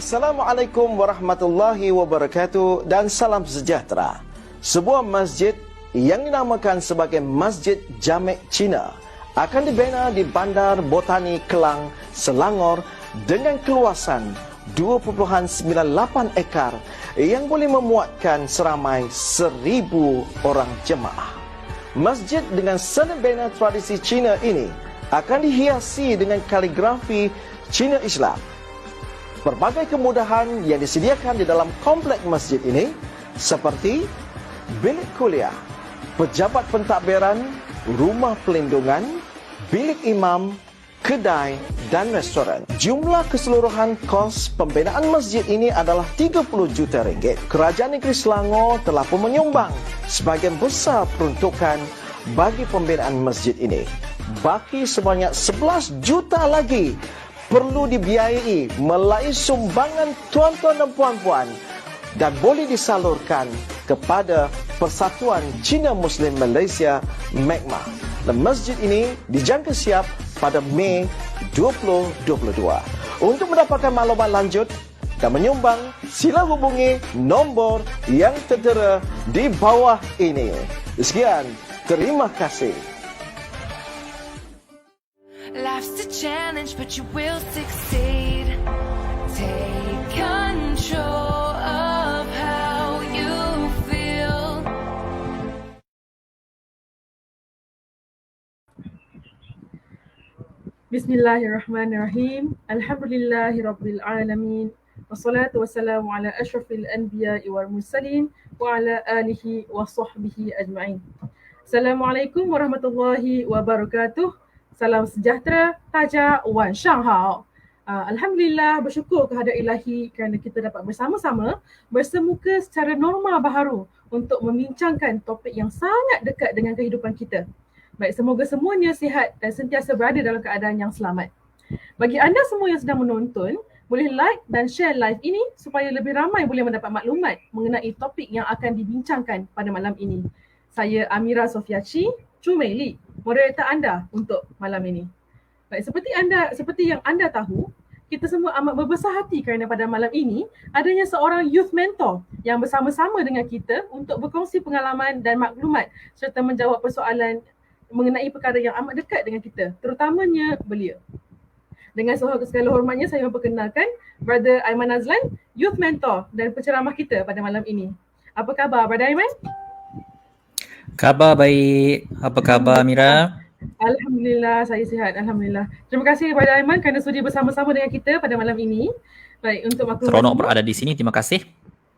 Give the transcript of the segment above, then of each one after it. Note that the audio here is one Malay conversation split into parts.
Assalamualaikum warahmatullahi wabarakatuh dan salam sejahtera. Sebuah masjid yang dinamakan sebagai Masjid Jamek Cina akan dibina di Bandar Botani Kelang, Selangor dengan keluasan 2.98 ekar yang boleh memuatkan seramai 1,000 orang jemaah. Masjid dengan seni bina tradisi Cina ini akan dihiasi dengan kaligrafi Cina Islam. Berbagai kemudahan yang disediakan di dalam komplek masjid ini seperti bilik kuliah, pejabat pentadbiran, rumah pelindungan, bilik imam, kedai dan restoran. Jumlah keseluruhan kos pembinaan masjid ini adalah 30 juta ringgit. Kerajaan Negeri Selangor telah pun menyumbang sebahagian besar peruntukan bagi pembinaan masjid ini. Baki sebanyak 11 juta lagi perlu dibiayai melalui sumbangan tuan-tuan dan puan-puan dan boleh disalurkan kepada Persatuan Cina Muslim Malaysia (MECMA). Dan masjid ini dijangka siap pada Mei 2022. Untuk mendapatkan maklumat lanjut dan menyumbang, sila hubungi nombor yang tertera di bawah ini. Sekian, terima kasih. Life's a challenge, but you will succeed. Take control of how you feel. Bismillahirrahmanirrahim. Alhamdulillahirabbil alamin. Wassalatu wassalamu ala asyrafil anbiya'i wal mursalin wa ala alihi wa sahbihi ajma'in. Assalamualaikum warahmatullahi wabarakatuh. Salam sejahtera, Taja Wan Shang Hao. Alhamdulillah, bersyukur kehadrat ilahi kerana kita dapat bersama-sama bersemuka secara norma baharu untuk membincangkan topik yang sangat dekat dengan kehidupan kita. Baik, semoga semuanya sihat dan sentiasa berada dalam keadaan yang selamat. Bagi anda semua yang sedang menonton, boleh like dan share live ini supaya lebih ramai boleh mendapat maklumat mengenai topik yang akan dibincangkan pada malam ini. Saya Amira Sofiaci, Chu Mei Li, moderator anda untuk malam ini. Baik, seperti yang anda tahu, kita semua amat berbesar hati kerana pada malam ini adanya seorang youth mentor yang bersama-sama dengan kita untuk berkongsi pengalaman dan maklumat serta menjawab persoalan mengenai perkara yang amat dekat dengan kita, terutamanya belia. Dengan segala hormatnya, saya memperkenalkan Brother Aiman Azlan, youth mentor dan penceramah kita pada malam ini. Apa khabar, Brother Aiman? Khabar baik. Apa khabar Mira? Alhamdulillah, saya sihat. Alhamdulillah. Terima kasih kepada Aiman kerana sudi bersama-sama dengan kita pada malam ini. Baik, untuk maklumat Seronok semua, berada di sini. Terima kasih.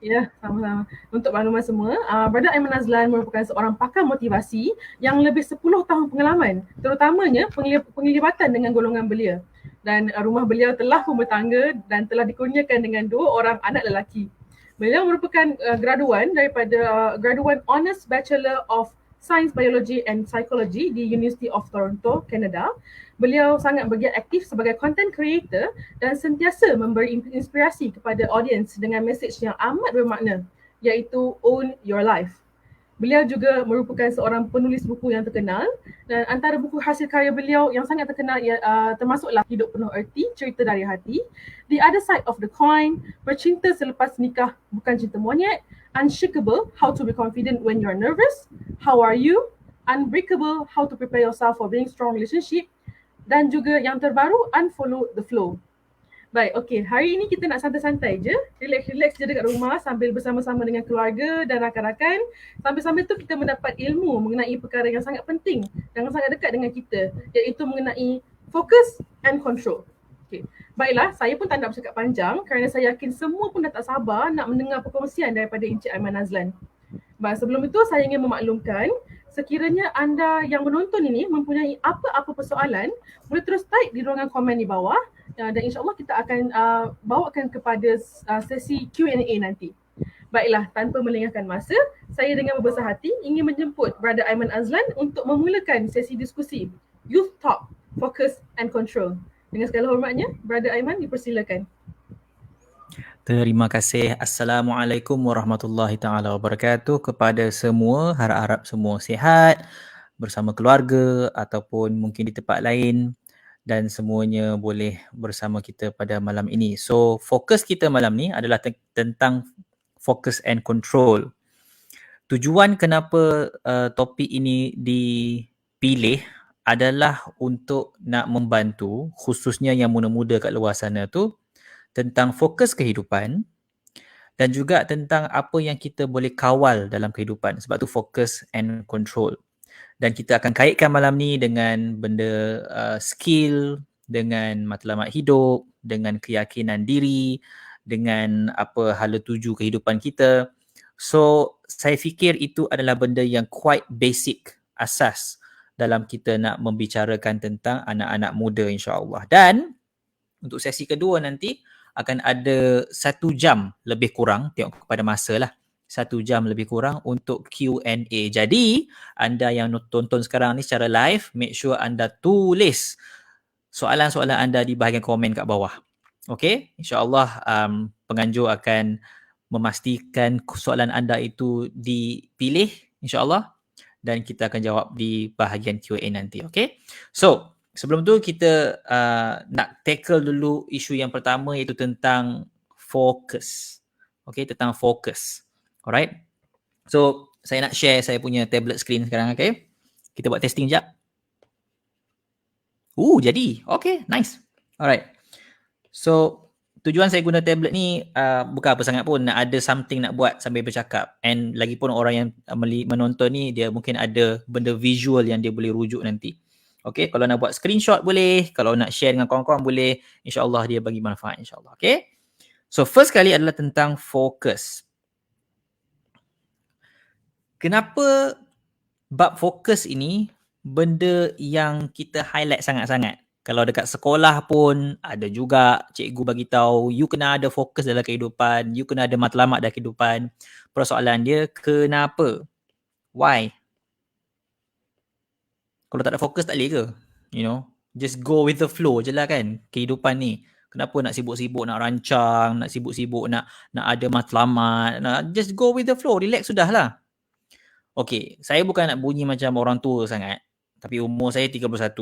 ya, sama-sama. Untuk maklumat semua, Brother Aiman Azlan merupakan seorang pakar motivasi yang lebih 10 tahun pengalaman, terutamanya penglibatan dengan golongan belia. Dan rumah beliau telah pun bertangga dan telah dikurniakan dengan 2 orang anak lelaki. Beliau merupakan graduan daripada graduan Honours Bachelor of Science, Biology and Psychology di University of Toronto, Canada. Beliau sangat bergiat aktif sebagai content creator dan sentiasa memberi inspirasi kepada audiens dengan mesej yang amat bermakna, iaitu Own Your Life. Beliau juga merupakan seorang penulis buku yang terkenal dan antara buku hasil karya beliau yang sangat terkenal termasuklah Hidup Penuh Erti, Cerita Dari Hati, The Other Side of the Coin, Bercinta Selepas Nikah Bukan Cinta Monyet, Unshakable, How to Be Confident When You're Nervous, How Are You, Unbreakable, How to Prepare Yourself for Being Strong Relationship, dan juga yang terbaru, Unfollow the Flow. Baik, okey. Hari ini kita nak santai-santai je, relax-relax je dekat rumah sambil bersama-sama dengan keluarga dan rakan-rakan. Sambil-sambil tu kita mendapat ilmu mengenai perkara yang sangat penting dan sangat dekat dengan kita, iaitu mengenai focus and control. Okey. Baiklah, saya pun tak nak bercakap panjang kerana saya yakin semua pun dah tak sabar nak mendengar perkongsian daripada Encik Aiman Azlan. Baik, sebelum itu saya ingin memaklumkan, sekiranya anda yang menonton ini mempunyai apa-apa persoalan, boleh terus type di ruangan komen di bawah dan insyaAllah kita akan bawakan kepada sesi Q&A nanti. Baiklah, tanpa melengahkan masa, saya dengan berbesar hati ingin menjemput Brother Aiman Azlan untuk memulakan sesi diskusi Youth Talk, Focus and Control. Dengan segala hormatnya, Brother Aiman dipersilakan. Terima kasih. Assalamualaikum warahmatullahi taala wabarakatuh kepada semua. Harap-harap semua sihat bersama keluarga ataupun mungkin di tempat lain. dan semuanya boleh bersama kita pada malam ini. So, fokus kita malam ni adalah tentang focus and control. Tujuan kenapa topik ini dipilih adalah untuk nak membantu khususnya yang muda-muda kat luar sana tu tentang fokus kehidupan dan juga tentang apa yang kita boleh kawal dalam kehidupan. Sebab tu focus and control. Dan kita akan kaitkan malam ni dengan benda skill, dengan matlamat hidup, dengan keyakinan diri, dengan apa hala tuju kehidupan kita. So, saya fikir itu adalah benda yang quite basic, asas dalam kita nak membicarakan tentang anak-anak muda insya-Allah. Dan untuk sesi kedua nanti akan ada 1 jam lebih kurang, tengok kepada masa lah. 1 jam lebih kurang untuk Q&A. Jadi, anda yang tonton sekarang ni secara live, make sure anda tulis soalan-soalan anda di bahagian komen kat bawah. Okay? InsyaAllah penganjur akan memastikan soalan anda itu dipilih insyaAllah dan kita akan jawab di bahagian Q&A nanti. Okay? So, sebelum tu kita nak tackle dulu isu yang pertama iaitu tentang fokus. Okay, tentang fokus. Alright. So, saya nak share saya punya tablet screen sekarang, okay? Kita buat testing jap. Jadi. Okay, nice. Alright. So, tujuan saya guna tablet ni bukan apa sangat pun, nak ada something nak buat sambil bercakap. And lagipun orang yang menonton ni, dia mungkin ada benda visual yang dia boleh rujuk nanti. Okay, kalau nak buat screenshot boleh, kalau nak share dengan kawan-kawan boleh, insyaAllah dia bagi manfaat insyaAllah. Okay. So, first kali adalah tentang fokus. Kenapa bab fokus ini benda yang kita highlight sangat-sangat? Kalau dekat sekolah pun ada juga cikgu bagi tahu you kena ada fokus dalam kehidupan, you kena ada matlamat dalam kehidupan. Persoalan dia kenapa? Why? Kalau tak ada fokus tak boleh ke? You know, just go with the flow je lah kan kehidupan ni. Kenapa nak sibuk-sibuk nak rancang, nak sibuk-sibuk nak ada matlamat, just go with the flow, relax sudahlah. Okay, saya bukan nak bunyi macam orang tua sangat, tapi umur saya 31.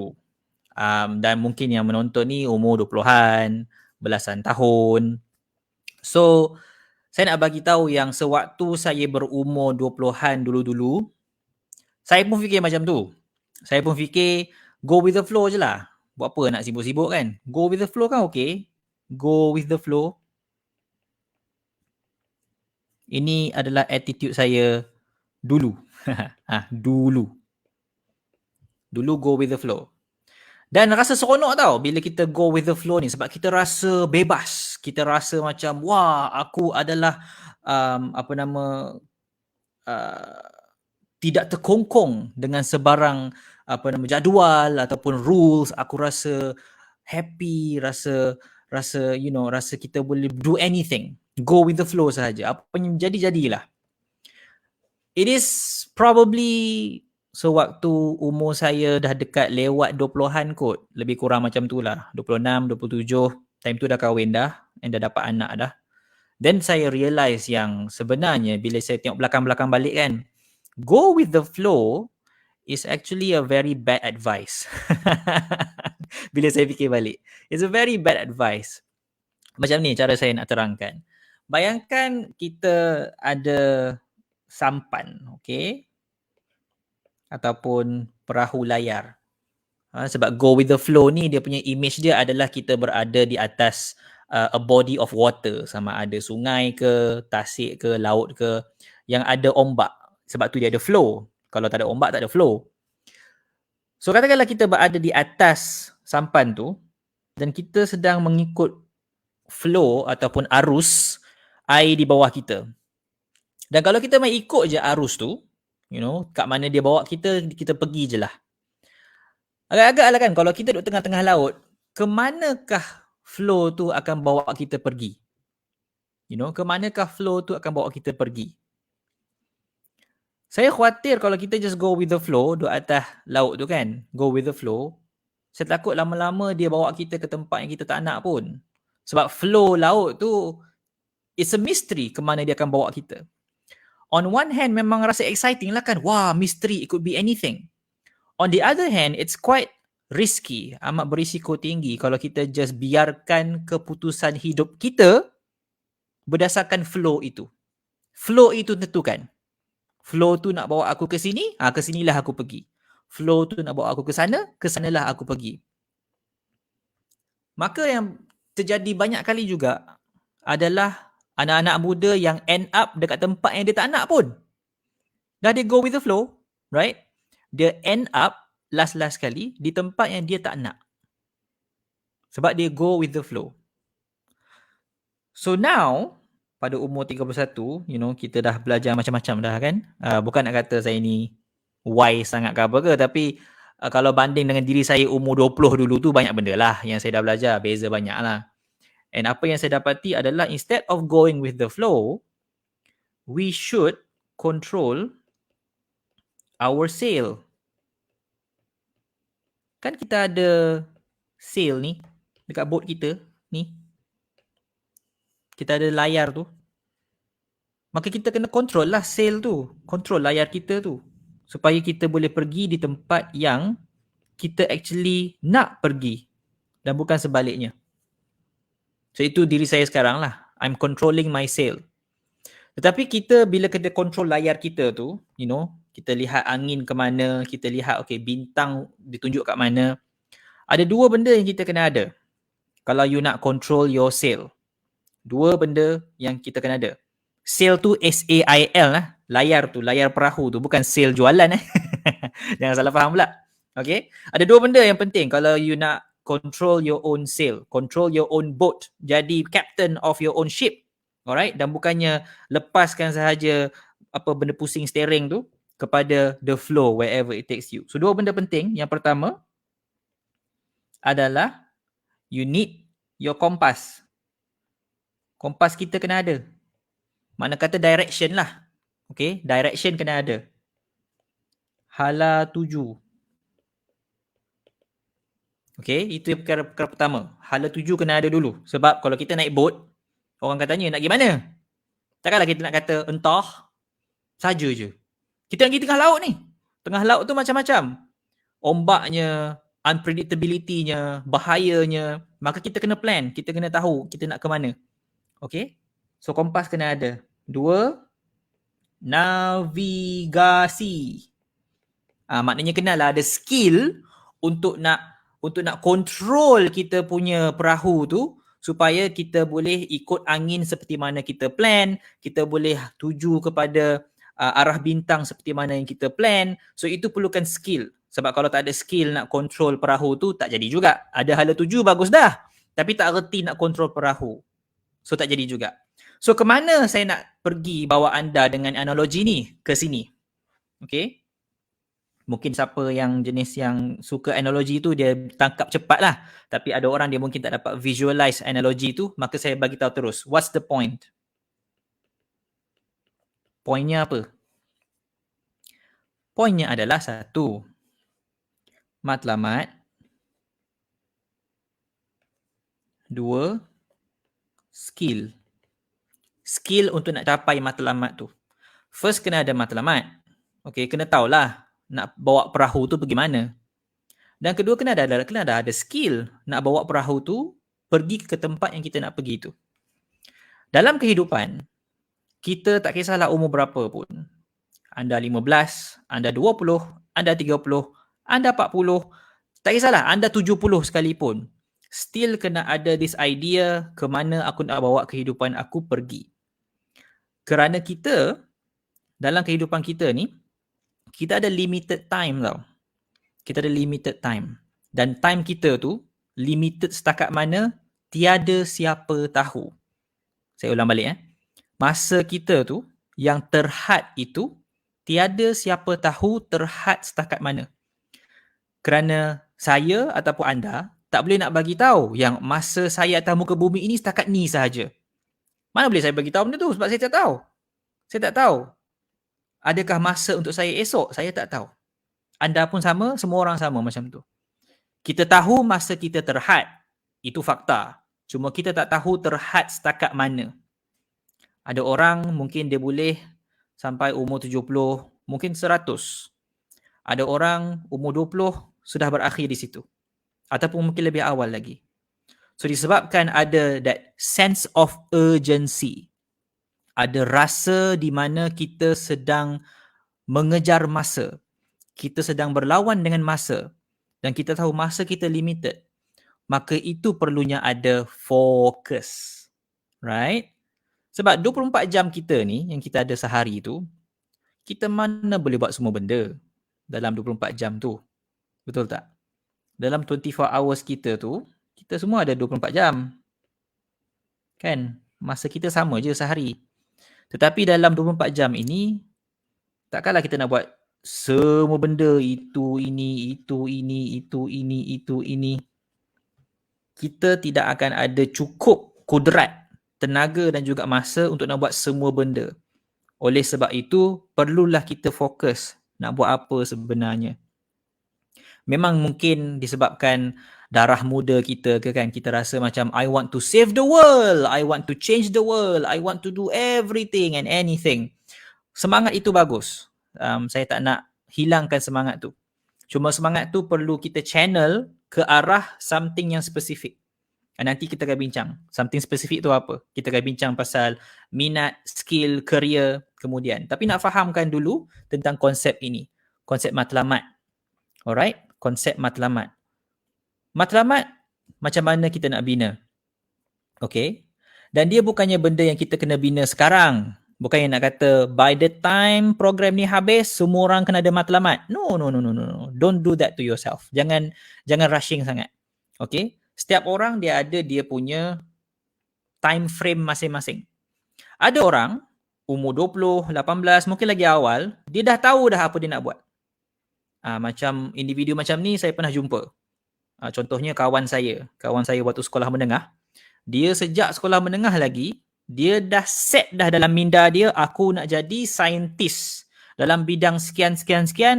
Dan mungkin yang menonton ni umur 20-an, belasan tahun. So, saya nak bagi tahu yang sewaktu saya berumur 20-an dulu-dulu, saya pun fikir macam tu. Saya pun fikir go with the flow je lah. Buat apa nak sibuk-sibuk kan? Go with the flow kan okay. Go with the flow. Ini adalah attitude saya dulu. Dulu go with the flow. Dan rasa seronok tau bila kita go with the flow ni sebab kita rasa bebas. Kita rasa macam wah aku adalah tidak terkongkong dengan sebarang jadual ataupun rules. Aku rasa happy, rasa rasa kita boleh do anything. Go with the flow sahaja. Apa yang jadilah. It is probably sewaktu umur saya dah dekat lewat 20-an kot. Lebih kurang macam tu lah. 26, 27. Time tu dah kahwin dah. And dah dapat anak dah. Then saya realise yang sebenarnya bila saya tengok belakang-belakang balik kan. Go with the flow is actually a very bad advice. Bila saya fikir balik. It's a very bad advice. Macam ni cara saya nak terangkan. Bayangkan kita ada sampan, okay? Ataupun perahu layar. Sebab go with the flow ni dia punya image dia adalah kita berada di atas a body of water, sama ada sungai ke, tasik ke, laut ke, yang ada ombak. Sebab tu dia ada flow. Kalau tak ada ombak tak ada flow. So katakanlah kita berada di atas sampan tu dan kita sedang mengikut flow ataupun arus air di bawah kita. Dan kalau kita main ikut je arus tu, you know, kat mana dia bawa kita, kita pergi je lah. Agak-agak lah kan, kalau kita duduk tengah-tengah laut, ke manakah flow tu akan bawa kita pergi? You know, ke manakah flow tu akan bawa kita pergi? Saya khawatir kalau kita just go with the flow, duduk atas laut tu kan, go with the flow, saya takut lama-lama dia bawa kita ke tempat yang kita tak nak pun. Sebab flow laut tu, it's a mystery ke mana dia akan bawa kita. On one hand, memang rasa exciting lah kan. Wah, mystery, it could be anything. On the other hand, it's quite risky, amat berisiko tinggi kalau kita just biarkan keputusan hidup kita berdasarkan flow itu. Flow itu tentukan. Flow tu nak bawa aku ke sini, ke sinilah aku pergi. Flow tu nak bawa aku ke sanalah aku pergi. Maka yang terjadi banyak kali juga adalah anak-anak muda yang end up dekat tempat yang dia tak nak pun. Dah dia go with the flow, right? Dia end up last kali di tempat yang dia tak nak. Sebab dia go with the flow. So now, pada umur 31, kita dah belajar macam-macam dah kan. Bukan nak kata saya ni wise sangat ke apa ke, tapi kalau banding dengan diri saya umur 20 dulu tu banyak benda lah yang saya dah belajar. Beza banyak lah. And apa yang saya dapati adalah instead of going with the flow, we should control our sail. Kan kita ada sail ni dekat boat kita ni. Kita ada layar tu. Maka kita kena control lah sail tu. Control layar kita tu. Supaya kita boleh pergi di tempat yang kita actually nak pergi. Dan bukan sebaliknya. So itu diri saya sekarang lah. I'm controlling my sail. Tetapi kita bila kita control layar kita tu, kita lihat angin ke mana, kita lihat bintang ditunjuk kat mana. Ada dua benda yang kita kena ada. Kalau you nak control your sail. Dua benda yang kita kena ada. Sail tu S-A-I-L lah. Layar tu, layar perahu tu. Bukan sail jualan Jangan salah faham pula. Okay. Ada dua benda yang penting kalau you nak control your own sail. Control your own boat. Jadi captain of your own ship. Alright. Dan bukannya lepaskan sahaja benda pusing steering tu kepada the flow wherever it takes you. So dua benda penting. Yang pertama adalah you need your kompas. Kompas kita kena ada. Makna kata direction lah. Okay, direction kena ada. Hala tuju. Okay, itu perkara pertama. Hala tuju kena ada dulu. Sebab kalau kita naik boat, orang katanya nak pergi mana? Takkanlah kita nak kata entah. Saja je. Kita nak pergi tengah laut ni. Tengah laut tu macam-macam. Ombaknya, unpredictability-nya, bahayanya. Maka kita kena plan. Kita kena tahu kita nak ke mana. Okay. So kompas kena ada. Dua, navigasi. Maknanya kenalah ada skill untuk nak control kita punya perahu tu supaya kita boleh ikut angin seperti mana kita plan, kita boleh tuju kepada arah bintang seperti mana yang kita plan. So itu perlukan skill. Sebab kalau tak ada skill nak control perahu tu tak jadi juga. Ada hala tuju bagus dah, tapi tak reti nak control perahu. So tak jadi juga. So ke mana saya nak pergi bawa anda dengan analogi ni? Ke sini. Okay. Mungkin siapa yang jenis yang suka analogi tu dia tangkap cepat lah. Tapi ada orang dia mungkin tak dapat visualize analogi tu. Maka saya bagi tahu terus. What's the point? Poinnya apa? Poinnya adalah satu. Matlamat. Dua. Skill. Skill untuk nak capai matlamat tu. First kena ada matlamat. Okay, kena tahulah nak bawa perahu tu pergi mana. Dan kedua kena ada skill nak bawa perahu tu pergi ke tempat yang kita nak pergi tu. Dalam kehidupan, kita tak kisahlah umur berapa pun. Anda 15, anda 20, anda 30, anda 40, tak kisahlah anda 70 sekalipun. Still kena ada this idea ke mana aku nak bawa kehidupan aku pergi. Kerana kita, dalam kehidupan kita ni, kita ada limited time tau. Kita ada limited time. Dan time kita tu, limited setakat mana, tiada siapa tahu. Saya ulang balik. Masa kita tu, yang terhad itu, tiada siapa tahu terhad setakat mana. Kerana saya ataupun anda, tak boleh nak bagi tahu yang masa saya atas muka bumi ini setakat ni sahaja. Mana boleh saya bagi tahu benda tu sebab saya tak tahu. Saya tak tahu. Adakah masa untuk saya esok? Saya tak tahu. Anda pun sama, semua orang sama macam tu. Kita tahu masa kita terhad. Itu fakta. Cuma kita tak tahu terhad setakat mana. Ada orang mungkin dia boleh sampai umur 70, mungkin 100. Ada orang umur 20 sudah berakhir di situ. ataupun mungkin lebih awal lagi. So disebabkan ada that sense of urgency, ada rasa di mana kita sedang mengejar masa, kita sedang berlawan dengan masa dan kita tahu masa kita limited, maka itu perlunya ada fokus. Right? Sebab 24 jam kita ni yang kita ada sehari tu, kita mana boleh buat semua benda dalam 24 jam tu. Betul tak? Dalam 24 hours kita tu, kita semua ada 24 jam. Kan? Masa kita sama je sehari. Tetapi dalam 24 jam ini, takkanlah kita nak buat semua benda itu, ini, itu, ini, itu, ini, itu, ini. Kita tidak akan ada cukup kudrat, tenaga dan juga masa untuk nak buat semua benda. Oleh sebab itu, perlulah kita fokus nak buat apa sebenarnya. Memang mungkin disebabkan darah muda kita ke kan, kita rasa macam I want to save the world, I want to change the world, I want to do everything and anything. Semangat itu bagus. Saya tak nak hilangkan semangat tu. Cuma semangat tu perlu kita channel ke arah something yang spesifik. Nanti kita akan bincang something spesifik tu apa. Kita akan bincang pasal minat, skill, career kemudian. Tapi nak fahamkan dulu tentang konsep ini. Konsep matlamat. Alright? Konsep matlamat. Matlamat macam mana kita nak bina. Okay? Dan dia bukannya benda yang kita kena bina sekarang. Bukan yang nak kata by the time program ni habis semua orang kena ada matlamat. No. Don't do that to yourself. Jangan rushing sangat. Okay? Setiap orang dia ada dia punya time frame masing-masing. Ada orang umur 20, 18, mungkin lagi awal, dia dah tahu dah apa dia nak buat. Macam individu macam ni saya pernah jumpa. Contohnya kawan saya waktu sekolah menengah. Dia sejak sekolah menengah lagi, dia dah set dah dalam minda dia, aku nak jadi saintis. Dalam bidang sekian,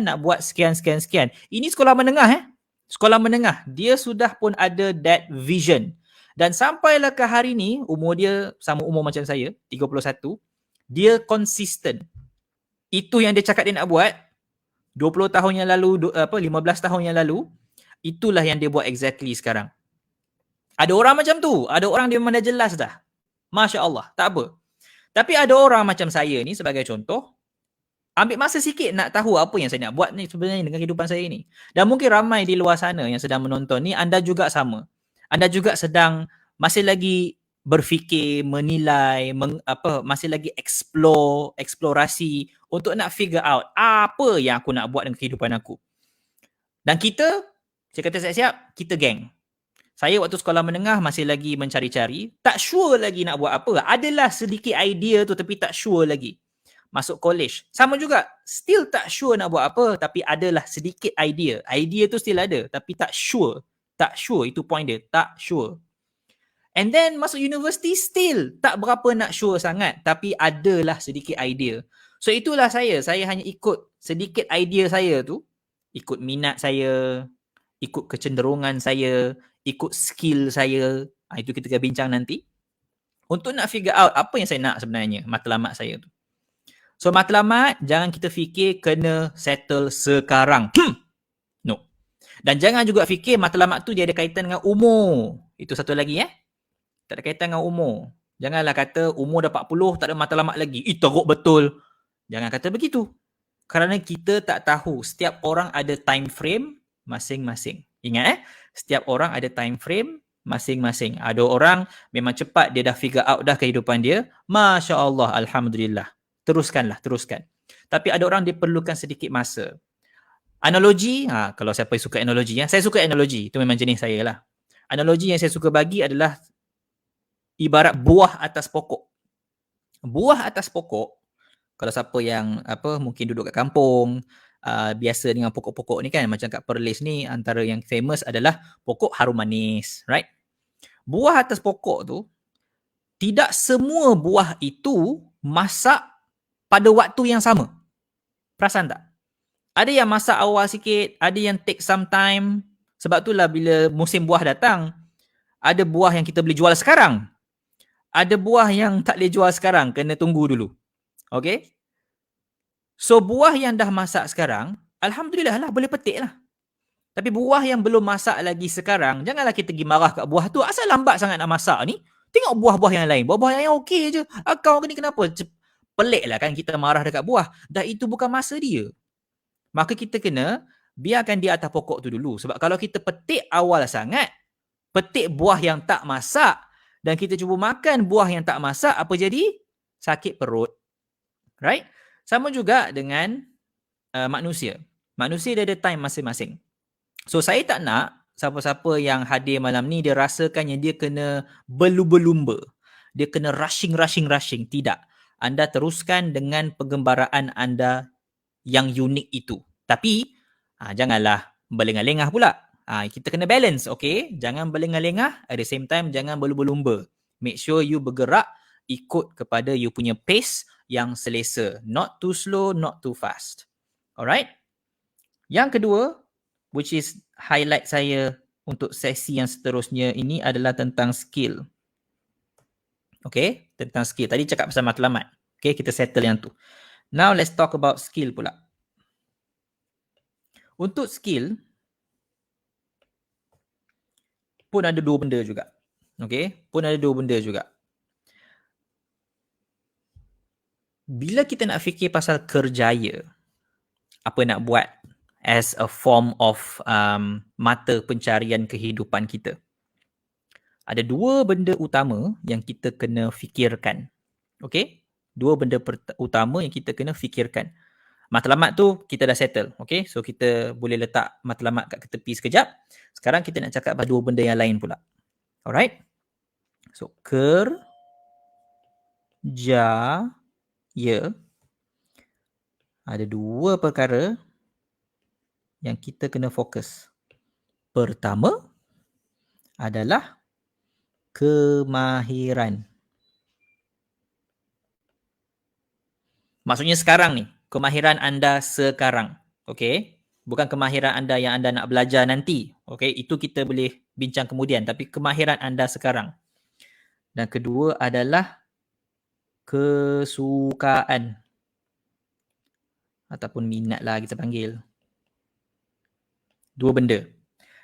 nak buat sekian. Ini sekolah menengah Sekolah menengah. Dia sudah pun ada that vision. Dan sampailah ke hari ni, umur dia sama umur macam saya, 31, dia konsisten. Itu yang dia cakap dia nak buat, 20 tahun yang lalu, 15 tahun yang lalu, itulah yang dia buat exactly sekarang. Ada orang macam tu. Ada orang dia memang dah jelas dah. Masya Allah, tak apa. Tapi ada orang macam saya ni sebagai contoh, ambil masa sikit nak tahu apa yang saya nak buat ni sebenarnya dengan kehidupan saya ni. Dan mungkin ramai di luar sana yang sedang menonton ni, anda juga sama. Anda juga sedang masih lagi berfikir, menilai, masih lagi eksplorasi untuk nak figure out apa yang aku nak buat dengan kehidupan aku. Dan kita, saya kata siap-siap, kita geng. Saya waktu sekolah menengah masih lagi mencari-cari, tak sure lagi nak buat apa. Adalah sedikit idea tu tapi tak sure lagi. Masuk college, sama juga, still tak sure nak buat apa, tapi adalah sedikit idea. Idea tu still ada, tapi tak sure. Tak sure, itu point dia, tak sure. And then masuk university, still tak berapa nak sure sangat, tapi adalah sedikit idea. So itulah saya hanya ikut sedikit idea saya tu, ikut minat saya, ikut kecenderungan saya, ikut skill saya. Itu kita akan bincang nanti. Untuk nak figure out apa yang saya nak sebenarnya, matlamat saya tu. So matlamat, jangan kita fikir kena settle sekarang. No. Dan jangan juga fikir matlamat tu dia ada kaitan dengan umur. Itu satu lagi tak ada kaitan dengan umur. Janganlah kata umur dah 40 tak ada matlamat lagi. Teruk betul. Jangan kata begitu. Kerana kita tak tahu. Setiap orang ada time frame masing-masing. Ingat setiap orang ada time frame masing-masing. Ada orang memang cepat dia dah figure out dah kehidupan dia. Masya Allah, Alhamdulillah. Teruskan. Tapi ada orang dia perlukan sedikit masa. Analogi, kalau siapa suka analogi, saya suka analogi, itu memang jenis saya lah. Analogi yang saya suka bagi adalah ibarat buah atas pokok. Buah atas pokok, kalau siapa yang mungkin duduk kat kampung, biasa dengan pokok-pokok ni kan, macam kat Perlis ni, antara yang famous adalah pokok harum manis, right? Buah atas pokok tu, tidak semua buah itu masak pada waktu yang sama. Perasan tak? Ada yang masak awal sikit, ada yang take some time. Sebab itulah bila musim buah datang, ada buah yang kita boleh jual sekarang. Ada buah yang tak boleh jual sekarang, kena tunggu dulu. Okay? So buah yang dah masak sekarang, Alhamdulillah lah, boleh petik lah. Tapi buah yang belum masak lagi sekarang, janganlah kita pergi marah kat buah tu. Asal lambat sangat nak masak ni. Tengok buah-buah yang lain. Buah-buah yang lain okey je. Kau ni kenapa? Pelik lah kan kita marah dekat buah. Dan itu bukan masa dia. Maka kita kena biarkan dia atas pokok tu dulu. Sebab kalau kita petik awal sangat, petik buah yang tak masak, dan kita cuba makan buah yang tak masak, apa jadi? Sakit perut. Right? Sama juga dengan manusia. Manusia dia ada time masing-masing. So saya tak nak siapa-siapa yang hadir malam ni dia rasakan yang dia kena berlumba-lumba. Dia kena rushing. Tidak. Anda teruskan dengan penggembaraan anda yang unik itu. Tapi janganlah berlengah-lengah pula. Kita kena balance, okay? Jangan berlengah-lengah, at the same time jangan berlumba-lumba. Make sure you bergerak ikut kepada you punya pace yang selesa. Not too slow, not too fast. Alright? Yang kedua, which is highlight saya untuk sesi yang seterusnya ini adalah tentang skill. Okay, tentang skill. Tadi cakap pasal matlamat. Okay, kita settle yang tu. Now let's talk about skill pula. Untuk skill, pun ada dua benda juga. Okay, pun ada dua benda juga. Bila kita nak fikir pasal kerjaya, apa nak buat as a form of mata pencarian kehidupan kita. Ada dua benda utama yang kita kena fikirkan. Okay? Dua benda utama yang kita kena fikirkan. Matlamat tu kita dah settle. Okay? So kita boleh letak matlamat kat tepi sekejap. Sekarang kita nak cakap pasal dua benda yang lain pula. Alright? So kerjaya ada dua perkara yang kita kena fokus. Pertama adalah kemahiran. Maksudnya sekarang ni, kemahiran anda sekarang. Okay? Bukan kemahiran anda yang anda nak belajar nanti. Okay? Itu kita boleh bincang kemudian. Tapi kemahiran anda sekarang. Dan kedua adalah kesukaan. Ataupun minat lah kita panggil. Dua benda.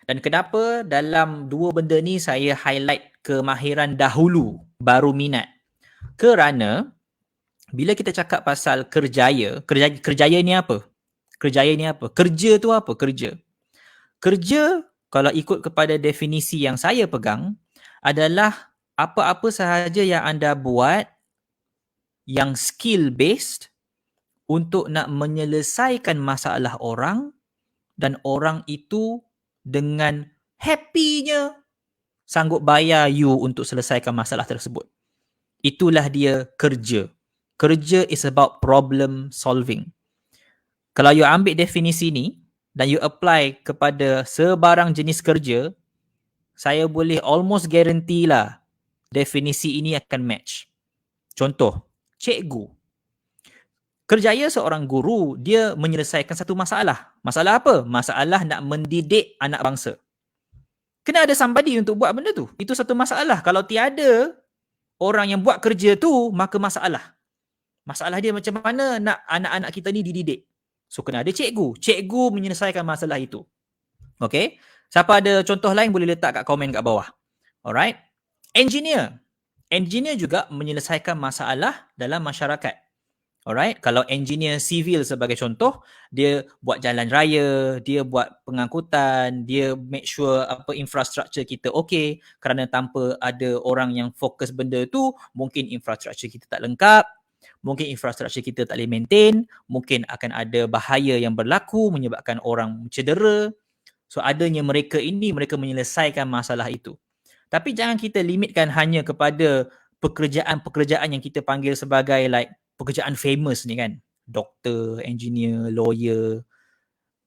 Dan kenapa dalam dua benda ni saya highlight kemahiran dahulu baru minat? Kerana bila kita cakap pasal kerjaya ni apa? Kerjaya ni apa? Kerja tu apa? Kerja kalau ikut kepada definisi yang saya pegang adalah apa-apa sahaja yang anda buat yang skill based untuk nak menyelesaikan masalah orang dan orang itu dengan happy-nya sanggup bayar you untuk selesaikan masalah tersebut. Itulah dia kerja. Kerja is about problem solving. Kalau you ambil definisi ni dan you apply kepada sebarang jenis kerja, saya boleh almost guarantee lah definisi ini akan match. Contoh, cikgu. Kerjaya seorang guru, dia menyelesaikan satu masalah. Masalah apa? Masalah nak mendidik anak bangsa. Kena ada somebody untuk buat benda tu. Itu satu masalah. Kalau tiada orang yang buat kerja tu, maka masalah. Masalah dia macam mana nak anak-anak kita ni dididik. So, kena ada cikgu. Cikgu menyelesaikan masalah itu. Okay? Siapa ada contoh lain boleh letak kat komen kat bawah. Alright? Engineer. Engineer juga menyelesaikan masalah dalam masyarakat. Alright, kalau engineer civil sebagai contoh, dia buat jalan raya, dia buat pengangkutan, dia make sure apa infrastruktur kita okey, kerana tanpa ada orang yang fokus benda tu, mungkin infrastruktur kita tak lengkap, mungkin infrastruktur kita tak boleh maintain, mungkin akan ada bahaya yang berlaku menyebabkan orang cedera. So adanya mereka ini, mereka menyelesaikan masalah itu. Tapi jangan kita limitkan hanya kepada pekerjaan-pekerjaan yang kita panggil sebagai like pekerjaan famous ni kan. Doktor, engineer, lawyer.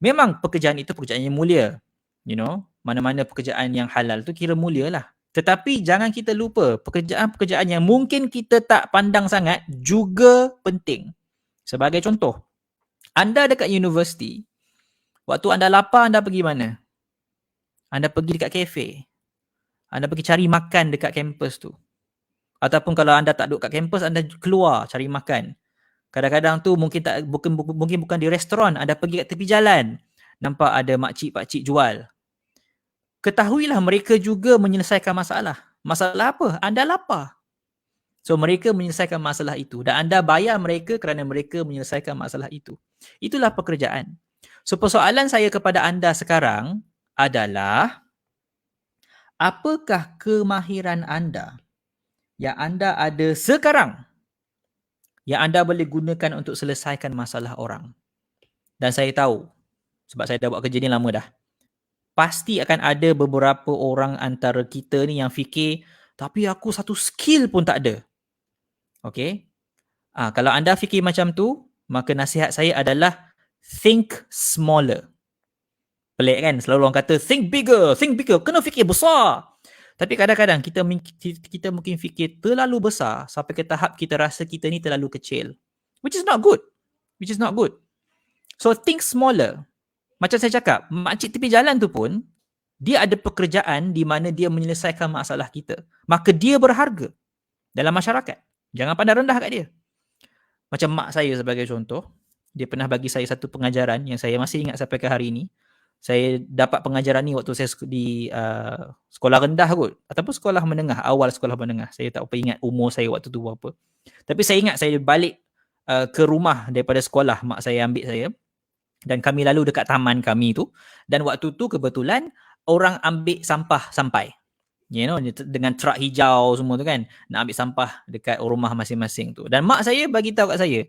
Memang pekerjaan itu pekerjaan yang mulia. You know, mana-mana pekerjaan yang halal tu kira mulia lah. Tetapi jangan kita lupa pekerjaan-pekerjaan yang mungkin kita tak pandang sangat juga penting. Sebagai contoh, anda dekat universiti, waktu anda lapar anda pergi mana? Anda pergi dekat kafe. Anda pergi cari makan dekat kampus tu. Ataupun kalau anda tak duduk kat kampus, anda keluar cari makan. Kadang-kadang tu mungkin bukan di restoran, anda pergi kat tepi jalan. nampak ada makcik-pakcik jual. Ketahuilah mereka juga menyelesaikan masalah. Masalah apa? Anda lapar. So mereka menyelesaikan masalah itu dan anda bayar mereka kerana mereka menyelesaikan masalah itu. Itulah pekerjaan. So persoalan saya kepada anda sekarang adalah, apakah kemahiran anda yang anda ada sekarang yang anda boleh gunakan untuk selesaikan masalah orang? Dan saya tahu, sebab saya dah buat kerja ni lama dah, pasti akan ada beberapa orang antara kita ni yang fikir, tapi aku satu skill pun tak ada. Okay? Kalau anda fikir macam tu, maka nasihat saya adalah think smaller. Pelik kan? Selalu orang kata think bigger, kena fikir besar. Tapi kadang-kadang kita mungkin fikir terlalu besar sampai ke tahap kita rasa kita ni terlalu kecil. Which is not good. So think smaller. Macam saya cakap, makcik tepi jalan tu pun, dia ada pekerjaan di mana dia menyelesaikan masalah kita. Maka dia berharga dalam masyarakat. Jangan pandang rendah kat dia. Macam mak saya sebagai contoh, dia pernah bagi saya satu pengajaran yang saya masih ingat sampai ke hari ini. Saya dapat pengajaran ni waktu saya di sekolah rendah kot, ataupun sekolah menengah, awal sekolah menengah. Saya tak apa ingat umur saya waktu tu berapa. Tapi saya ingat saya balik ke rumah daripada sekolah, mak saya ambil saya. Dan kami lalu dekat taman kami tu. Dan waktu tu kebetulan orang ambil sampah sampai. You know, dengan truk hijau semua tu kan, nak ambil sampah dekat rumah masing-masing tu. Dan mak saya bagi tahu kat saya,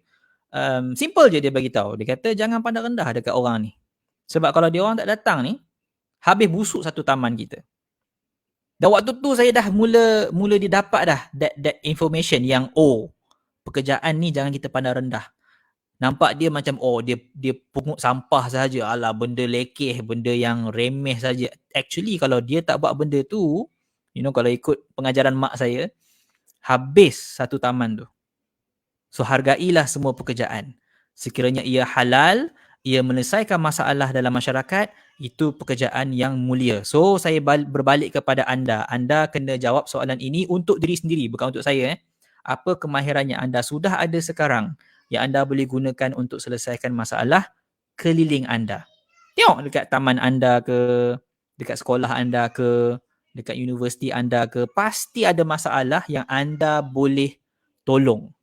simple je dia bagi tahu. Dia kata jangan pandang rendah dekat orang ni. Sebab kalau dia orang tak datang ni, habis busuk satu taman kita. Dan waktu tu saya dah mula didapat dah that information yang pekerjaan ni jangan kita pandang rendah. Nampak dia macam dia pungut sampah saja, alah benda lekeh, benda yang remeh saja. Actually kalau dia tak buat benda tu, you know, kalau ikut pengajaran mak saya, habis satu taman tu. So hargailah semua pekerjaan. Sekiranya ia halal, ia menyelesaikan masalah dalam masyarakat, itu pekerjaan yang mulia. So saya berbalik kepada anda. Anda kena jawab soalan ini untuk diri sendiri, bukan untuk saya. Apa kemahiran yang anda sudah ada sekarang yang anda boleh gunakan untuk selesaikan masalah keliling anda? Tengok dekat taman anda ke, dekat sekolah anda ke, dekat universiti anda ke, pasti ada masalah yang anda boleh tolong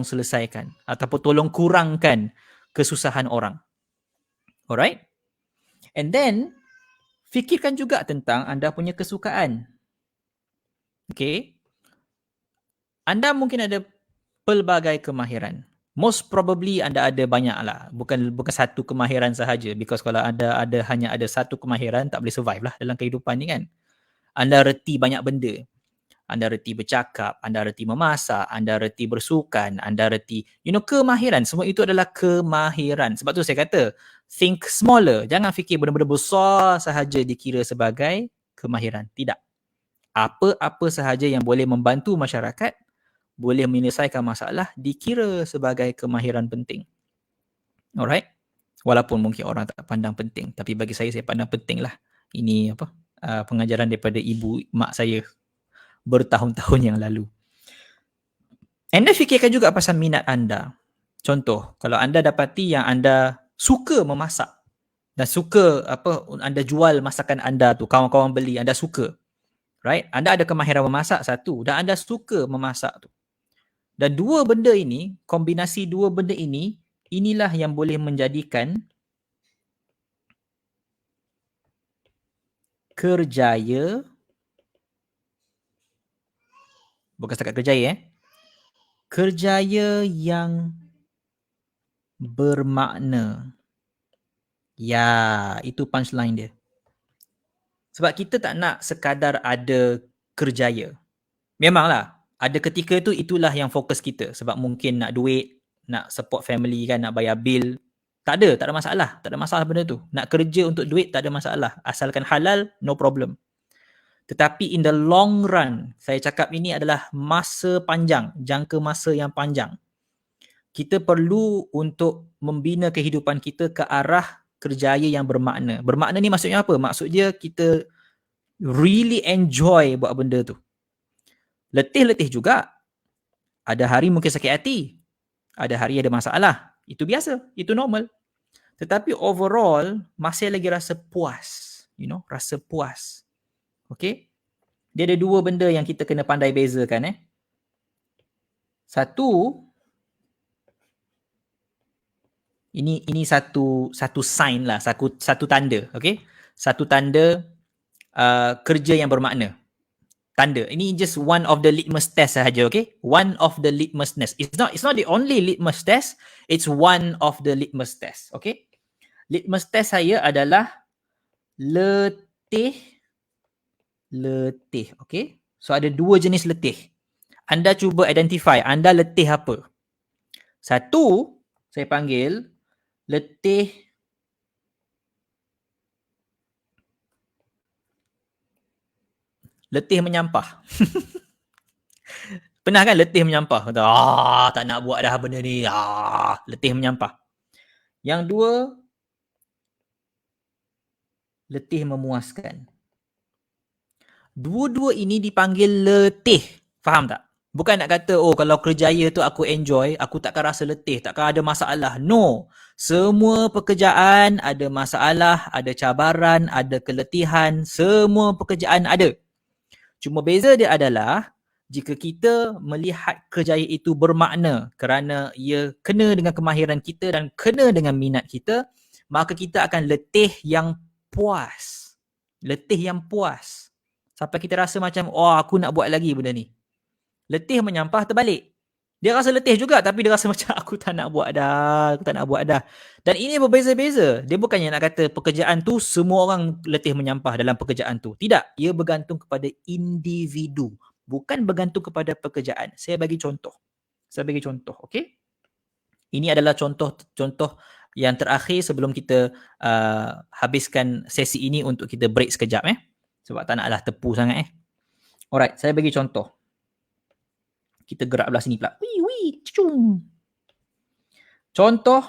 selesaikan ataupun tolong kurangkan kesusahan orang. Alright? And then fikirkan juga tentang anda punya kesukaan. Okay? Anda mungkin ada pelbagai kemahiran. Most probably anda ada banyak lah. Bukan satu kemahiran sahaja. Because kalau anda hanya ada satu kemahiran, tak boleh survive lah dalam kehidupan ni kan. Anda reti banyak benda. Anda reti bercakap, anda reti memasak, anda reti bersukan, anda reti, kemahiran. Semua itu adalah kemahiran. Sebab tu saya kata, think smaller. Jangan fikir benda-benda besar sahaja dikira sebagai kemahiran. Tidak. Apa-apa sahaja yang boleh membantu masyarakat, boleh menyelesaikan masalah, dikira sebagai kemahiran penting. Alright? Walaupun mungkin orang tak pandang penting. Tapi bagi saya pandang penting lah. Ini pengajaran daripada mak saya bertahun-tahun yang lalu. Anda fikirkan juga pasal minat anda. Contoh, kalau anda dapati yang anda suka memasak dan suka anda jual masakan anda tu, kawan-kawan beli, anda suka. Right? Anda ada kemahiran memasak satu dan anda suka memasak tu. Dan dua benda ini, kombinasi dua benda ini, inilah yang boleh menjadikan kerjaya, bukan setakat kerjaya, kerjaya yang bermakna. Ya, itu punchline dia. Sebab kita tak nak sekadar ada kerjaya. Memanglah, ada ketika tu itulah yang fokus kita. Sebab mungkin nak duit, nak support family kan, nak bayar bil. Tak ada masalah. Tak ada masalah benda tu. Nak kerja untuk duit, tak ada masalah. Asalkan halal, no problem. Tetapi in the long run, saya cakap ini adalah masa panjang, jangka masa yang panjang. Kita perlu untuk membina kehidupan kita ke arah kerjaya yang bermakna. Bermakna ni maksudnya apa? Maksudnya kita really enjoy buat benda tu. Letih-letih juga. Ada hari mungkin sakit hati. Ada hari ada masalah. Itu biasa. Itu normal. Tetapi overall masih lagi rasa puas, rasa puas. Okay? Dia ada dua benda yang kita kena pandai bezakan. Satu, ini satu sign lah, satu tanda, okay? Satu tanda kerja yang bermakna. Tanda. Ini just one of the litmus test sahaja, okay? One of the litmus test. It's not the only litmus test. It's one of the litmus test, okay? Litmus test saya adalah letih, okay? So ada dua jenis letih. Anda cuba identify, anda letih apa? Satu, saya panggil letih menyampah. Pernah kan letih menyampah? Tak nak buat dah benda ni. Letih menyampah. Yang dua, letih memuaskan. Dua-dua ini dipanggil letih. Faham tak? Bukan nak kata, kalau kerjaya tu aku enjoy, aku takkan rasa letih, takkan ada masalah. No. Semua pekerjaan ada masalah, ada cabaran, ada keletihan. Semua pekerjaan ada. Cuma beza dia adalah jika kita melihat kerjaya itu bermakna kerana ia kena dengan kemahiran kita dan kena dengan minat kita, maka kita akan letih yang puas. Letih yang puas. Sampai kita rasa macam, aku nak buat lagi benda ni. Letih menyampah terbalik. Dia rasa letih juga tapi dia rasa macam aku tak nak buat dah. Dan ini berbeza-beza. Dia bukannya nak kata pekerjaan tu semua orang letih menyampah dalam pekerjaan tu. Tidak. Ia bergantung kepada individu. Bukan bergantung kepada pekerjaan. Saya bagi contoh. Okay? Ini adalah contoh yang terakhir sebelum kita habiskan sesi ini untuk kita break sekejap. Sebab tak naklah tepu sangat. Alright, saya bagi contoh. Kita gerak belah sini pula. Contoh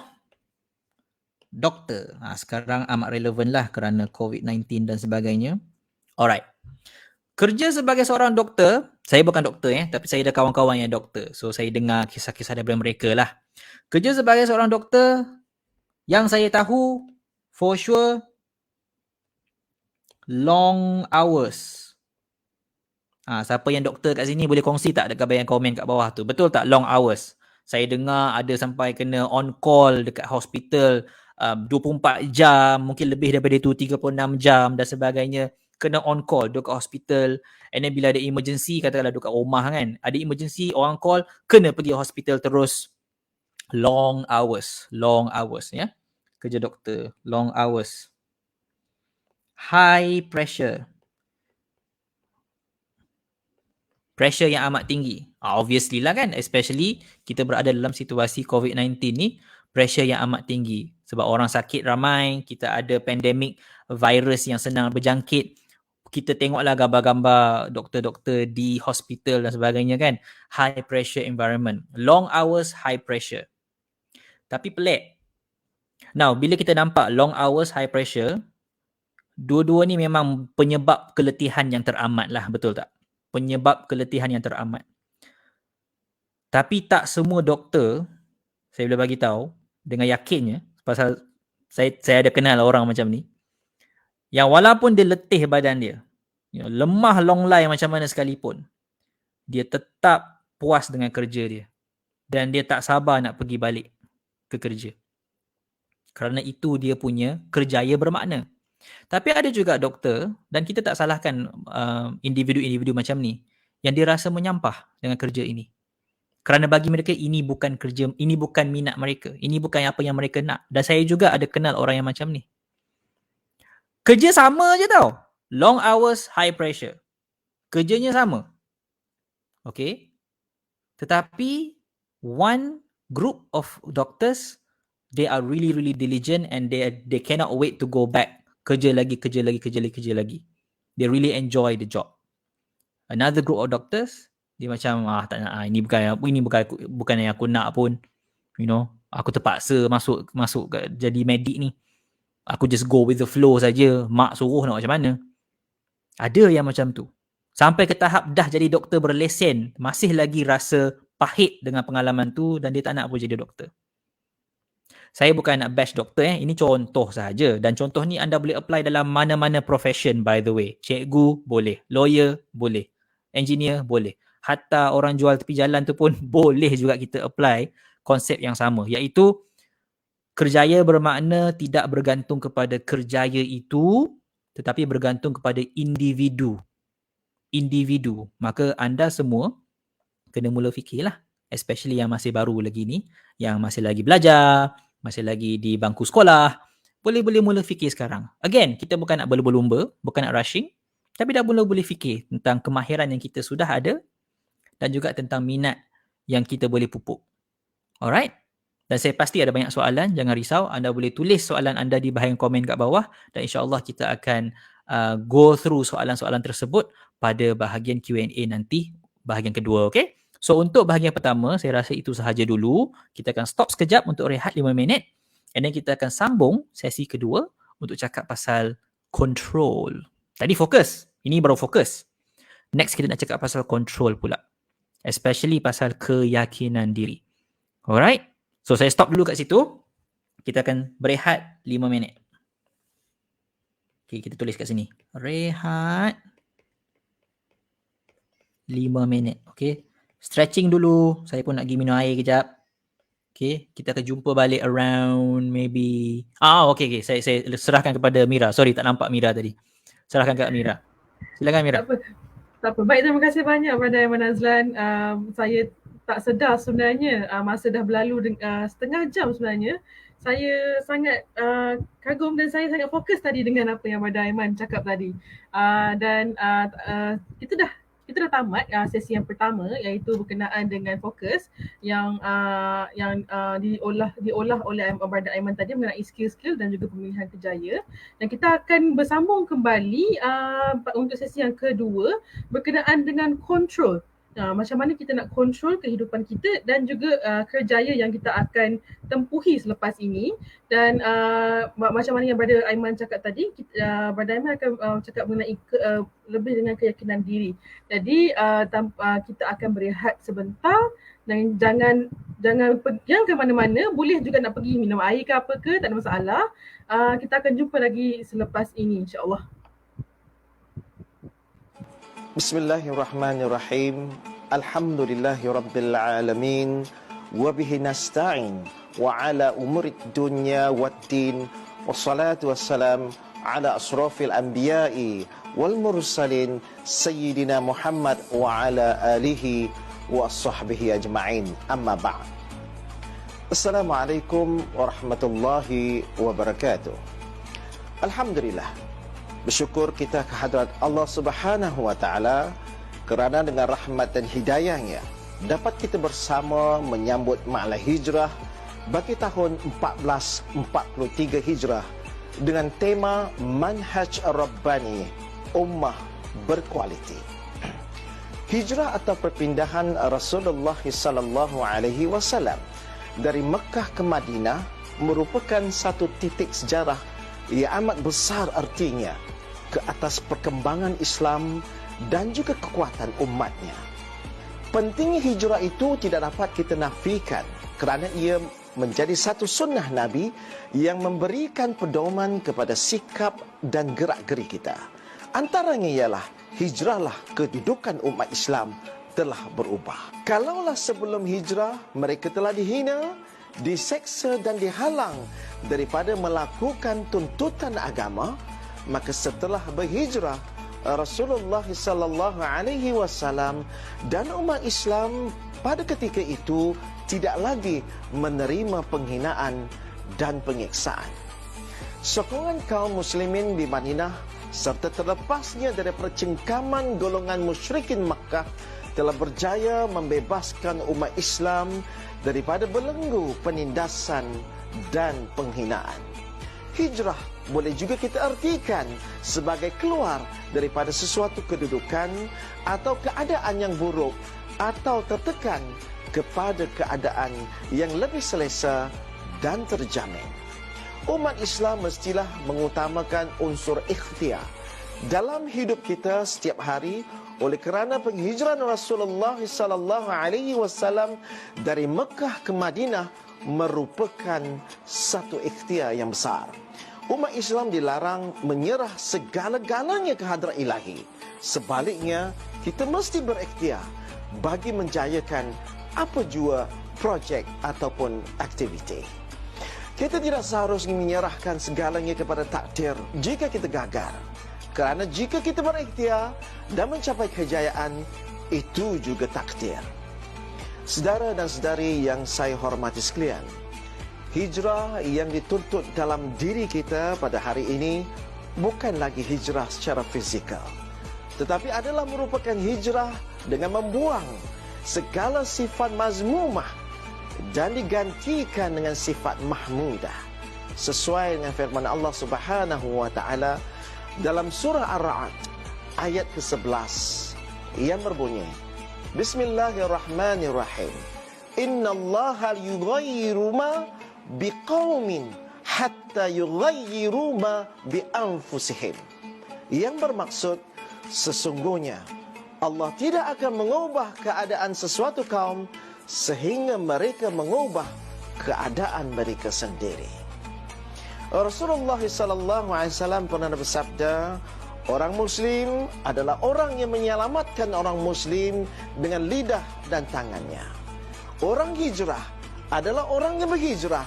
doktor. Sekarang amat relevan lah kerana COVID-19 dan sebagainya. Alright. Kerja sebagai seorang doktor, saya bukan doktor tapi saya ada kawan-kawan yang doktor. So saya dengar kisah-kisah daripada mereka lah. Kerja sebagai seorang doktor, yang saya tahu for sure long hours. Siapa yang doktor kat sini boleh kongsi tak dekat bahagian komen kat bawah tu. Betul tak long hours? Saya dengar ada sampai kena on call dekat hospital 24 jam, mungkin lebih daripada itu 36 jam dan sebagainya. Kena on call dekat hospital. And then bila ada emergency, katakanlah dekat rumah kan, ada emergency, orang call, kena pergi hospital terus. Long hours ya. Kerja doktor, long hours. High pressure. Pressure yang amat tinggi. Obviously lah kan, especially kita berada dalam situasi COVID-19 ni, pressure yang amat tinggi. Sebab orang sakit ramai, kita ada pandemik virus yang senang berjangkit. Kita tengoklah gambar-gambar doktor-doktor di hospital dan sebagainya kan. High pressure environment. Long hours, high pressure. Tapi pelik. Now, bila kita nampak long hours, high pressure, dua-dua ni memang penyebab keletihan yang teramat lah, betul tak? Penyebab keletihan yang teramat. Tapi tak semua doktor, saya boleh bagi tahu dengan yakinnya, pasal saya ada kenal orang macam ni, yang walaupun dia letih badan dia, lemah long lie macam mana sekalipun, dia tetap puas dengan kerja dia. Dan dia tak sabar nak pergi balik ke kerja. Kerana itu dia punya kerjaya bermakna. Tapi ada juga doktor, dan kita tak salahkan individu-individu macam ni, yang dia rasa menyampah dengan kerja ini. Kerana bagi mereka ini bukan kerja, ini bukan minat mereka, ini bukan apa yang mereka nak. Dan saya juga ada kenal orang yang macam ni. Kerja sama je tau. Long hours, high pressure. Kerjanya sama. Okay. Tetapi one group of doctors, they are really, really diligent and they cannot wait to go back. Kerja lagi. They really enjoy the job. Another group of doctors, dia macam tak nak, ini bukan yang aku nak pun. Aku terpaksa masuk jadi medik ni. Aku just go with the flow saja. Mak suruh nak macam mana. Ada yang macam tu. Sampai ke tahap dah jadi doktor berlesen, masih lagi rasa pahit dengan pengalaman tu dan dia tak nak pun jadi doktor. Saya bukan nak bash doktor ini contoh saja, dan contoh ni anda boleh apply dalam mana-mana profession by the way. Cikgu boleh, lawyer boleh, engineer boleh. Hatta orang jual tepi jalan tu pun boleh juga kita apply konsep yang sama, iaitu kerjaya bermakna tidak bergantung kepada kerjaya itu tetapi bergantung kepada individu. Maka anda semua kena mula fikirlah, especially yang masih baru lagi ni, yang masih lagi belajar, masih lagi di bangku sekolah, boleh mula fikir sekarang. Again, kita bukan nak berlumba-lumba, bukan nak rushing, tapi dah boleh fikir tentang kemahiran yang kita sudah ada dan juga tentang minat yang kita boleh pupuk. Alright? Dan saya pasti ada banyak soalan, jangan risau, anda boleh tulis soalan anda di bahagian komen kat bawah dan insyaAllah kita akan go through soalan-soalan tersebut pada bahagian Q&A nanti, bahagian kedua, okay? So untuk bahagian pertama, saya rasa itu sahaja dulu. Kita akan stop sekejap untuk rehat 5 minit and then kita akan sambung sesi kedua untuk cakap pasal control. Tadi fokus, ini baru fokus. Next kita nak cakap pasal control pula. Especially pasal keyakinan diri. Alright? So saya stop dulu kat situ. Kita akan berehat 5 minit. Okay, kita tulis kat sini. Rehat 5 minit. Okay. Stretching dulu. Saya pun nak pergi minum air kejap. Okay. Kita akan jumpa balik around maybe... okay. Saya serahkan kepada Mira. Sorry, tak nampak Mira tadi. Serahkan kepada Mira. Silakan Mira. Tak apa. Baik, terima kasih banyak pada Aiman Azlan. Saya tak sedar sebenarnya masa dah berlalu setengah jam sebenarnya. Saya sangat kagum dan saya sangat fokus tadi dengan apa yang Pada Aiman cakap tadi. Kita dah tamat sesi yang pertama, iaitu berkenaan dengan fokus yang diolah oleh Pada Aiman tadi mengenai skill-skill dan juga pemilihan kerjaya. Dan kita akan bersambung kembali untuk sesi yang kedua berkenaan dengan control. Macam mana kita nak kontrol kehidupan kita dan juga kerjaya yang kita akan tempuhi selepas ini. Dan macam mana yang Pada Aiman cakap tadi, Pada Aiman akan cakap mengenai lebih dengan keyakinan diri. Jadi kita akan berehat sebentar dan jangan ke mana-mana. Boleh juga nak pergi minum air ke apa ke, tak ada masalah. Kita akan jumpa lagi selepas ini, insya-Allah. Bismillahirrahmanirrahim. Alhamdulillahirabbil alamin wa bihi nasta'in wa ala umurid dunya waddin wassalatu wassalam ala asrafil anbiya'i wal mursalin sayyidina Muhammad wa ala alihi wa sahbihi ajma'in. Amma ba'd. Assalamualaikum warahmatullahi wabarakatuh. Alhamdulillah, bersyukur kita kehadrat Allah Subhanahu wa taala kerana dengan rahmat dan hidayahnya dapat kita bersama menyambut Ma'la Hijrah bagi tahun 1443 Hijrah dengan tema Manhaj Rabbani, Ummah Berkualiti. Hijrah atau perpindahan Rasulullah sallallahu alaihi wasallam dari Mekah ke Madinah merupakan satu titik sejarah yang amat besar artinya ke atas perkembangan Islam dan juga kekuatan umatnya. Pentingnya hijrah itu tidak dapat kita nafikan kerana ia menjadi satu sunnah Nabi yang memberikan pedoman kepada sikap dan gerak-geri kita. Antaranya ialah hijrahlah kedudukan umat Islam telah berubah. Kalaulah sebelum hijrah mereka telah dihina, diseksa dan dihalang daripada melakukan tuntutan agama, maka setelah berhijrah Rasulullah sallallahu alaihi wasallam dan umat Islam pada ketika itu tidak lagi menerima penghinaan dan penyiksaan. Sokongan kaum muslimin di Madinah serta terlepasnya dari percengkaman golongan musyrikin Makkah telah berjaya membebaskan umat Islam daripada belenggu penindasan dan penghinaan. Hijrah boleh juga kita artikan sebagai keluar daripada sesuatu kedudukan atau keadaan yang buruk atau tertekan kepada keadaan yang lebih selesa dan terjamin. Umat Islam mestilah mengutamakan unsur ikhtiar dalam hidup kita setiap hari. Oleh kerana penghijrahan Rasulullah sallallahu alaihi wasallam dari Mekah ke Madinah merupakan satu ikhtiar yang besar. Umat Islam dilarang menyerah segala-galanya ke hadrat ilahi. Sebaliknya, kita mesti berikhtiar bagi menjayakan apa jua projek ataupun aktiviti. Kita tidak seharusnya menyerahkan segalanya kepada takdir jika kita gagal. Kerana jika kita berikhtiar dan mencapai kejayaan, itu juga takdir. Saudara dan saudari yang saya hormati sekalian, hijrah yang dituntut dalam diri kita pada hari ini bukan lagi hijrah secara fizikal, tetapi adalah merupakan hijrah dengan membuang segala sifat mazmumah dan digantikan dengan sifat mahmudah, sesuai dengan firman Allah Subhanahu wa taala dalam surah Ar-Ra'd ayat ke-11 yang berbunyi, Bismillahirrahmanirrahim. Innallaha yughayyiru ma biqaumin hatta yughayyiru ma bi anfusihim. Yang bermaksud, sesungguhnya Allah tidak akan mengubah keadaan sesuatu kaum sehingga mereka mengubah keadaan mereka sendiri. Rasulullah SAW pernah bersabda, orang Muslim adalah orang yang menyelamatkan orang Muslim dengan lidah dan tangannya. Orang hijrah adalah orang yang berhijrah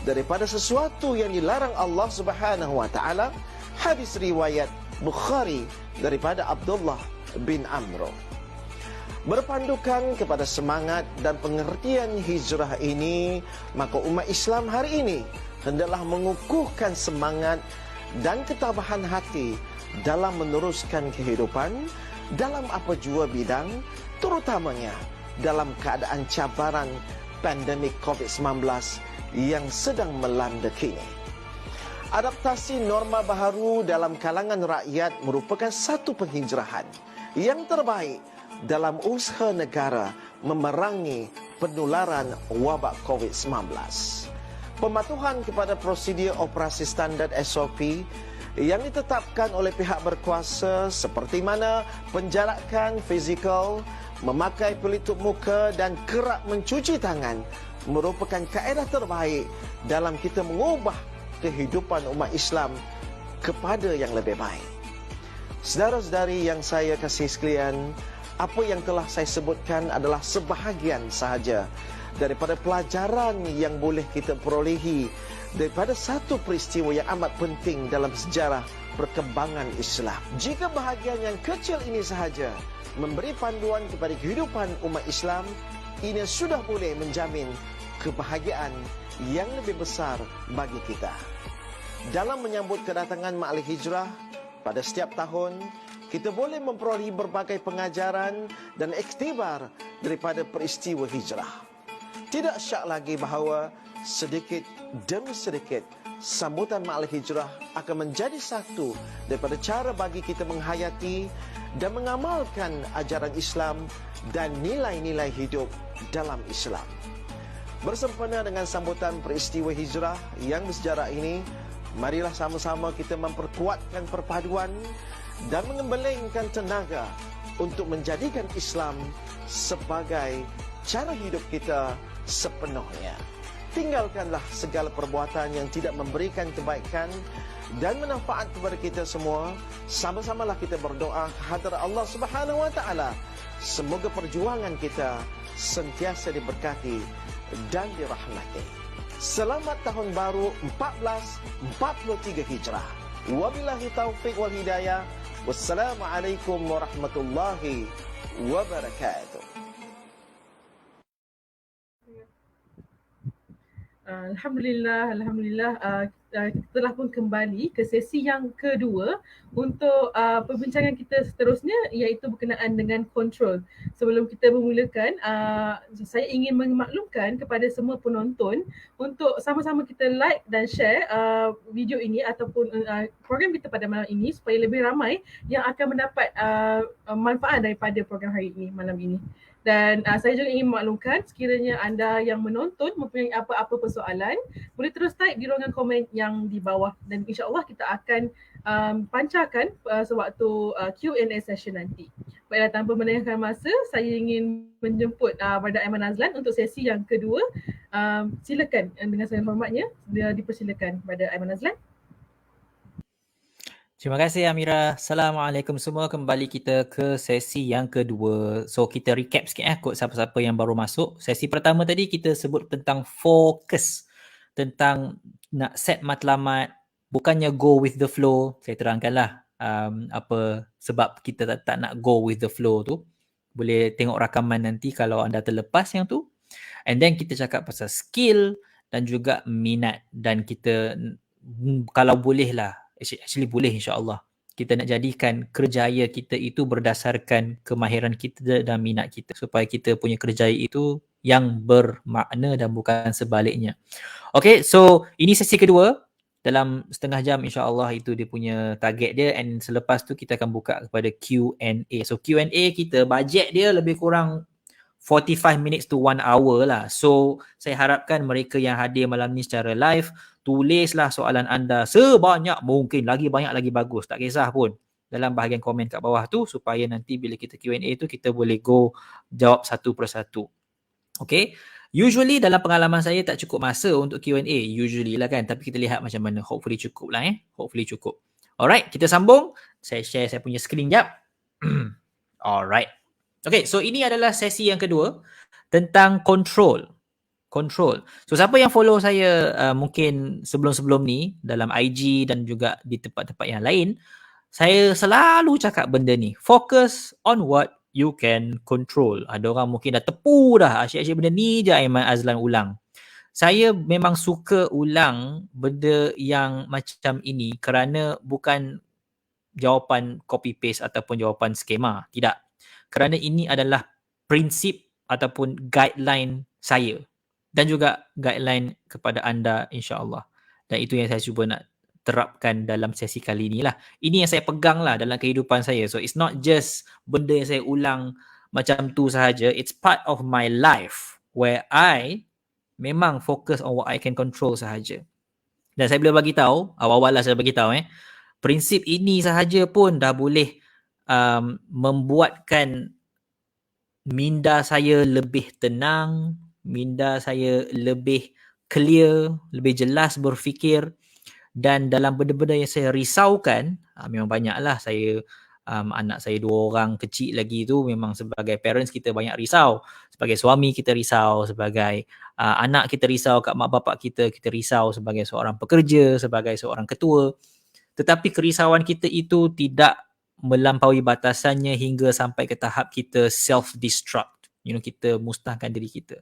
daripada sesuatu yang dilarang Allah Subhanahu wa taala. Hadis riwayat Bukhari daripada Abdullah bin Amr. Berpandukan kepada semangat dan pengertian hijrah ini, maka umat Islam hari ini hendaklah mengukuhkan semangat dan ketabahan hati dalam meneruskan kehidupan dalam apa jua bidang, terutamanya dalam keadaan cabaran pandemik COVID-19 yang sedang melanda kini. Adaptasi norma baharu dalam kalangan rakyat merupakan satu penghijrahan yang terbaik dalam usaha negara memerangi penularan wabak COVID-19. Pematuhan kepada prosedur operasi standard SOP yang ditetapkan oleh pihak berkuasa seperti mana penjarakan fizikal, memakai pelitup muka dan kerap mencuci tangan merupakan kaedah terbaik dalam kita mengubah kehidupan umat Islam kepada yang lebih baik. Saudara-saudari yang saya kasih sekalian, apa yang telah saya sebutkan adalah sebahagian sahaja daripada pelajaran yang boleh kita perolehi daripada satu peristiwa yang amat penting dalam sejarah perkembangan Islam. Jika bahagian yang kecil ini sahaja memberi panduan kepada kehidupan umat Islam, ini sudah boleh menjamin kebahagiaan yang lebih besar bagi kita. Dalam menyambut kedatangan Ma'al Hijrah pada setiap tahun, kita boleh memperolehi berbagai pengajaran dan iktibar daripada peristiwa hijrah. Tidak syak lagi bahawa sedikit demi sedikit sambutan Ma'al Hijrah akan menjadi satu daripada cara bagi kita menghayati dan mengamalkan ajaran Islam dan nilai-nilai hidup dalam Islam. Bersempena dengan sambutan peristiwa hijrah yang bersejarah ini, marilah sama-sama kita memperkuatkan perpaduan dan mengembelengkan tenaga untuk menjadikan Islam sebagai cara hidup kita sepenuhnya. Tinggalkanlah segala perbuatan yang tidak memberikan kebaikan dan manfaat kepada kita semua. Sama-samalah kita berdoa kehadrat Allah Subhanahu wa taala. Semoga perjuangan kita sentiasa diberkati dan dirahmati. Selamat tahun baru 1443 Hijrah. Wabillahi taufiq wal hidayah. Wassalamualaikum warahmatullahi wabarakatuh. Alhamdulillah, kita telah pun kembali ke sesi yang kedua untuk perbincangan kita seterusnya, iaitu berkenaan dengan kontrol. Sebelum kita memulakan, saya ingin memaklumkan kepada semua penonton untuk sama-sama kita like dan share video ini ataupun program kita pada malam ini supaya lebih ramai yang akan mendapat manfaat daripada program hari ini, malam ini. Dan saya juga ingin memaklumkan, sekiranya anda yang menonton mempunyai apa-apa persoalan, boleh terus type di ruangan komen yang di bawah dan insya-Allah kita akan pancarkan sewaktu Q&A session nanti. Baiklah, tanpa melengahkan masa, saya ingin menjemput Pada Aiman Azlan untuk sesi yang kedua. Silakan dengan segala hormatnya, dipersilakan pada Aiman Azlan. Terima kasih Amira. Assalamualaikum semua. Kembali kita ke sesi yang kedua. So kita recap sikit kot siapa-siapa yang baru masuk. Sesi pertama tadi kita sebut tentang fokus. Tentang nak set matlamat. Bukannya go with the flow. Saya terangkanlah apa sebab kita tak nak go with the flow tu. Boleh tengok rakaman nanti kalau anda terlepas yang tu. And then kita cakap pasal skill dan juga minat. Dan kita kalau boleh lah, actually boleh insyaAllah, kita nak jadikan kerjaya kita itu berdasarkan kemahiran kita dan minat kita, supaya kita punya kerjaya itu yang bermakna dan bukan sebaliknya. Okay, so ini sesi kedua. Dalam setengah jam insyaAllah itu dia punya target dia, and selepas tu kita akan buka kepada Q&A. So Q&A kita, bajet dia lebih kurang 45 minutes to 1 hour lah. So saya harapkan mereka yang hadir malam ni secara live, tulislah soalan anda sebanyak mungkin, lagi banyak lagi bagus, tak kisah pun, dalam bahagian komen kat bawah tu, supaya nanti bila kita Q&A tu kita boleh go jawab satu persatu. Okay, usually dalam pengalaman saya tak cukup masa untuk Q&A, usually lah kan, tapi kita lihat macam mana, hopefully cukup lah hopefully cukup. Alright, kita sambung. Saya share saya punya screen jap. Alright. Okay, so ini adalah sesi yang kedua tentang control. So siapa yang follow saya mungkin sebelum-sebelum ni dalam IG dan juga di tempat-tempat yang lain, saya selalu cakap benda ni. Focus on what you can control. Ada orang mungkin dah tepu dah, asyik-asyik benda ni je Aiman Azlan ulang. Saya memang suka ulang benda yang macam ini kerana bukan jawapan copy paste ataupun jawapan skema. Tidak. Kerana ini adalah prinsip ataupun guideline saya dan juga guideline kepada anda insya-Allah. Dan itu yang saya cuba nak terapkan dalam sesi kali ni lah. Ini yang saya pegang lah dalam kehidupan saya. So it's not just benda yang saya ulang macam tu sahaja. It's part of my life where I memang fokus on what I can control sahaja. Dan saya boleh bagi tahu, awal-awal lah saya bagi tahu prinsip ini sahaja pun dah boleh membuatkan minda saya lebih tenang, minda saya lebih clear, lebih jelas berfikir. Dan dalam benda-benda yang saya risaukan, memang banyaklah saya, anak saya 2 orang kecil lagi tu, memang sebagai parents kita banyak risau. Sebagai suami kita risau, sebagai anak kita risau, kat mak bapak kita risau, sebagai seorang pekerja, sebagai seorang ketua. Tetapi kerisauan kita itu tidak melampaui batasannya hingga sampai ke tahap kita self-destruct. Kita musnahkan diri kita.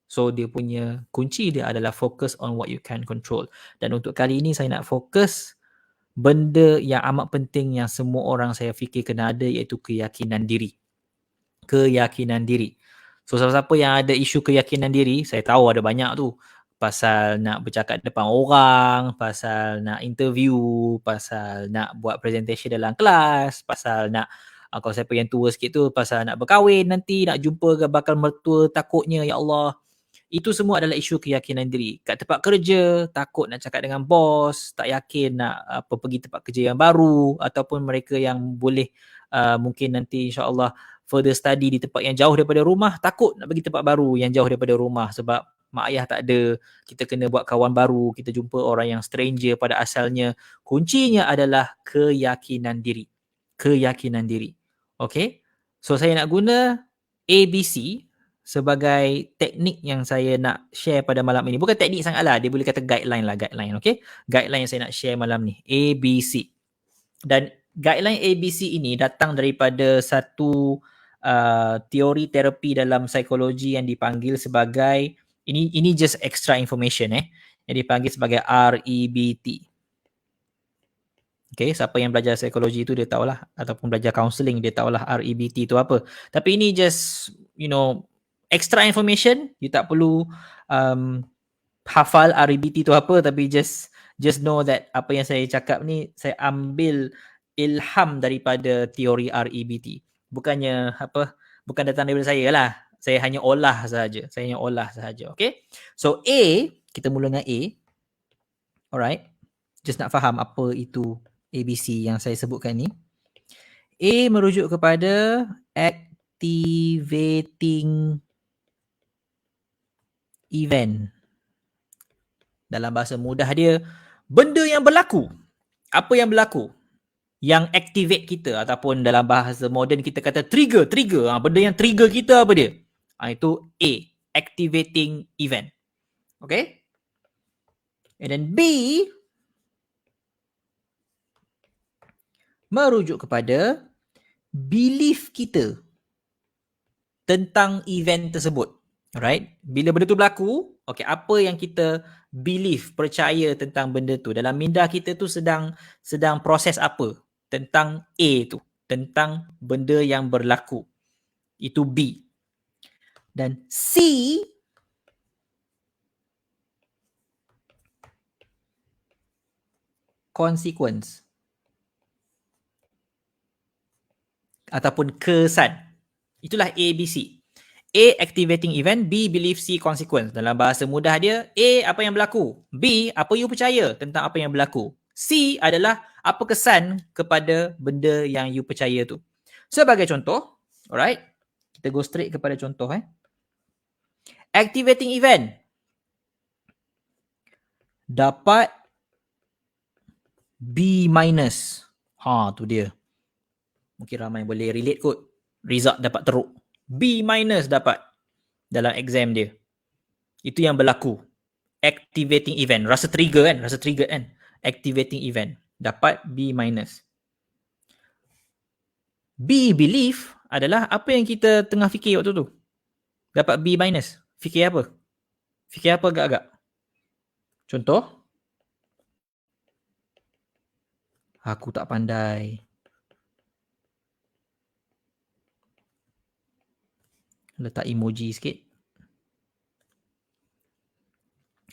So dia punya kunci dia adalah focus on what you can control. Dan untuk kali ini saya nak fokus benda yang amat penting yang semua orang saya fikir kena ada, iaitu keyakinan diri. Keyakinan diri. So siapa-siapa yang ada isu keyakinan diri, saya tahu ada banyak tu. Pasal nak bercakap depan orang, pasal nak interview, pasal nak buat presentation dalam kelas, pasal nak, kalau siapa yang tua sikit tu, pasal nak berkahwin nanti, nak jumpa bakal mertua takutnya, ya Allah. Itu semua adalah isu keyakinan diri. Kat tempat kerja, takut nak cakap dengan bos, tak yakin nak pergi tempat kerja yang baru, ataupun mereka yang boleh mungkin nanti insya-Allah further study di tempat yang jauh daripada rumah, takut nak pergi tempat baru yang jauh daripada rumah sebab mak ayah tak ada, kita kena buat kawan baru, kita jumpa orang yang stranger pada asalnya. Kuncinya adalah keyakinan diri. Keyakinan diri. Okay? So saya nak guna ABC sebagai teknik yang saya nak share pada malam ini. Bukan teknik sangatlah, dia boleh kata guideline lah, guideline, okay? Guideline yang saya nak share malam ni, ABC. Dan guideline ABC ini datang daripada satu teori terapi dalam psikologi yang dipanggil sebagai, ini just extra information yang dipanggil sebagai REBT. Okay, siapa yang belajar psikologi tu dia tahulah, ataupun belajar counselling dia tahulah REBT tu apa. Tapi ini just, extra information. You tak perlu hafal REBT tu apa, tapi just know that apa yang saya cakap ni saya ambil ilham daripada teori REBT. Bukan datang daripada saya lah. Saya hanya olah sahaja. Okay. So A, kita mula dengan A. Alright. Just nak faham apa itu ABC yang saya sebutkan ni. A merujuk kepada activating event. Dalam bahasa mudah dia, benda yang berlaku. Apa yang berlaku? Yang activate kita, ataupun dalam bahasa moden kita kata trigger. Benda yang trigger kita apa dia? Itu A, activating event. Okay? And then B merujuk kepada belief kita tentang event tersebut. Alright? Bila benda tu berlaku, okay, apa yang kita believe, percaya tentang benda tu. Dalam minda kita tu sedang proses apa? Tentang A tu. Tentang benda yang berlaku. Itu B. Dan C, consequence. Ataupun kesan. Itulah A, B, C. A, activating event. B, belief. C, consequence. Dalam bahasa mudah dia, A, apa yang berlaku. B, apa you percaya tentang apa yang berlaku. C adalah apa kesan kepada benda yang you percaya tu. Sebagai contoh, alright, kita go straight kepada contoh. Activating event. Dapat B minus. Tu dia. Mungkin ramai boleh relate kot. Result dapat teruk. B minus dapat dalam exam dia. Itu yang berlaku. Activating event. Rasa trigger kan? Activating event. Dapat B minus. B belief adalah apa yang kita tengah fikir waktu tu. Dapat B minus. Fikir apa? Fikir apa agak-agak? Contoh. Aku tak pandai. Letak emoji sikit.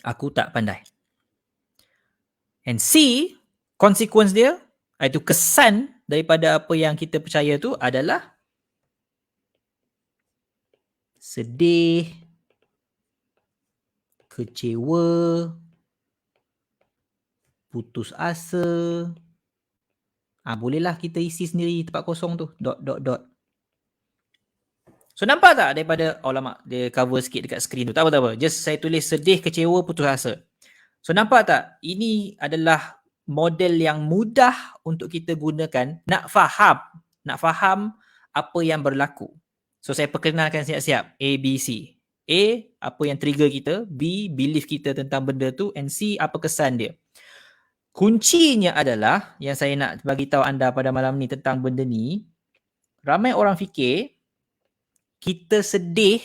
Aku tak pandai. And C, consequence dia, iaitu kesan daripada apa yang kita percaya tu adalah sedih, kecewa, putus asa. Bolehlah kita isi sendiri tempat kosong tu. ... So nampak tak daripada, lama dia cover sikit dekat skrin tu. Tak apa. Just saya tulis sedih, kecewa, putus asa. So nampak tak? Ini adalah model yang mudah untuk kita gunakan nak faham apa yang berlaku. So saya perkenalkan siap-siap. A, B, C. A, apa yang trigger kita. B, belief kita tentang benda tu. And C, apa kesan dia. Kuncinya adalah yang saya nak bagi tahu anda pada malam ni tentang benda ni. Ramai orang fikir kita sedih,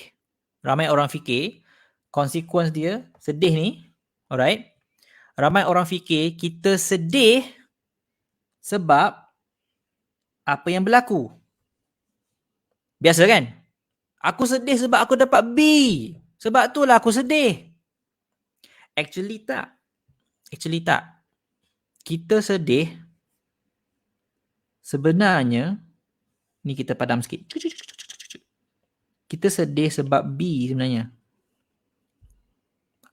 ramai orang fikir consequence dia sedih ni, alright? Ramai orang fikir kita sedih sebab apa yang berlaku. Biasa kan? Aku sedih sebab aku dapat B. Sebab itulah aku sedih. Actually tak. Kita sedih sebenarnya, ni kita padam sikit. Kita sedih sebab B sebenarnya.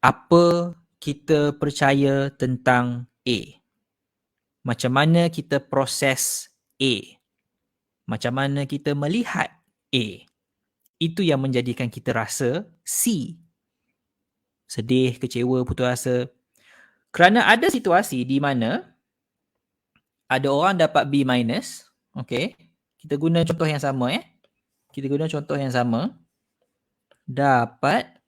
Apa kita percaya tentang A. Macam mana kita proses A. Macam mana kita melihat A. Itu yang menjadikan kita rasa C. Sedih, kecewa, putus asa. Kerana ada situasi di mana ada orang dapat B minus. Okay. Kita guna contoh yang sama. Dapat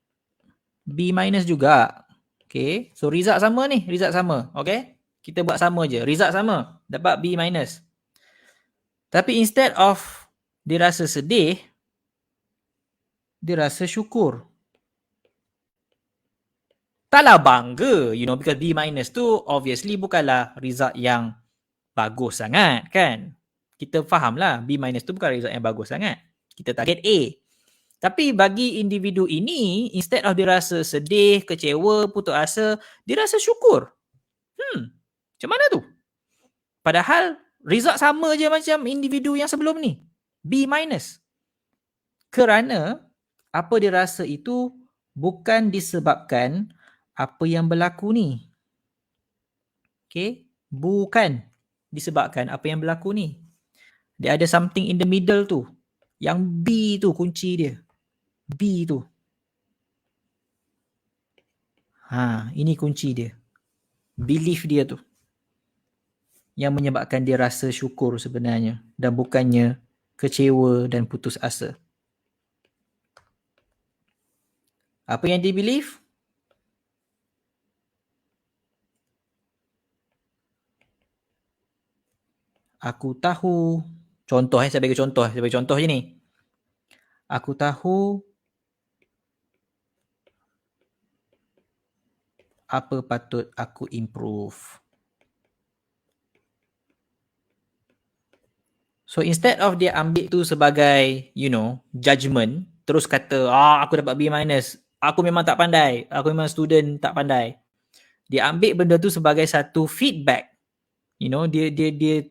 B minus juga. Okay. So result sama ni. Okay. Kita buat sama je. Result sama. Dapat B minus. Tapi instead of dia rasa sedih, dia rasa syukur. Taklah bangga, because B minus tu obviously bukanlah result yang bagus sangat kan. Kita fahamlah B minus tu bukan result yang bagus sangat. Kita target A. Tapi bagi individu ini, instead of dia rasa sedih, kecewa, putus asa, dia rasa syukur. Macam mana tu? Padahal result sama je macam individu yang sebelum ni. B minus. Kerana apa dia rasa itu bukan disebabkan apa yang berlaku ni. Okay? Bukan disebabkan apa yang berlaku ni. Dia ada something in the middle tu. Yang B tu kunci dia. B tu. Ini kunci dia. Belief dia tu. Yang menyebabkan dia rasa syukur sebenarnya. Dan bukannya kecewa dan putus asa. Apa yang dia believe? Aku tahu. Contoh saya bagi contoh. Saya bagi contoh je ni. Aku tahu apa patut aku improve. So instead of dia ambil tu sebagai, judgement, terus kata, aku dapat B-, aku memang tak pandai, aku memang student tak pandai. Dia ambil benda tu sebagai satu feedback. Dia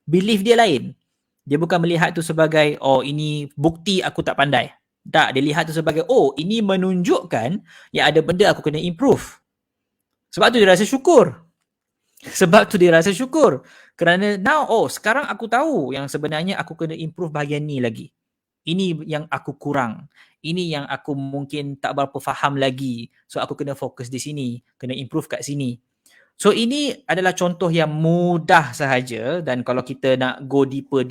belief dia lain. Dia bukan melihat tu sebagai, ini bukti aku tak pandai. Tak, dia lihat tu sebagai, ini menunjukkan yang ada benda aku kena improve. Sebab tu dia rasa syukur. Kerana now, sekarang aku tahu yang sebenarnya aku kena improve bahagian ni lagi. Ini yang aku kurang. Ini yang aku mungkin tak berapa faham lagi. So aku kena fokus di sini. Kena improve kat sini. So ini adalah contoh yang mudah sahaja. Dan kalau kita nak go deeper,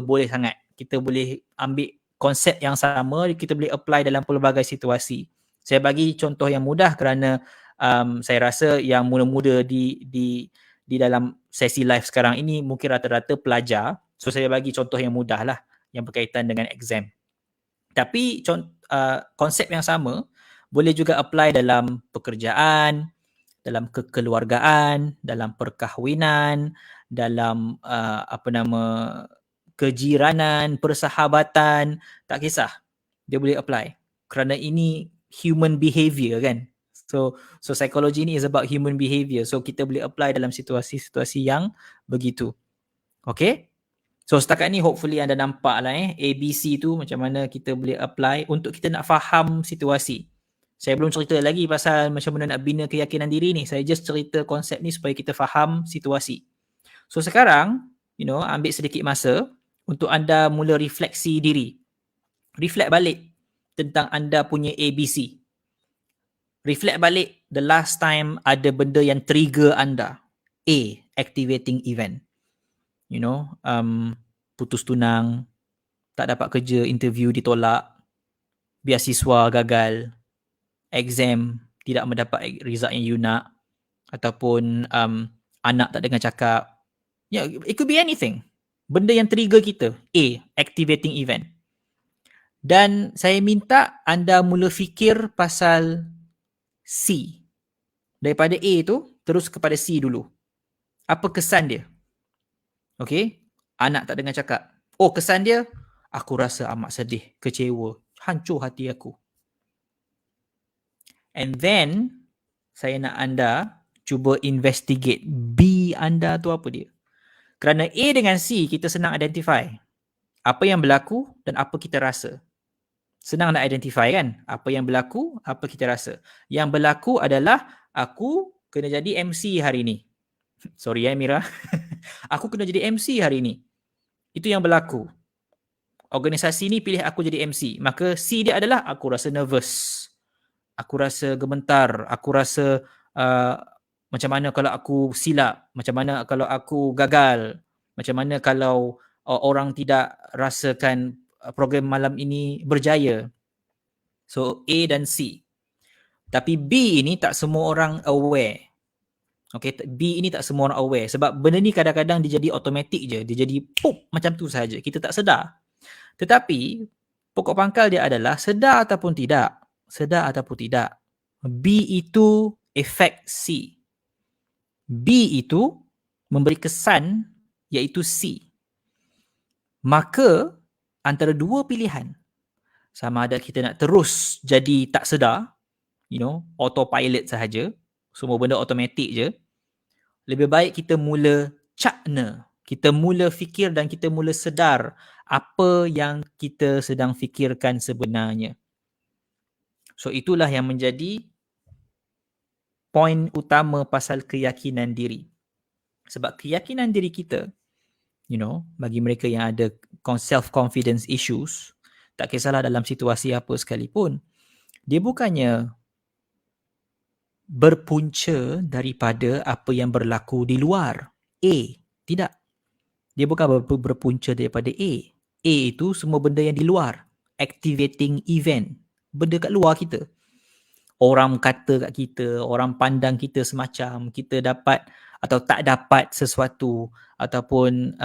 boleh sangat. Kita boleh ambil konsep yang sama. Kita boleh apply dalam pelbagai situasi. Saya bagi contoh yang mudah kerana saya rasa yang muda-muda di dalam sesi live sekarang ini mungkin rata-rata pelajar. So saya bagi contoh yang mudah lah yang berkaitan dengan exam. Tapi konsep yang sama boleh juga apply dalam pekerjaan, dalam kekeluargaan, dalam perkahwinan, dalam kejiranan, persahabatan, tak kisah. Dia boleh apply. Kerana ini human behavior kan. So psychology ni is about human behavior. So kita boleh apply dalam situasi-situasi yang begitu. Okay? So setakat ni hopefully anda nampak lah ABC tu macam mana kita boleh apply untuk kita nak faham situasi. Saya belum cerita lagi pasal macam mana nak bina keyakinan diri ni. Saya just cerita konsep ni supaya kita faham situasi. So sekarang, ambil sedikit masa untuk anda mula refleksi diri. Reflect balik tentang anda punya ABC. Reflect balik the last time ada benda yang trigger anda. A, activating event. Putus tunang, tak dapat kerja, interview ditolak, beasiswa gagal, exam tidak mendapat result yang you nak, ataupun anak tak dengar cakap. It could be anything. Benda yang trigger kita. A, activating event. Dan saya minta anda mula fikir pasal C. Daripada A tu, terus kepada C dulu. Apa kesan dia? Okay? Anak tak dengar cakap. Kesan dia, aku rasa amat sedih, kecewa, hancur hati aku. And then, saya nak anda cuba investigate B anda tu apa dia. Kerana A dengan C, kita senang identify. Apa yang berlaku dan apa kita rasa. Senang nak identify kan? Apa yang berlaku, apa kita rasa. Yang berlaku adalah, aku kena jadi MC hari ni. Sorry Mira. Aku kena jadi MC hari ni. Itu yang berlaku. Organisasi ni pilih aku jadi MC. Maka C dia adalah aku rasa nervous. Aku rasa gemetar. Aku rasa macam mana kalau aku silap. Macam mana kalau aku gagal. Macam mana kalau orang tidak rasakan program malam ini berjaya. So A dan C. Tapi B ini tak semua orang aware. Okay, B ini tak semua orang aware. Sebab benda ni kadang-kadang dia jadi automatic je. Dia jadi macam tu saja. Kita tak sedar. Tetapi pokok pangkal dia adalah sedar ataupun tidak. Sedar ataupun tidak. B itu efek C. B itu memberi kesan iaitu C. Maka antara dua pilihan. Sama ada kita nak terus jadi tak sedar. Autopilot sahaja. Semua benda automatik je. Lebih baik kita mula cakna. Kita mula fikir dan kita mula sedar apa yang kita sedang fikirkan sebenarnya. So itulah yang menjadi poin utama pasal keyakinan diri. Sebab keyakinan diri kita bagi mereka yang ada self-confidence issues, tak kisahlah dalam situasi apa sekalipun, dia bukannya berpunca daripada apa yang berlaku di luar. Tidak. Dia bukan berpunca daripada A itu semua benda yang di luar. Activating event. Benda kat luar kita. Orang kata kat kita, orang pandang kita semacam, kita dapat atau tak dapat sesuatu, ataupun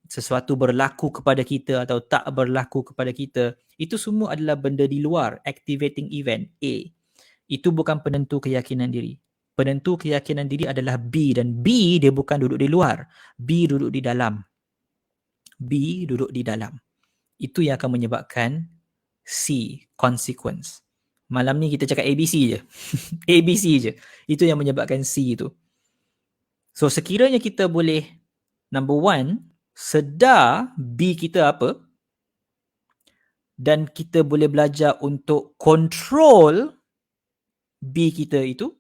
sesuatu berlaku kepada kita atau tak berlaku kepada kita. Itu semua adalah benda di luar. Activating event. A. Itu bukan penentu keyakinan diri. Penentu keyakinan diri adalah B, dan B dia bukan duduk di luar. B duduk di dalam. B duduk di dalam. Itu yang akan menyebabkan C, consequence. Malam ni kita cakap ABC je. ABC je. Itu yang menyebabkan C itu. So sekiranya kita boleh, number one, sedar B kita apa, dan kita boleh belajar untuk control B kita itu,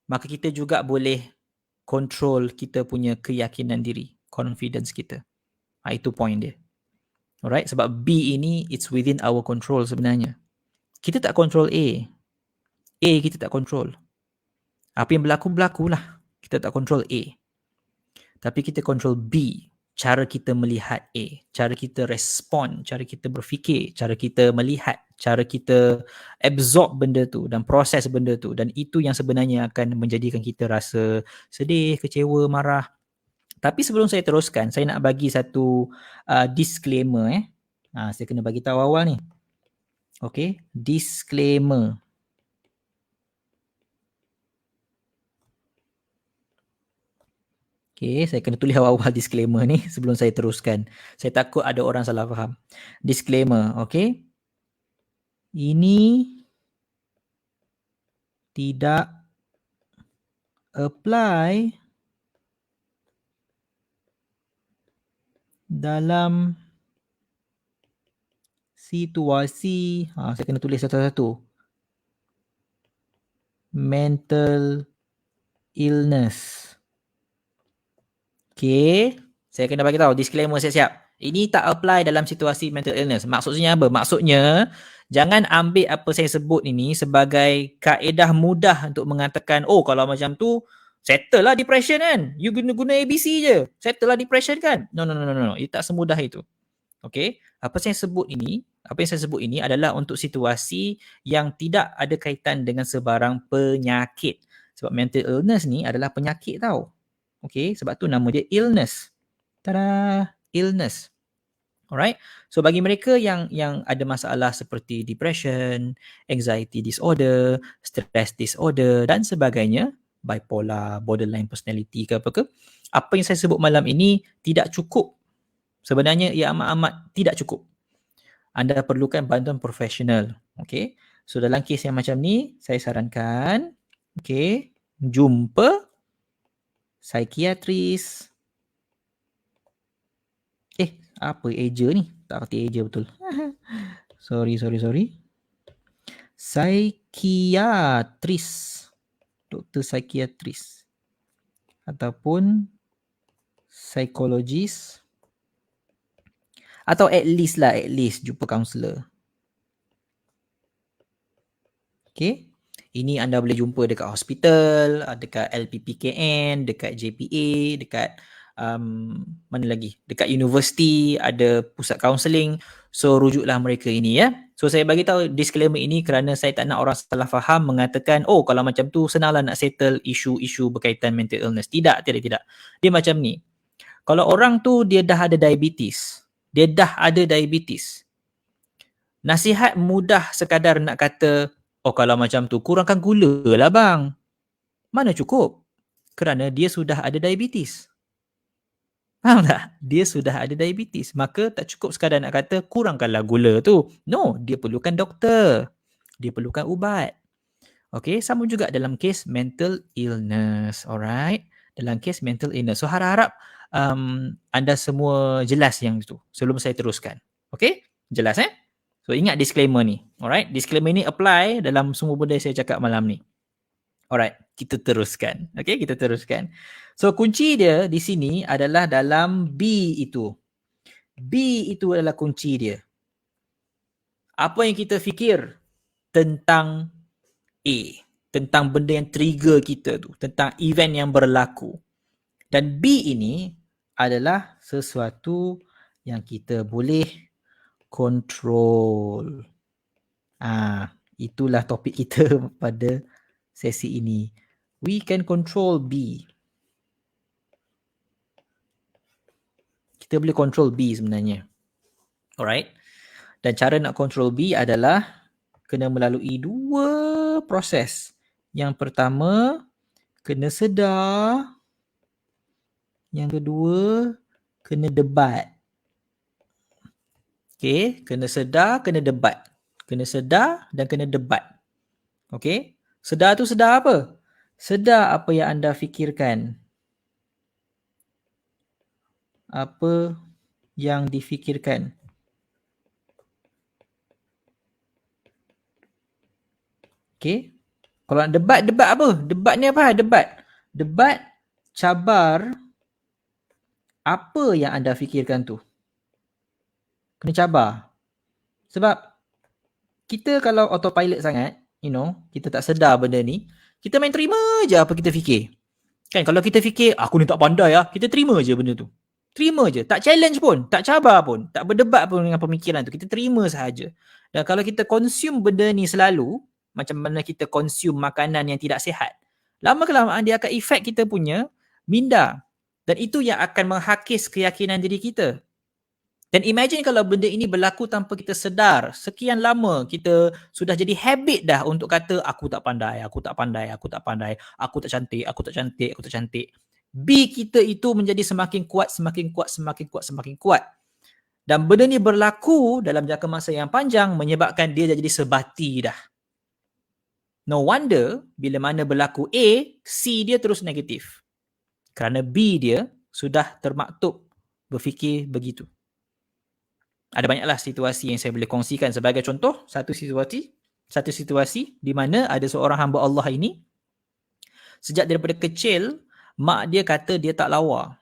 maka kita juga boleh control kita punya keyakinan diri, confidence kita. Itu point dia. Alright, sebab B ini it's within our control sebenarnya. Kita tak control A. A kita tak control. Apa yang berlaku-berlakulah. Kita tak control A. Tapi kita control B. Cara kita melihat A. Cara kita respon. Cara kita berfikir. Cara kita melihat. Cara kita absorb benda tu dan proses benda tu. Dan itu yang sebenarnya akan menjadikan kita rasa sedih, kecewa, marah. Tapi sebelum saya teruskan, saya nak bagi satu disclaimer. Saya kena bagi tahu awal ni. Okay, disclaimer. Okay, saya kena tulis awal-awal disclaimer ni sebelum saya teruskan. Saya takut ada orang salah faham. Disclaimer, okay. Ini tidak apply dalam situasi, saya kena tulis satu-satu. Mental illness. Okay, saya kena bagi tahu disclaimer siap-siap. Ini tak apply dalam situasi mental illness. Maksudnya apa? Maksudnya jangan ambil apa saya sebut ini sebagai kaedah mudah untuk mengatakan, oh kalau macam tu settle lah depression kan. You guna ABC je. Settle lah depression kan. No. Itu tak semudah itu. Okay, apa yang saya sebut ini adalah untuk situasi yang tidak ada kaitan dengan sebarang penyakit. Sebab mental illness ni adalah penyakit tau. Okay, sebab tu nama dia illness. Tada, illness. Alright, so bagi mereka yang ada masalah seperti depression, anxiety disorder, stress disorder dan sebagainya, bipolar, borderline personality ke apa yang saya sebut malam ini tidak cukup. Sebenarnya ia amat-amat tidak cukup. Anda perlukan bantuan profesional. Okay, so dalam kes yang macam ni, saya sarankan, okay, jumpa psikiatris. Apa eja ni? Tak erti eja betul. Sorry. Psikiatris. Doktor psikiatris. Ataupun psikologis. Atau at least jumpa kaunselor. Okay. Ini anda boleh jumpa dekat hospital, dekat LPPKN, dekat JPA, dekat mana lagi? Dekat universiti ada pusat kaunseling. So rujuklah mereka ini ya. So saya bagi tahu disclaimer ini kerana saya tak nak orang salah faham mengatakan, oh kalau macam tu senanglah nak settle isu-isu berkaitan mental illness. Tidak. Dia macam ni. Kalau orang tu dia dah ada diabetes. Nasihat mudah sekadar nak kata, oh kalau macam tu kurangkan gula lah bang. Mana cukup? Kerana dia sudah ada diabetes. Faham tak? Dia sudah ada diabetes. Maka tak cukup sekadar nak kata kurangkanlah gula tu. No, dia perlukan doktor. Dia perlukan ubat. Okay, sama juga dalam kes mental illness. Alright? Dalam kes mental illness. So harap-harap anda semua jelas yang itu sebelum saya teruskan. Okay? Jelas So ingat disclaimer ni. Alright? Disclaimer ni apply dalam semua benda saya cakap malam ni. Alright, kita teruskan. Okay, kita teruskan. So kunci dia di sini adalah dalam B itu. B itu adalah kunci dia. Apa yang kita fikir tentang A, tentang benda yang trigger kita tu, tentang event yang berlaku. Dan B ini adalah sesuatu yang kita boleh control. Itulah topik kita pada sesi ini. We can control B. Kita boleh control B sebenarnya. Alright. Dan cara nak control B adalah kena melalui dua proses. Yang pertama, kena sedar. Yang kedua, kena debat. Okay, kena sedar, kena debat. Kena sedar dan kena debat. Okay, sedar tu sedar apa? Sedar apa yang anda fikirkan. Apa yang difikirkan. Okay, kalau nak debat, debat apa? Debat ni apa? Debat cabar apa yang anda fikirkan tu. Kena cabar. Sebab kita kalau autopilot sangat, kita tak sedar benda ni, kita main terima je apa kita fikir. Kan kalau kita fikir, aku ni tak pandai kita terima je benda tu. Terima je. Tak challenge pun, tak cabar pun, tak berdebat pun dengan pemikiran tu. Kita terima sahaja. Dan kalau kita consume benda ni selalu, macam mana kita consume makanan yang tidak sihat, lama-kelamaan dia akan efek kita punya minda. Dan itu yang akan menghakis keyakinan diri kita. Dan imagine kalau benda ini berlaku tanpa kita sedar. Sekian lama kita sudah jadi habit dah untuk kata aku tak pandai, aku tak pandai, aku tak pandai, aku tak cantik, aku tak cantik, aku tak cantik. B kita itu menjadi semakin kuat, semakin kuat, semakin kuat, semakin kuat. Dan benda ni berlaku dalam jangka masa yang panjang menyebabkan dia jadi sebati dah. No wonder bila mana berlaku A, C dia terus negatif. Kerana B dia sudah termaktub berfikir begitu. Ada banyaklah situasi yang saya boleh kongsikan. Sebagai contoh, satu situasi di mana ada seorang hamba Allah ini, sejak daripada kecil, mak dia kata dia tak lawa.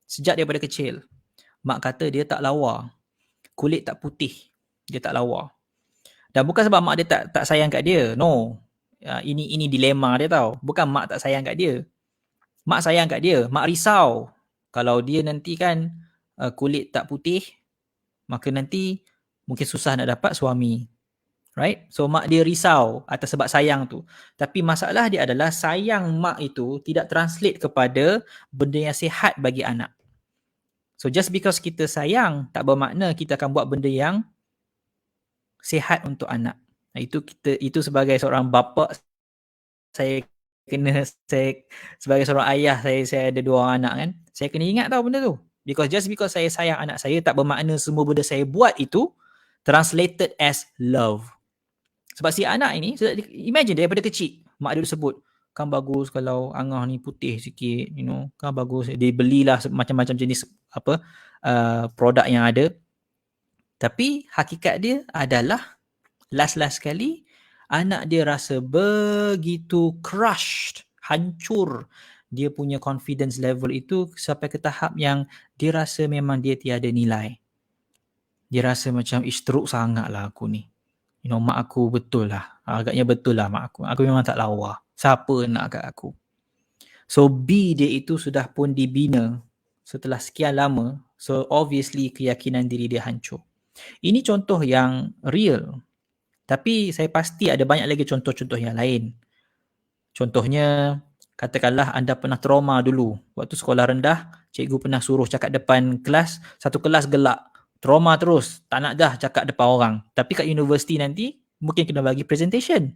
Sejak daripada kecil, mak kata dia tak lawa. Kulit tak putih, dia tak lawa. Dan bukan sebab mak dia tak sayang kat dia. No. Ini dilema dia tau. Bukan mak tak sayang kat dia. Mak sayang kat dia. Mak risau. Kalau dia nanti kan kulit tak putih, maka nanti mungkin susah nak dapat suami. Right? So mak dia risau atas sebab sayang tu. Tapi masalah dia adalah sayang mak itu tidak translate kepada benda yang sihat bagi anak. So just because kita sayang, tak bermakna kita akan buat benda yang sihat untuk anak. Itu sebagai seorang bapa, saya sebagai seorang ayah, saya ada 2 orang anak kan. Saya kena ingat tau benda tu. Just because saya sayang anak saya, tak bermakna semua benda saya buat itu translated as love. Sebab si anak ini, imagine daripada kecil, mak dia sebut, kan bagus kalau Angah ni putih sikit, kan bagus. Dia belilah macam-macam jenis produk yang ada. Tapi hakikat dia adalah, last sekali, anak dia rasa begitu crushed, hancur. Dia punya confidence level itu sampai ke tahap yang dia rasa memang dia tiada nilai. Dia rasa macam teruk sangat lah aku ni. Mak aku betul lah. Agaknya betul lah mak aku. Aku memang tak lawa. Siapa nak kat aku? So B dia itu sudah pun dibina setelah sekian lama. So obviously keyakinan diri dia hancur. Ini contoh yang real. Tapi saya pasti ada banyak lagi contoh-contoh yang lain. Contohnya, katakanlah anda pernah trauma dulu. Waktu sekolah rendah, cikgu pernah suruh cakap depan kelas, satu kelas gelak. Trauma terus, tak nak dah cakap depan orang. Tapi kat universiti nanti, mungkin kena bagi presentation.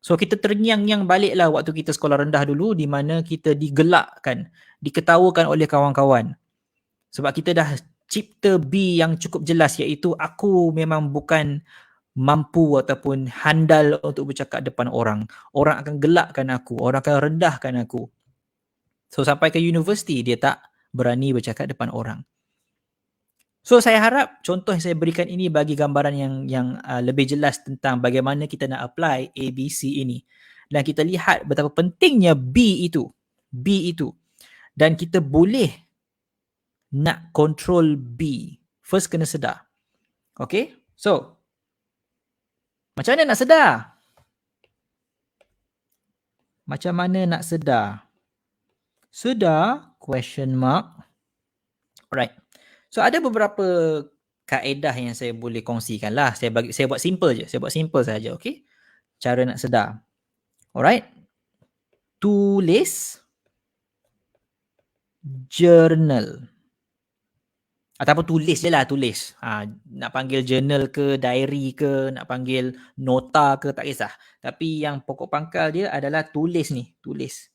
So kita terngiang-ngiang baliklah waktu kita sekolah rendah dulu, di mana kita digelakkan, diketawakan oleh kawan-kawan. Sebab kita dah cipta B yang cukup jelas, iaitu aku memang bukan mampu ataupun handal untuk bercakap depan orang. Orang akan gelakkan aku, orang akan rendahkan aku. So sampai ke universiti, dia tak berani bercakap depan orang. So saya harap contoh yang saya berikan ini bagi gambaran yang lebih jelas tentang bagaimana kita nak apply ABC ini. dan kita lihat betapa pentingnya B itu. Dan kita boleh nak control B. First kena sedar. Okay? So, macam mana nak sedar? Macam mana nak sedar? Sedar? Question mark. Alright. So, ada beberapa kaedah yang saya boleh kongsikan lah. Saya buat simple je. Saya buat simple saja, okay? Cara nak sedar. Alright. Tulis. Journal. Ataupun tulis je lah, tulis. Nak panggil journal ke, diary ke, nak panggil nota ke, tak kisah. Tapi yang pokok pangkal dia adalah tulis ni, tulis.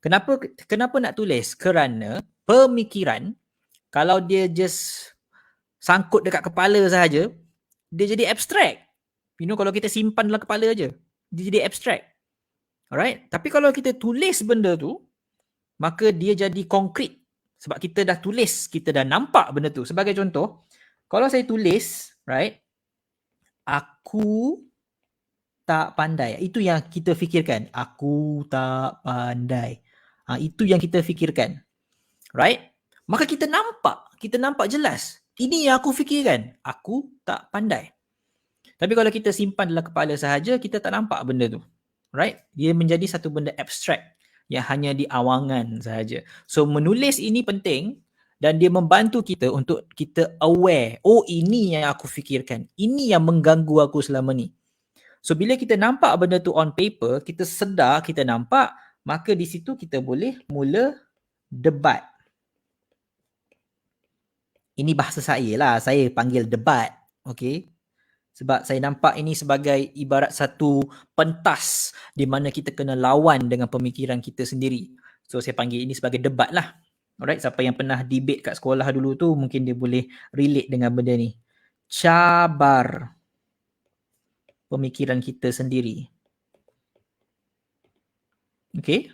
Kenapa nak tulis? Kerana pemikiran, kalau dia just sangkut dekat kepala sahaja, dia jadi abstrak. You know, kalau kita simpan dalam kepala je, dia jadi abstrak. Alright? Tapi kalau kita tulis benda tu, maka dia jadi konkret. Sebab kita dah tulis, kita dah nampak benda tu. Sebagai contoh, kalau saya tulis, right, aku tak pandai. Itu yang kita fikirkan. Aku tak pandai. Itu yang kita fikirkan. Right? Maka kita nampak jelas. Ini yang aku fikirkan. Aku tak pandai. Tapi kalau kita simpan dalam kepala sahaja, kita tak nampak benda tu. Right? Dia menjadi satu benda abstrak yang hanya di awangan sahaja. So menulis ini penting dan dia membantu kita untuk kita aware. Oh, ini yang aku fikirkan. Ini yang mengganggu aku selama ni. So bila kita nampak benda tu on paper, kita sedar, kita nampak, maka di situ kita boleh mula debat. Ini bahasa saya lah. Saya panggil debat. Okay? Sebab saya nampak ini sebagai ibarat satu pentas di mana kita kena lawan dengan pemikiran kita sendiri. So saya panggil ini sebagai debat lah. Alright, siapa yang pernah debate kat sekolah dulu tu mungkin dia boleh relate dengan benda ni. Cabar pemikiran kita sendiri. Okay.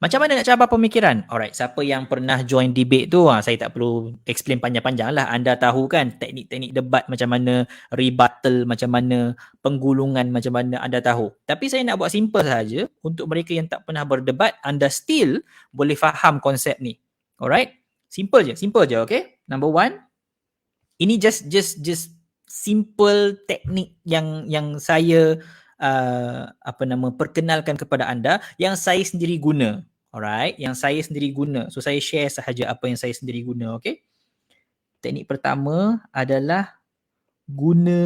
Macam mana nak cabar pemikiran? Alright, siapa yang pernah join debate tu, saya tak perlu explain panjang-panjang lah. Anda tahu kan teknik-teknik debat macam mana, rebuttal macam mana, penggulungan macam mana, anda tahu. Tapi saya nak buat simple saja untuk mereka yang tak pernah berdebat, anda still boleh faham konsep ni. Alright? Simple je, okay? Number one, ini just simple teknik yang saya perkenalkan kepada anda, yang saya sendiri guna. Alright, yang saya sendiri guna. So saya share sahaja apa yang saya sendiri guna, okay? Teknik pertama adalah guna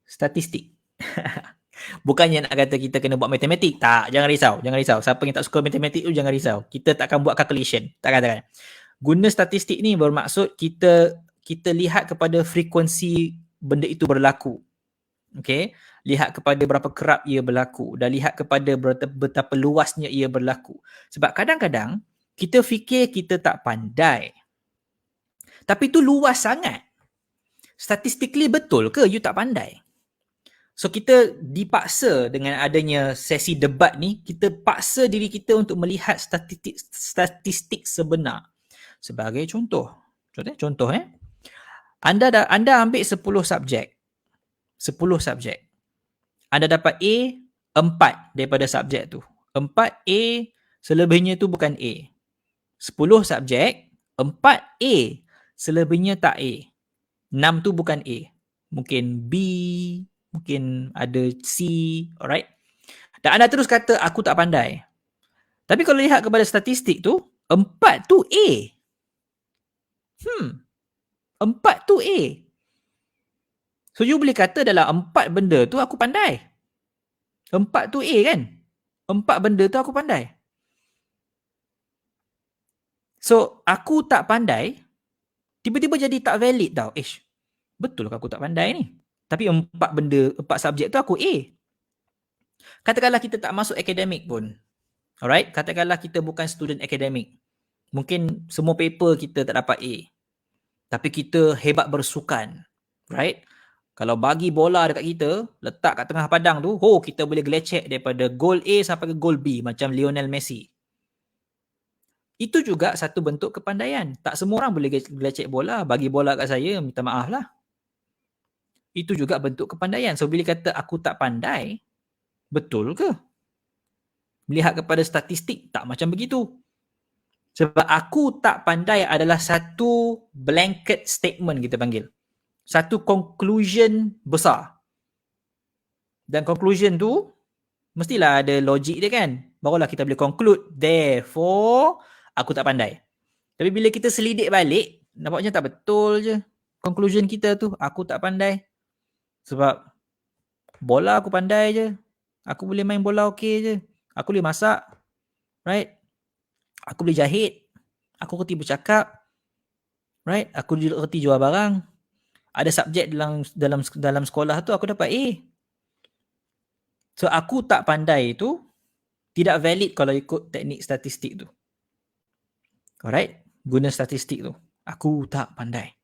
statistik. Bukannya nak kata kita kena buat matematik. Tak, jangan risau. Siapa yang tak suka matematik tu jangan risau. Kita takkan buat calculation. Tak katakan. Guna statistik ni bermaksud kita lihat kepada frekuensi benda itu berlaku. Okay, lihat kepada berapa kerap ia berlaku dan lihat kepada betapa luasnya ia berlaku. Sebab kadang-kadang kita fikir kita tak pandai, tapi itu luas sangat. Statistically betul ke you tak pandai? So kita dipaksa dengan adanya sesi debat ni, kita paksa diri kita untuk melihat statistik sebenar. Sebagai contoh, Anda ambil 10 subjek. Anda dapat A 4 daripada subjek tu. 4 A, selebihnya tu bukan A. 10 subjek, 4 A, selebihnya tak A. 6 tu bukan A. Mungkin B, mungkin ada C, alright? Dan anda terus kata aku tak pandai. Tapi kalau lihat kepada statistik tu, 4 tu A. 4 tu A. So you boleh kata dalam 4 benda tu aku pandai. 4 tu A kan? 4 benda tu aku pandai. So aku tak pandai, tiba-tiba jadi tak valid tau. Betul ke aku tak pandai ni? Tapi 4 subjek tu aku A. Katakanlah kita tak masuk akademik pun. Alright? Katakanlah kita bukan student akademik. Mungkin semua paper kita tak dapat A. Tapi kita hebat bersukan. Right? Kalau bagi bola dekat kita, letak kat tengah padang tu, kita boleh gelecek daripada goal A sampai ke goal B macam Lionel Messi. Itu juga satu bentuk kepandaian. Tak semua orang boleh gelecek bola. Bagi bola kat saya, minta maaf lah. Itu juga bentuk kepandaian. So bila kata aku tak pandai, Betul ke? Melihat kepada statistik, tak macam begitu. Sebab aku tak pandai adalah satu blanket statement kita panggil. Satu conclusion besar. Dan conclusion tu, mestilah ada logik dia kan. Barulah kita boleh conclude. Therefore, aku tak pandai. Tapi bila kita selidik balik, nampak macam tak betul je. Conclusion kita tu, aku tak pandai. Sebab bola aku pandai je. Aku boleh main bola okey je. Aku boleh masak. Right? Aku boleh jahit. Aku kerti bercakap. Right? Aku kerti jual barang. Ada subjek dalam sekolah tu aku dapat A. So aku tak pandai tu tidak valid kalau ikut teknik statistik tu. Alright? Guna statistik tu. Aku tak pandai.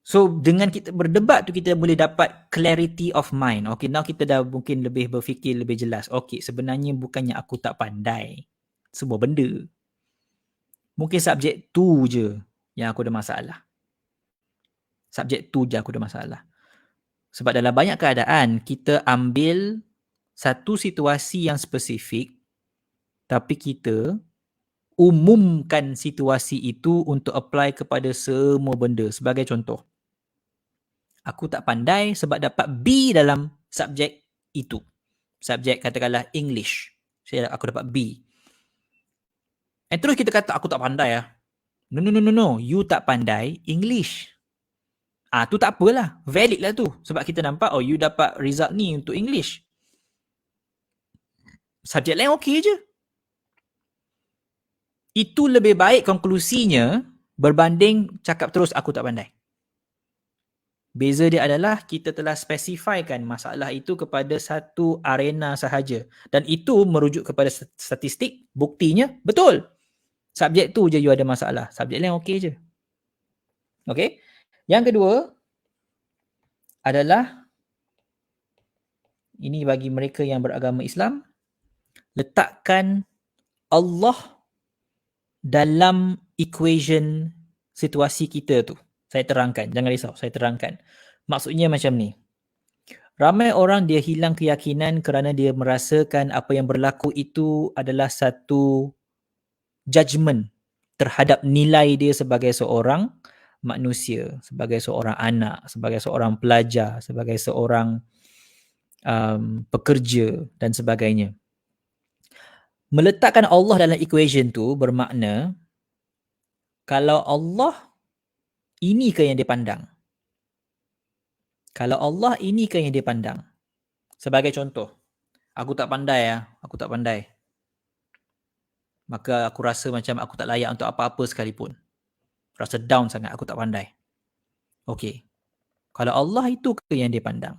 So dengan kita berdebat tu kita boleh dapat clarity of mind. Okay, now kita dah mungkin lebih berfikir lebih jelas. Okay, sebenarnya bukannya aku tak pandai sebuah benda. Mungkin subjek tu je yang aku ada masalah. Subjek tu je aku ada masalah. Sebab dalam banyak keadaan kita ambil satu situasi yang spesifik tapi kita umumkan situasi itu untuk apply kepada semua benda. Sebagai contoh, aku tak pandai sebab dapat B dalam subjek itu. Subjek katakanlah English. Aku dapat B. And terus kita kata aku tak pandai lah. No. You tak pandai English. Tu tak apalah. Valid lah tu. Sebab kita nampak, you dapat result ni untuk English. Subjek lain okey je. Itu lebih baik konklusinya berbanding cakap terus aku tak pandai. Beza dia adalah kita telah spesifikkan masalah itu kepada satu arena sahaja. Dan itu merujuk kepada statistik. Buktinya betul. Subjek tu je you ada masalah. Subjek lain okey je. Okay. Yang kedua adalah, ini bagi mereka yang beragama Islam, letakkan Allah dalam equation situasi kita tu. Saya terangkan, jangan risau, saya terangkan. Maksudnya macam ni. Ramai orang dia hilang keyakinan kerana dia merasakan apa yang berlaku itu adalah satu judgement terhadap nilai dia sebagai seorang manusia, sebagai seorang anak, sebagai seorang pelajar, sebagai seorang pekerja dan sebagainya. Meletakkan Allah dalam equation tu bermakna kalau Allah ini ke yang dia pandang. Kalau Allah ini ke yang dia pandang. Sebagai contoh, aku tak pandai. Maka aku rasa macam aku tak layak untuk apa-apa sekalipun. Rasa down sangat, aku tak pandai. Okey. Kalau Allah itu ke yang dia pandang?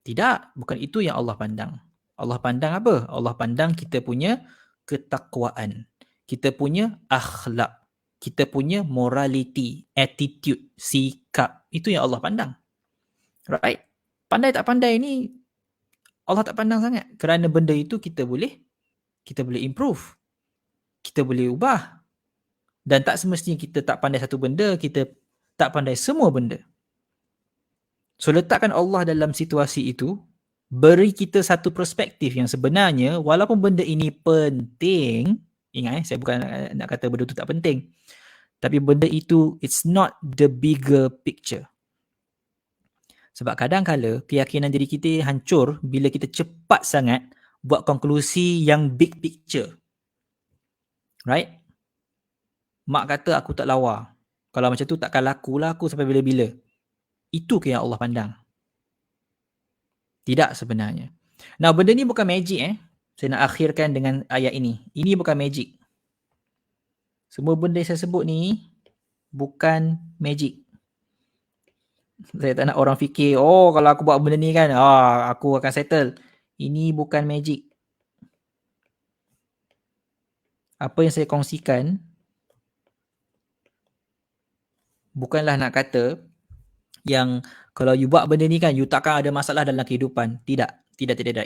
Tidak, bukan itu yang Allah pandang. Allah pandang apa? Allah pandang kita punya ketakwaan. Kita punya akhlak. Kita punya morality, attitude, sikap. Itu yang Allah pandang. Right? Pandai tak pandai ni Allah tak pandang sangat. Kerana benda itu kita boleh improve. Kita boleh ubah. Dan tak semestinya kita tak pandai satu benda, kita tak pandai semua benda. So letakkan Allah dalam situasi itu, beri kita satu perspektif yang sebenarnya walaupun benda ini penting, ingat saya bukan nak kata benda itu tak penting, tapi benda itu it's not the bigger picture. Sebab kadang-kala keyakinan diri kita hancur bila kita cepat sangat buat konklusi yang big picture. Right? Mak kata aku tak lawa. Kalau macam tu takkan lakulah aku sampai bila-bila. Itu ke yang Allah pandang. Tidak sebenarnya. Nah, benda ni bukan magic Saya nak akhirkan dengan ayat ini. Ini bukan magic. Semua benda yang saya sebut ni bukan magic. Saya tak nak orang fikir, kalau aku buat benda ni kan, aku akan settle. Ini bukan magic. Apa yang saya kongsikan bukanlah nak kata yang kalau you buat benda ni kan, you takkan ada masalah dalam kehidupan. Tidak.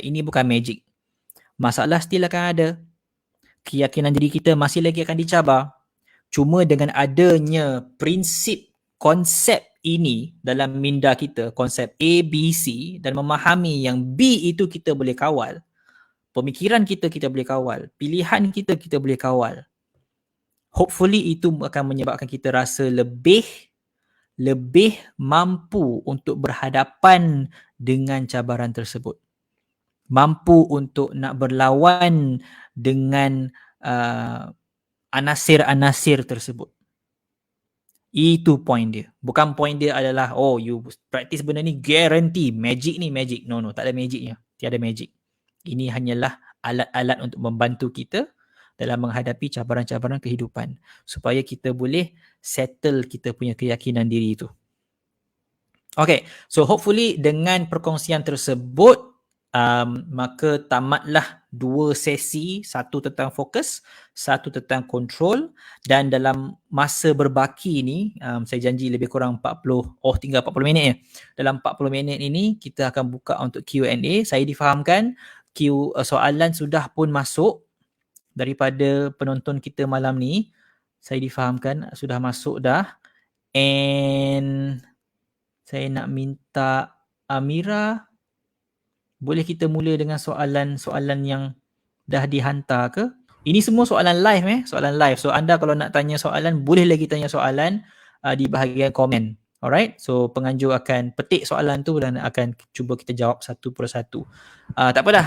Ini bukan magic. Masalah still akan ada. Keyakinan diri kita masih lagi akan dicabar. Cuma dengan adanya prinsip, konsep ini dalam minda kita, konsep A, B, C, dan memahami yang B itu kita boleh kawal, pemikiran kita boleh kawal, pilihan kita boleh kawal, hopefully itu akan menyebabkan kita rasa lebih mampu untuk berhadapan dengan cabaran tersebut. Mampu untuk nak berlawan dengan anasir-anasir tersebut. Itu point dia. Bukan point dia adalah, oh you practice benda ni guarantee magic ni magic. No, tak ada magicnya. Tiada magic. Ini hanyalah alat-alat untuk membantu kita dalam menghadapi cabaran-cabaran kehidupan supaya kita boleh settle kita punya keyakinan diri itu. Okay, so hopefully dengan perkongsian tersebut maka tamatlah 2 sesi, satu tentang fokus, satu tentang control, dan dalam masa berbaki ni saya janji lebih kurang tinggal 40 minit ya. Dalam 40 minit ini kita akan buka untuk Q&A. Saya difahamkan soalan sudah pun masuk daripada penonton kita malam ni. Saya difahamkan sudah masuk dah, and saya nak minta Amira, boleh kita mula dengan soalan yang dah dihantar ke? Ini semua soalan live soalan live. So anda kalau nak tanya soalan, boleh lagi tanya soalan di bahagian komen. Alright, so penganjur akan petik soalan tu dan akan cuba kita jawab satu persatu. Tak apa dah,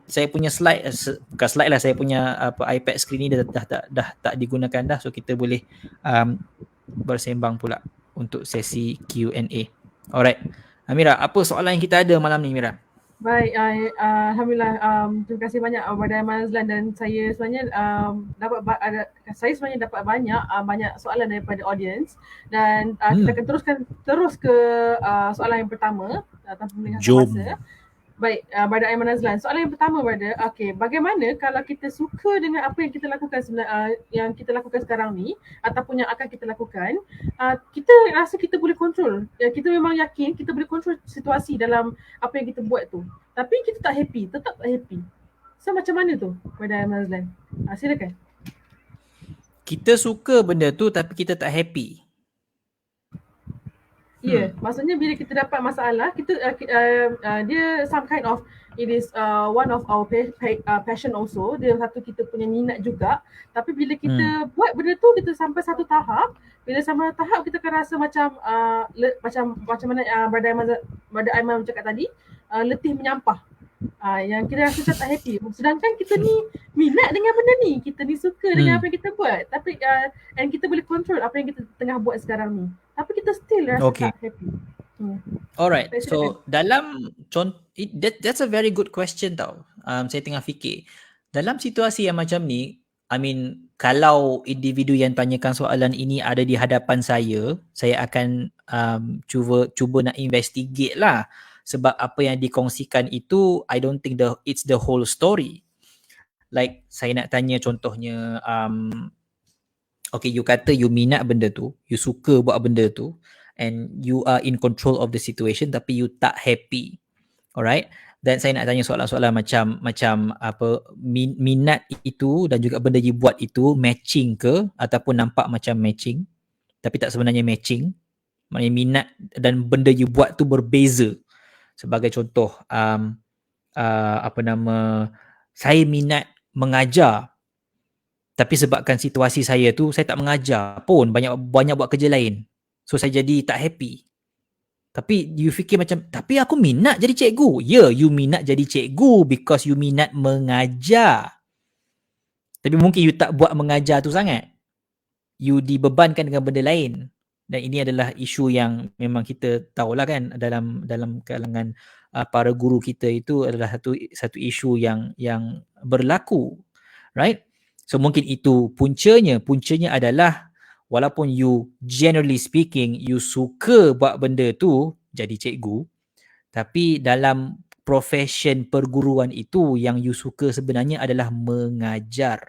saya punya slide, bukan slide lah, saya punya iPad screen ni dah tak digunakan dah. So kita boleh bersembang pula untuk sesi Q&A. Alright, Amira, apa soalan yang kita ada malam ni, Amira? Baik, Alhamdulillah, terima kasih banyak kepada Aiman Azlan, dan saya sebenarnya dapat banyak soalan daripada audience, dan kita akan terus ke soalan yang pertama tanpa melengahkan masa. Baik, pada Aiman Azlan, soalan yang pertama bagaimana kalau kita suka dengan apa yang kita lakukan sekarang ni ataupun yang akan kita lakukan, kita rasa kita boleh kontrol, kita memang yakin kita boleh kontrol situasi dalam apa yang kita buat tu, tapi kita tetap tak happy. So macam mana tu pada Aiman Azlan? Silakan. Kita suka benda tu tapi kita tak happy. Maksudnya bila kita dapat masalah, kita dia some kind of, it is one of our passion also. Dia satu kita punya minat juga. Tapi bila kita buat benda tu, kita sampai satu tahap. Bila sampai tahap kita akan rasa macam mana Brother Aiman cakap tadi, letih menyampah. Yang kita rasa tak happy. Sedangkan kita ni minat dengan benda ni, kita ni suka dengan apa yang kita buat, tapi and kita boleh control apa yang kita tengah buat sekarang ni, tapi kita still rasa tak happy. Alright, so dalam that's a very good question tau. Saya tengah fikir dalam situasi yang macam ni, I mean, kalau individu yang tanyakan soalan ini ada di hadapan saya akan cuba nak investigate lah. Sebab apa yang dikongsikan itu, I don't think it's the whole story. Like, saya nak tanya contohnya, okay, you kata you minat benda tu, you suka buat benda tu, and you are in control of the situation, tapi you tak happy. Alright? Dan saya nak tanya soalan-soalan macam apa, minat itu dan juga benda you buat itu matching ke, ataupun nampak macam matching, tapi tak sebenarnya matching. Maknanya minat dan benda you buat tu berbeza. Sebagai contoh, saya minat mengajar, tapi sebabkan situasi saya tu, saya tak mengajar pun, banyak buat kerja lain. So saya jadi tak happy. Tapi you fikir macam, tapi aku minat jadi cikgu. You minat jadi cikgu because you minat mengajar. Tapi mungkin you tak buat mengajar tu sangat. You dibebankan dengan benda lain. Dan ini adalah isu yang memang kita tahulah kan, dalam kalangan para guru kita itu adalah satu isu yang berlaku, right? So mungkin itu puncanya adalah walaupun you generally speaking you suka buat benda tu jadi cikgu, tapi dalam profession perguruan itu yang you suka sebenarnya adalah mengajar.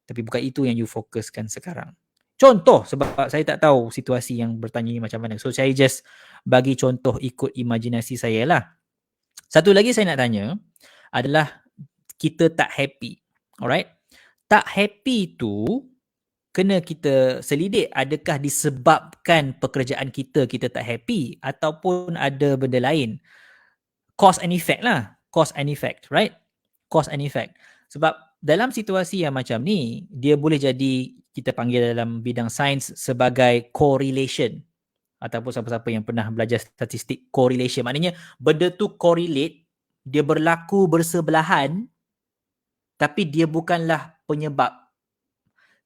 Tapi bukan itu yang you fokuskan sekarang. Contoh, sebab saya tak tahu situasi yang bertanya ni macam mana. So, saya just bagi contoh ikut imajinasi saya lah. Satu lagi saya nak tanya adalah kita tak happy. Alright? Tak happy tu kena kita selidik, adakah disebabkan pekerjaan kita tak happy ataupun ada benda lain. Cause and effect lah. Cause and effect, right? Cause and effect. Sebab dalam situasi yang macam ni, dia boleh jadi, kita panggil dalam bidang sains sebagai correlation. Ataupun siapa-siapa yang pernah belajar statistik, correlation. Maknanya benda tu correlate, dia berlaku bersebelahan, tapi dia bukanlah penyebab.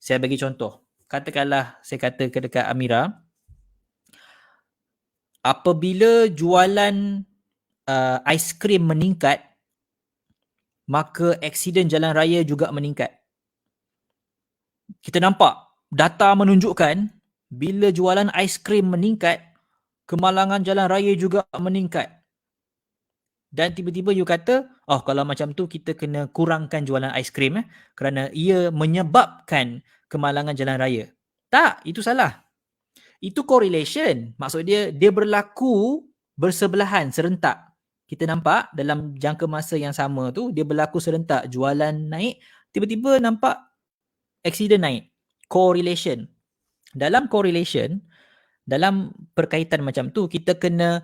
Saya bagi contoh. Katakanlah saya kata dekat Amira, apabila jualan aiskrim meningkat, maka aksiden jalan raya juga meningkat. Kita nampak data menunjukkan bila jualan aiskrim meningkat, kemalangan jalan raya juga meningkat. Dan tiba-tiba you kata, oh kalau macam tu kita kena kurangkan jualan aiskrim kerana ia menyebabkan kemalangan jalan raya. Tak, itu salah. Itu correlation. Maksud dia berlaku bersebelahan, serentak. Kita nampak dalam jangka masa yang sama tu, dia berlaku serentak. Jualan naik, tiba-tiba nampak aksiden naik. Correlation. Dalam correlation, dalam perkaitan macam tu, kita kena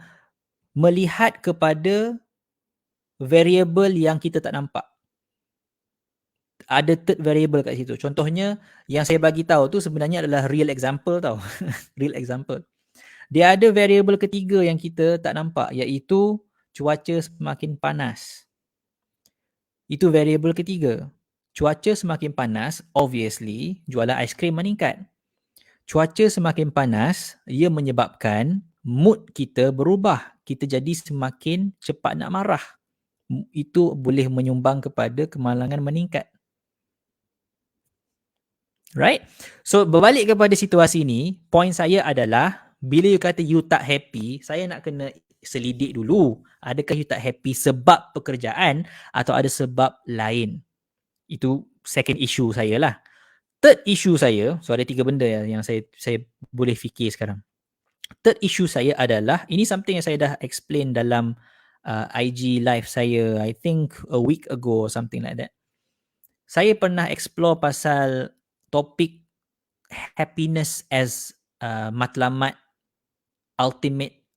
melihat kepada variable yang kita tak nampak. Ada third variable kat situ. Contohnya, yang saya bagi tahu tu sebenarnya adalah real example tau. Real example. Dia ada variable ketiga yang kita tak nampak, iaitu cuaca semakin panas. Itu variable ketiga. Cuaca semakin panas, obviously, jualan aiskrim meningkat. Cuaca semakin panas, ia menyebabkan mood kita berubah. Kita jadi semakin cepat nak marah. Itu boleh menyumbang kepada kemalangan meningkat. Right? So, berbalik kepada situasi ni, point saya adalah, bila you kata you tak happy, saya nak kena selidik dulu. Adakah you tak happy sebab pekerjaan atau ada sebab lain? Itu second issue saya lah. Third issue saya, so ada 3 benda yang saya boleh fikir sekarang. Third issue saya adalah, ini something yang saya dah explain dalam IG live saya, I think a week ago or something like that. Saya pernah explore pasal topik happiness as matlamat ultimate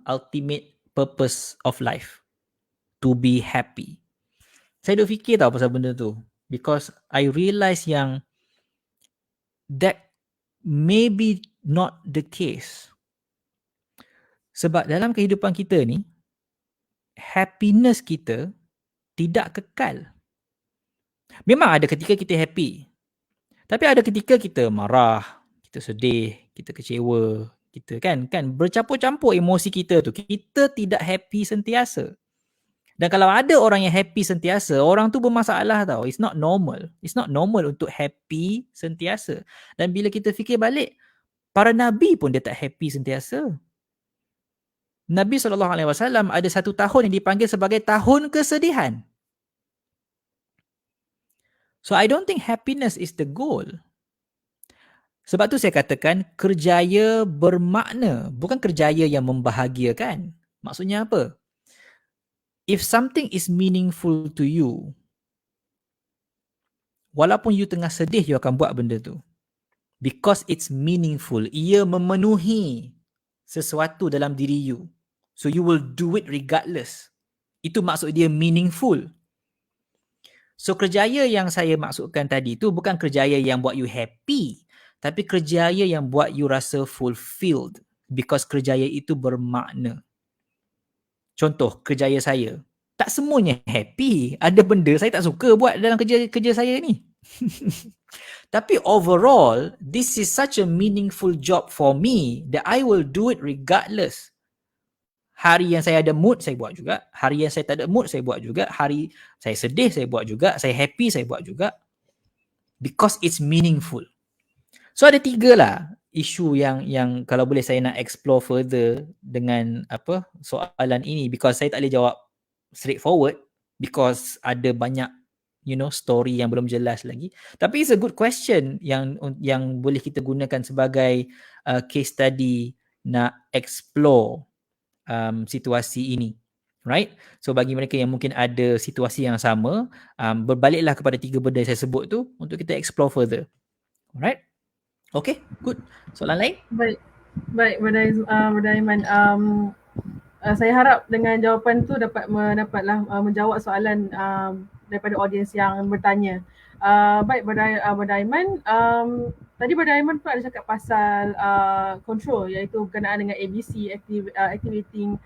ultimate purpose of life, to be happy. Saya dah fikir tau pasal benda tu, because I realise yang that maybe not the case. Sebab dalam kehidupan kita ni, happiness kita tidak kekal. Memang ada ketika kita happy, tapi ada ketika kita marah, kita sedih, kita kecewa, kita kan bercampur-campur emosi kita tu. Kita tidak happy sentiasa. Dan kalau ada orang yang happy sentiasa, orang tu bermasalah tau. It's not normal. It's not normal untuk happy sentiasa. Dan bila kita fikir balik, para nabi pun dia tak happy sentiasa. Nabi SAW ada 1 tahun yang dipanggil sebagai tahun kesedihan. So I don't think happiness is the goal. Sebab tu saya katakan kerjaya bermakna, bukan kerjaya yang membahagiakan. Maksudnya apa? If something is meaningful to you, walaupun you tengah sedih, you akan buat benda tu. Because it's meaningful. Ia memenuhi sesuatu dalam diri you. So you will do it regardless. Itu maksud dia meaningful. So kerjaya yang saya maksudkan tadi tu bukan kerjaya yang buat you happy, tapi kerjaya yang buat you rasa fulfilled. Because kerjaya itu bermakna. Contoh, kerjaya saya. Tak semuanya happy. Ada benda saya tak suka buat dalam kerja saya ni. Tapi overall, this is such a meaningful job for me that I will do it regardless. Hari yang saya ada mood, saya buat juga. Hari yang saya tak ada mood, saya buat juga. Hari saya sedih, saya buat juga. Saya happy, saya buat juga. Because it's meaningful. So ada 3 lah isu yang kalau boleh saya nak explore further dengan soalan ini, because saya tak boleh jawab straightforward because ada banyak story yang belum jelas lagi. Tapi it's a good question yang boleh kita gunakan sebagai case study nak explore situasi ini. Right? So bagi mereka yang mungkin ada situasi yang sama, berbaliklah kepada 3 benda yang saya sebut tu untuk kita explore further. Alright? Okay, good. Soalan lain? Baik, baik Brother Aiman. Saya harap dengan jawapan tu dapatlah menjawab soalan daripada audiens yang bertanya. Baik Brother Aiman, tadi Brother Aiman pun ada cakap pasal control, iaitu berkenaan dengan ABC, activating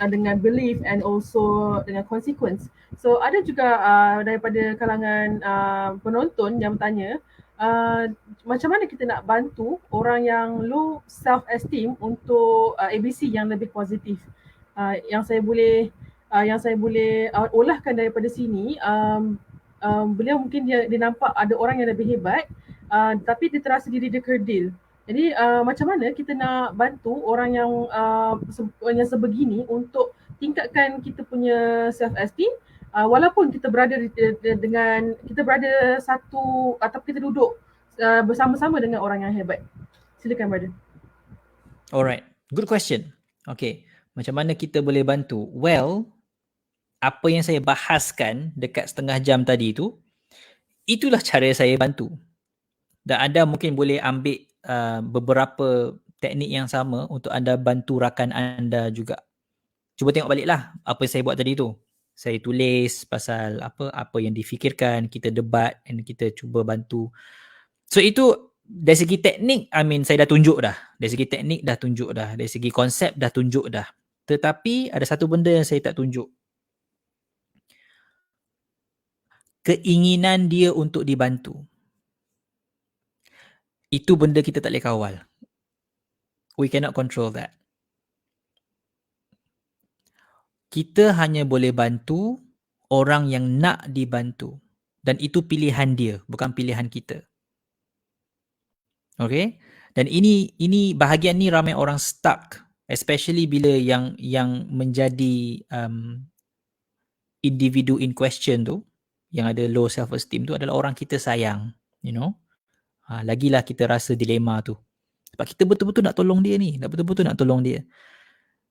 dengan belief and also dengan consequence. So ada juga daripada kalangan penonton yang bertanya, macam mana kita nak bantu orang yang low self esteem untuk ABC yang lebih positif. Yang saya boleh olahkan daripada sini, beliau mungkin dia nampak ada orang yang lebih hebat, tapi dia terasa diri dia kerdil. Jadi macam mana kita nak bantu orang yang sebegini untuk tingkatkan kita punya self esteem, walaupun kita berada satu atau kita duduk bersama-sama dengan orang yang hebat. Silakan brother. Alright, good question. Okay, macam mana kita boleh bantu? Well, apa yang saya bahaskan dekat setengah jam tadi tu, itulah cara saya bantu. Dan anda mungkin boleh ambil beberapa teknik yang sama untuk anda bantu rakan anda juga. Cuba tengok baliklah apa yang saya buat tadi tu. Saya tulis pasal apa yang difikirkan, kita debat dan kita cuba bantu. So itu dari segi teknik, saya dah tunjuk dah. Dari segi teknik dah tunjuk dah. Dari segi konsep dah tunjuk dah. Tetapi ada satu benda yang saya tak tunjuk. Keinginan dia untuk dibantu. Itu benda kita tak boleh kawal. We cannot control that. Kita hanya boleh bantu orang yang nak dibantu. Dan itu pilihan dia, bukan pilihan kita. Okay? Dan ini bahagian ni ramai orang stuck. Especially bila yang menjadi individu in question tu, yang ada low self-esteem tu adalah orang kita sayang. You know? Lagilah kita rasa dilema tu. Sebab kita betul-betul nak tolong dia ni. Betul-betul nak tolong dia.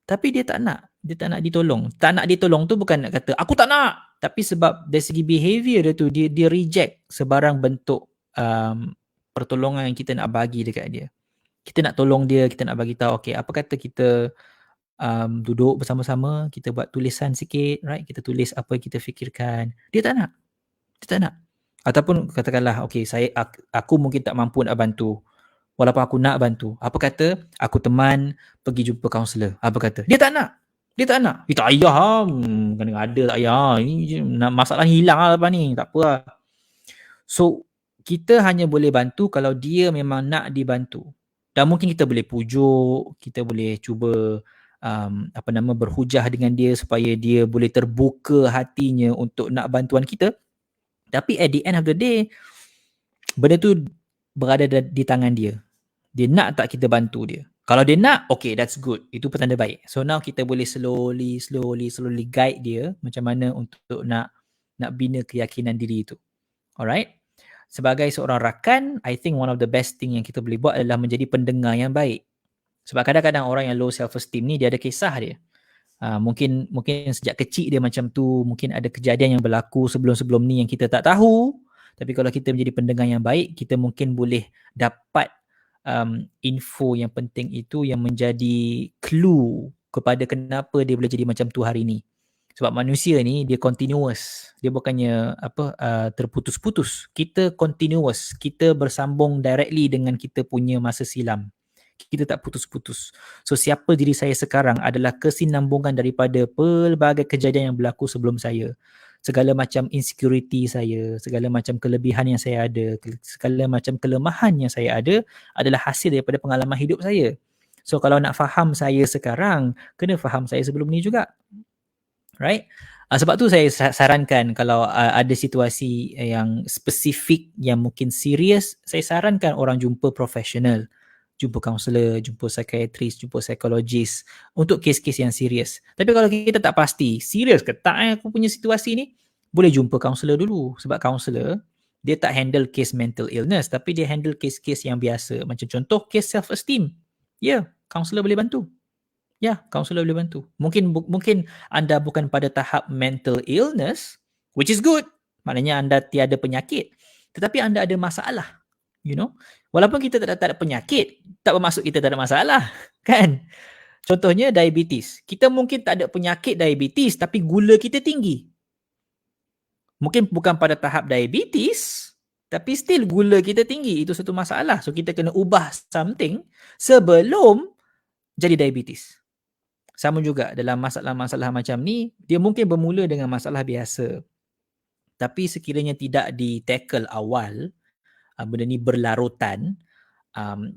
Tapi dia tak nak. Dia tak nak ditolong. Tak nak ditolong tu bukan nak kata, aku tak nak. Tapi sebab dari segi behavior dia tu, dia reject sebarang bentuk pertolongan yang kita nak bagi dekat dia. Kita nak tolong dia, kita nak bagi tahu, okay, apa kata kita duduk bersama-sama, kita buat tulisan sikit, right? Kita tulis apa yang kita fikirkan. Dia tak nak. Dia tak nak. Ataupun katakanlah, okay, aku mungkin tak mampu nak bantu. Walaupun aku nak bantu. Apa kata aku teman pergi jumpa kaunselor? Apa kata? Dia tak nak. Dia tak nak. Dia tak payah. Kena ada tak payah. Ini masalah hilang lah lepas ni. Tak apa lah. So, kita hanya boleh bantu kalau dia memang nak dibantu. Dan mungkin kita boleh pujuk. Kita boleh cuba berhujah dengan dia supaya dia boleh terbuka hatinya untuk nak bantuan kita. Tapi at the end of the day, benda tu berada di tangan dia. Dia nak tak kita bantu dia. Kalau dia nak, okay, that's good. Itu petanda baik. So now kita boleh slowly guide dia macam mana untuk nak bina keyakinan diri itu. Alright? Sebagai seorang rakan, I think one of the best thing yang kita boleh buat adalah menjadi pendengar yang baik. Sebab kadang-kadang orang yang low self-esteem ni, dia ada kisah dia. Mungkin sejak kecil dia macam tu, mungkin ada kejadian yang berlaku sebelum-sebelum ni yang kita tak tahu. Tapi kalau kita menjadi pendengar yang baik, kita mungkin boleh dapat info yang penting itu yang menjadi clue kepada kenapa dia boleh jadi macam tu hari ni. Sebab manusia ni dia continuous. Dia bukannya terputus-putus. Kita continuous. Kita bersambung directly dengan kita punya masa silam. Kita tak putus-putus. So siapa diri saya sekarang adalah kesinambungan daripada pelbagai kejadian yang berlaku sebelum saya. Segala macam insecurity saya, segala macam kelebihan yang saya ada, segala macam kelemahan yang saya ada adalah hasil daripada pengalaman hidup saya. So kalau nak faham saya sekarang, kena faham saya sebelum ni juga. Right? Sebab tu saya sarankan kalau ada situasi yang spesifik, yang mungkin serius, saya sarankan orang jumpa profesional. Jumpa kaunselor, jumpa psikiatris, jumpa psikologis untuk kes-kes yang serius. Tapi kalau kita tak pasti, serius ke tak aku punya situasi ni, boleh jumpa kaunselor dulu. Sebab kaunselor, dia tak handle kes mental illness, tapi dia handle kes-kes yang biasa. Macam contoh, kes self-esteem. Ya, kaunselor boleh bantu. Ya, kaunselor boleh bantu. Mungkin anda bukan pada tahap mental illness, which is good. Maknanya anda tiada penyakit. Tetapi anda ada masalah. You know, walaupun kita tak ada penyakit, tak bermaksud kita tak ada masalah, kan? Contohnya diabetes. Kita mungkin tak ada penyakit diabetes tapi gula kita tinggi. Mungkin bukan pada tahap diabetes, tapi still gula kita tinggi. Itu satu masalah. So kita kena ubah something sebelum jadi diabetes. Sama juga dalam masalah-masalah macam ni, dia mungkin bermula dengan masalah biasa. Tapi sekiranya tidak di-tackle awal, benda ni berlarutan,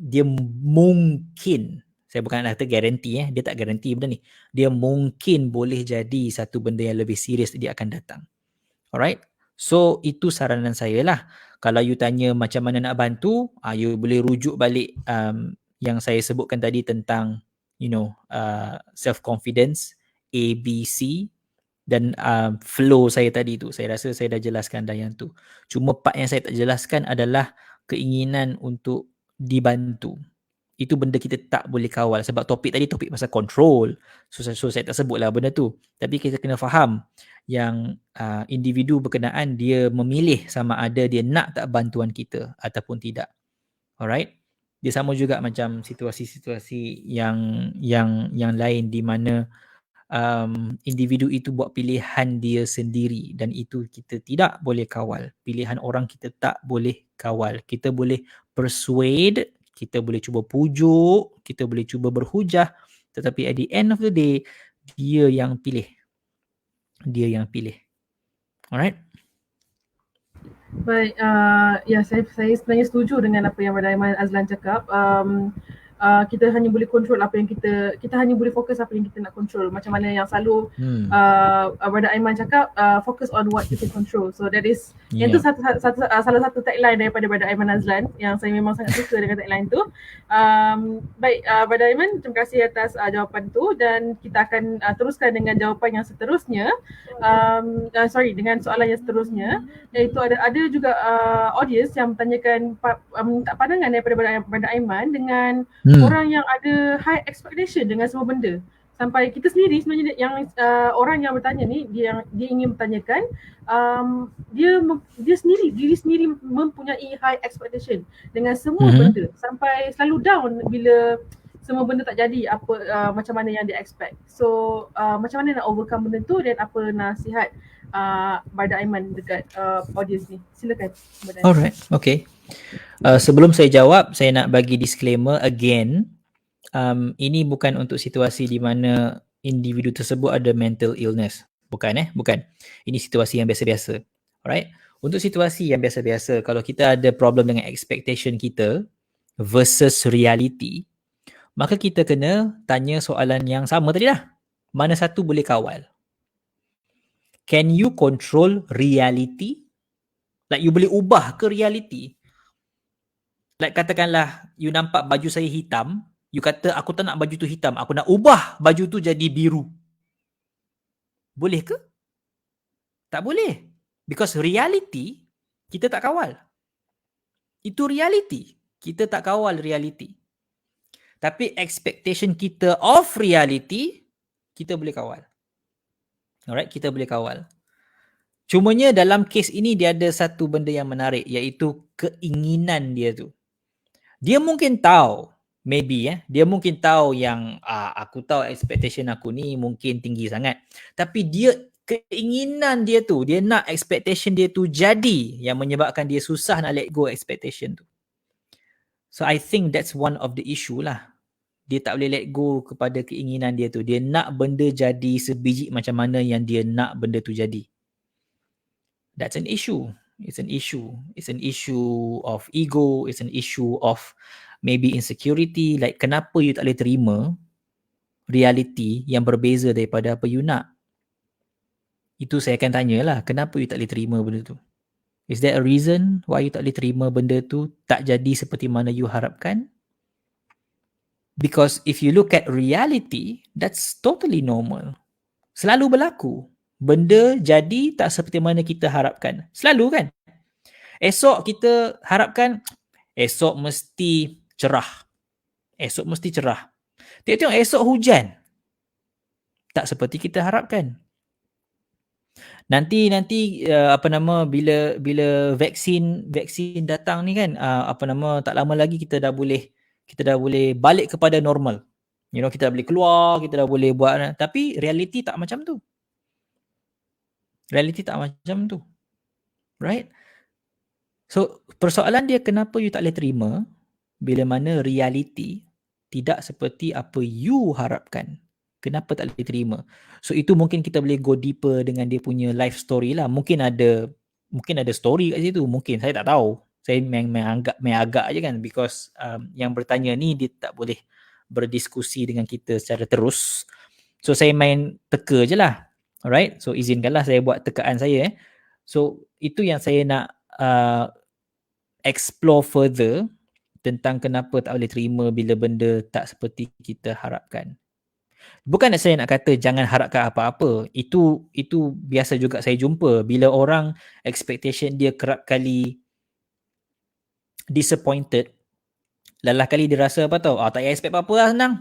dia mungkin, saya bukan kata garanti, dia tak garanti benda ni, dia mungkin boleh jadi satu benda yang lebih serius dia akan datang. Alright, so itu saranan saya lah. Kalau you tanya macam mana nak bantu, you boleh rujuk balik yang saya sebutkan tadi tentang self-confidence, ABC, dan flow saya tadi tu. Saya rasa saya dah jelaskan dah yang tu. Cuma part yang saya tak jelaskan adalah keinginan untuk dibantu. Itu benda kita tak boleh kawal. Sebab topik tadi topik pasal control. So saya tak sebutlah benda tu. Tapi kita kena faham yang individu berkenaan dia memilih sama ada dia nak tak bantuan kita ataupun tidak. Alright? Dia sama juga macam situasi-situasi yang lain di mana individu itu buat pilihan dia sendiri dan itu kita tidak boleh kawal. Pilihan orang kita tak boleh kawal. Kita boleh persuade, kita boleh cuba pujuk, kita boleh cuba berhujah, tetapi at the end of the day, dia yang pilih. Dia yang pilih. Alright? Baik, ya saya sebenarnya setuju dengan apa yang Brother Aiman Azlan cakap. Kita hanya boleh control apa yang kita hanya boleh fokus apa yang kita nak control. Macam mana yang selalu Brother Aiman cakap, focus on what you can control. So that is yang tu salah satu tagline daripada Brother Aiman Azlan yang saya memang sangat suka dengan tagline tu. Baik, Brother Aiman, terima kasih atas jawapan tu dan kita akan teruskan dengan jawapan yang seterusnya. Dengan soalan yang seterusnya, iaitu ada juga audience yang bertanyakan minta pandangan daripada Brother Aiman dengan orang yang ada high expectation dengan semua benda. Sampai kita sendiri sebenarnya yang orang yang bertanya ni dia ingin bertanyakan diri sendiri mempunyai high expectation dengan semua benda sampai selalu down bila semua benda tak jadi macam mana yang dia expect. So macam mana nak overcome benda tu dan apa nasihat Brother Aiman dekat audience ni? Silakan. Alright, okay. Sebelum saya jawab, saya nak bagi disclaimer again. Ini bukan untuk situasi di mana individu tersebut ada mental illness. Bukan. Ini situasi yang biasa-biasa. Alright. Untuk situasi yang biasa-biasa, kalau kita ada problem dengan expectation kita versus reality, maka kita kena tanya soalan yang sama tadi dah. Mana satu boleh kawal? Can you control reality? Like you boleh ubah ke reality? Like katakanlah you nampak baju saya hitam, you kata aku tak nak baju tu hitam, aku nak ubah baju tu jadi biru. Boleh ke? Tak boleh. Because reality kita tak kawal. Itu reality. Kita tak kawal reality. Tapi expectation kita of reality kita boleh kawal. Alright, kita boleh kawal. Cumanya dalam kes ini dia ada satu benda yang menarik, iaitu keinginan dia tu. Dia mungkin tahu, dia mungkin tahu yang aku tahu expectation aku ni mungkin tinggi sangat. Tapi keinginan dia tu, dia nak expectation dia tu jadi yang menyebabkan dia susah nak let go expectation tu. So I think that's one of the issue lah. Dia tak boleh let go kepada keinginan dia tu. Dia nak benda jadi sebiji macam mana yang dia nak benda tu jadi. That's an issue. It's an issue. It's an issue of ego. It's an issue of maybe insecurity. Like kenapa you tak boleh terima reality yang berbeza daripada apa you nak? Itu saya akan tanyalah. Kenapa you tak boleh terima benda tu? Is there a reason why you tak boleh terima benda tu tak jadi seperti mana you harapkan? Because if you look at reality, that's totally normal. Selalu berlaku. Benda jadi tak seperti mana kita harapkan. Selalu kan? Esok kita harapkan esok mesti cerah. Esok mesti cerah. Tengok esok hujan. Tak seperti kita harapkan. Nanti bila vaksin datang ni kan, tak lama lagi kita dah boleh balik kepada normal. Kita dah boleh keluar, kita dah boleh buat, tapi realiti tak macam tu. Right? So persoalan dia, kenapa you tak boleh terima bila mana realiti tidak seperti apa you harapkan? Kenapa tak boleh terima? So itu mungkin kita boleh go deeper dengan dia punya life story lah. Mungkin ada story kat situ. Mungkin, saya tak tahu. Saya main agak je kan, because yang bertanya ni dia tak boleh berdiskusi dengan kita secara terus. So saya main teka je lah. Alright, so izinkanlah saya buat tekaan saya. So itu yang saya nak explore further tentang kenapa tak boleh terima bila benda tak seperti kita harapkan. Bukan saya nak kata jangan harapkan apa-apa. Itu biasa juga saya jumpa. Bila orang expectation dia kerap kali disappointed, lelah kali dia rasa apa tahu, tak payah expect apa-apa lah, senang.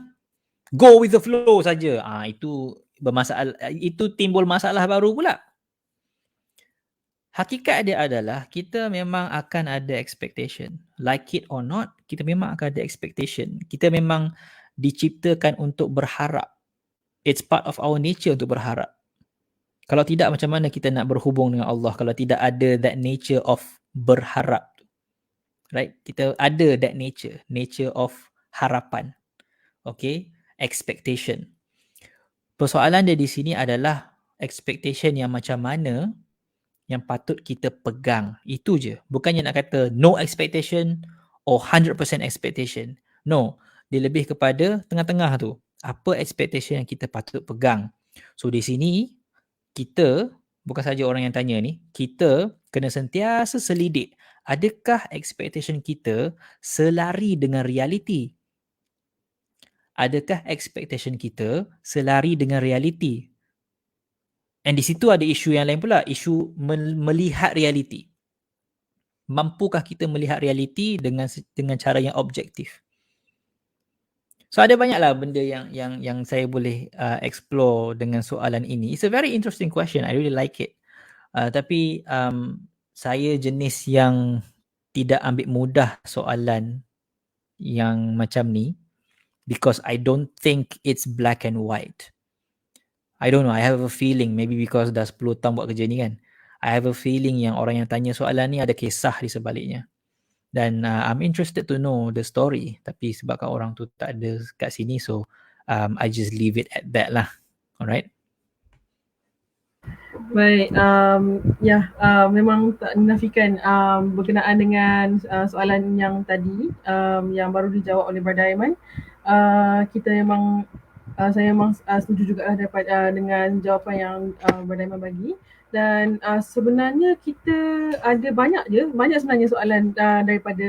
Go with the flow saja. Itu bermasalah, itu timbul masalah baru pula. Hakikat dia adalah kita memang akan ada expectation. Like it or not, kita memang akan ada expectation. Kita memang diciptakan untuk berharap. It's part of our nature untuk berharap. Kalau tidak, macam mana kita nak berhubung dengan Allah kalau tidak ada that nature of berharap? Right? Kita ada that nature of harapan. Okay? Expectation. Persoalan dia di sini adalah expectation yang macam mana yang patut kita pegang. Itu je. Bukannya nak kata no expectation or 100% expectation. No. Dia lebih kepada tengah-tengah tu. Apa expectation yang kita patut pegang. So di sini, kita, bukan saja orang yang tanya ni, kita kena sentiasa selidik. Adakah expectation kita selari dengan realiti? Adakah expectation kita selari dengan realiti? And di situ ada isu yang lain pula, isu melihat realiti. Mampukah kita melihat realiti dengan cara yang objektif? So ada banyaklah benda yang saya boleh explore dengan soalan ini. It's a very interesting question. I really like it. Tapi saya jenis yang tidak ambil mudah soalan yang macam ni, because I don't think it's black and white. I don't know, I have a feeling, maybe because dah 10 tahun buat kerja ni kan, I have a feeling yang orang yang tanya soalan ni ada kisah di sebaliknya. Dan I'm interested to know the story. Tapi sebabkan orang tu tak ada kat sini, so I just leave it at that lah. Alright? Baik, memang tak menafikan berkenaan dengan soalan yang tadi yang baru dijawab oleh Brother Aiman. Kita memang saya memang setuju juga dengan jawapan yang Brother Aiman bagi. Dan sebenarnya kita ada banyak sebenarnya soalan daripada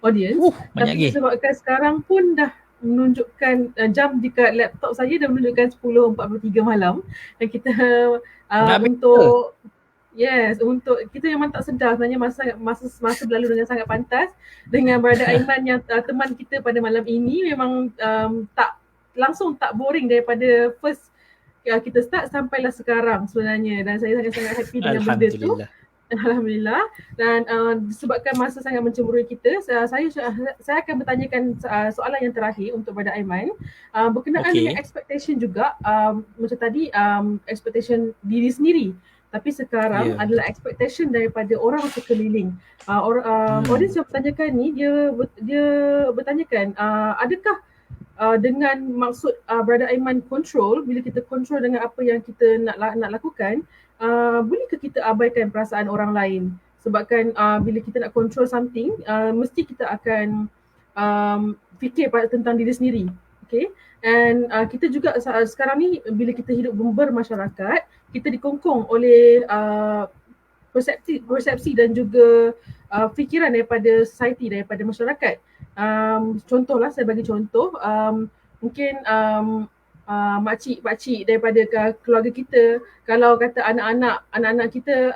audience. Tapi sebabkan sekarang pun dah menunjukkan jam dekat laptop saya dah menunjukkan 10.43 malam dan kita untuk kita memang tak sedar sebenarnya masa berlalu dengan sangat pantas. Dengan Brother Aiman yang teman kita pada malam ini, memang tak boring daripada first kita start sampailah sekarang sebenarnya, dan saya sangat happy dengan benda tu. Alhamdulillah. Dan disebabkan masa sangat mencemburui kita, saya akan bertanyakan soalan yang terakhir untuk Brother Aiman berkenaan dengan expectation juga. Macam tadi expectation diri sendiri, tapi sekarang adalah expectation daripada orang sekeliling. Audience yang bertanyakan ni, dia bertanyakan adakah dengan maksud Brother Aiman control, bila kita control dengan apa yang kita nak lakukan, bolehkah kita abaikan perasaan orang lain? Sebabkan bila kita nak control something, mesti kita akan fikir tentang diri sendiri. Okay? And kita juga sekarang ni, bila kita hidup bermasyarakat, kita dikongkong oleh persepsi dan juga fikiran daripada society, daripada masyarakat. Contohlah, saya bagi contoh, mungkin makcik daripada keluarga kita, kalau kata anak-anak kita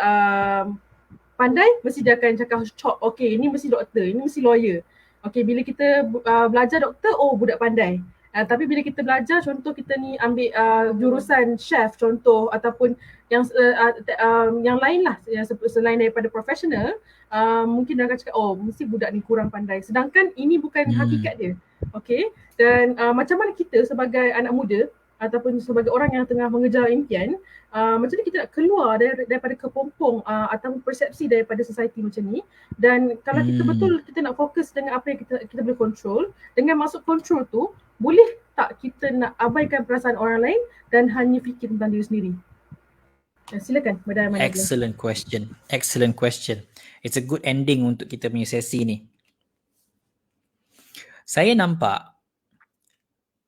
pandai, mesti dia akan cakap cop, okay, ini mesti doktor, ini mesti lawyer. Okay, bila kita belajar doktor, budak pandai. Tapi bila kita belajar, contoh kita ni ambil jurusan chef contoh, ataupun yang lain lah, yang selain daripada profesional, mungkin dia akan cakap, oh mesti budak ni kurang pandai. Sedangkan ini bukan hakikat dia. Okay, dan macam mana kita sebagai anak muda ataupun sebagai orang yang tengah mengejar impian, macam mana kita nak keluar daripada kepompong atau persepsi daripada society macam ni. Dan kalau kita betul kita nak fokus dengan apa yang kita boleh control, dengan masuk control tu, boleh tak kita nak abaikan perasaan orang lain dan hanya fikir tentang diri sendiri? Silakan Madam Aiman. Excellent question. Excellent question. It's a good ending untuk kita punya sesi ni. Saya nampak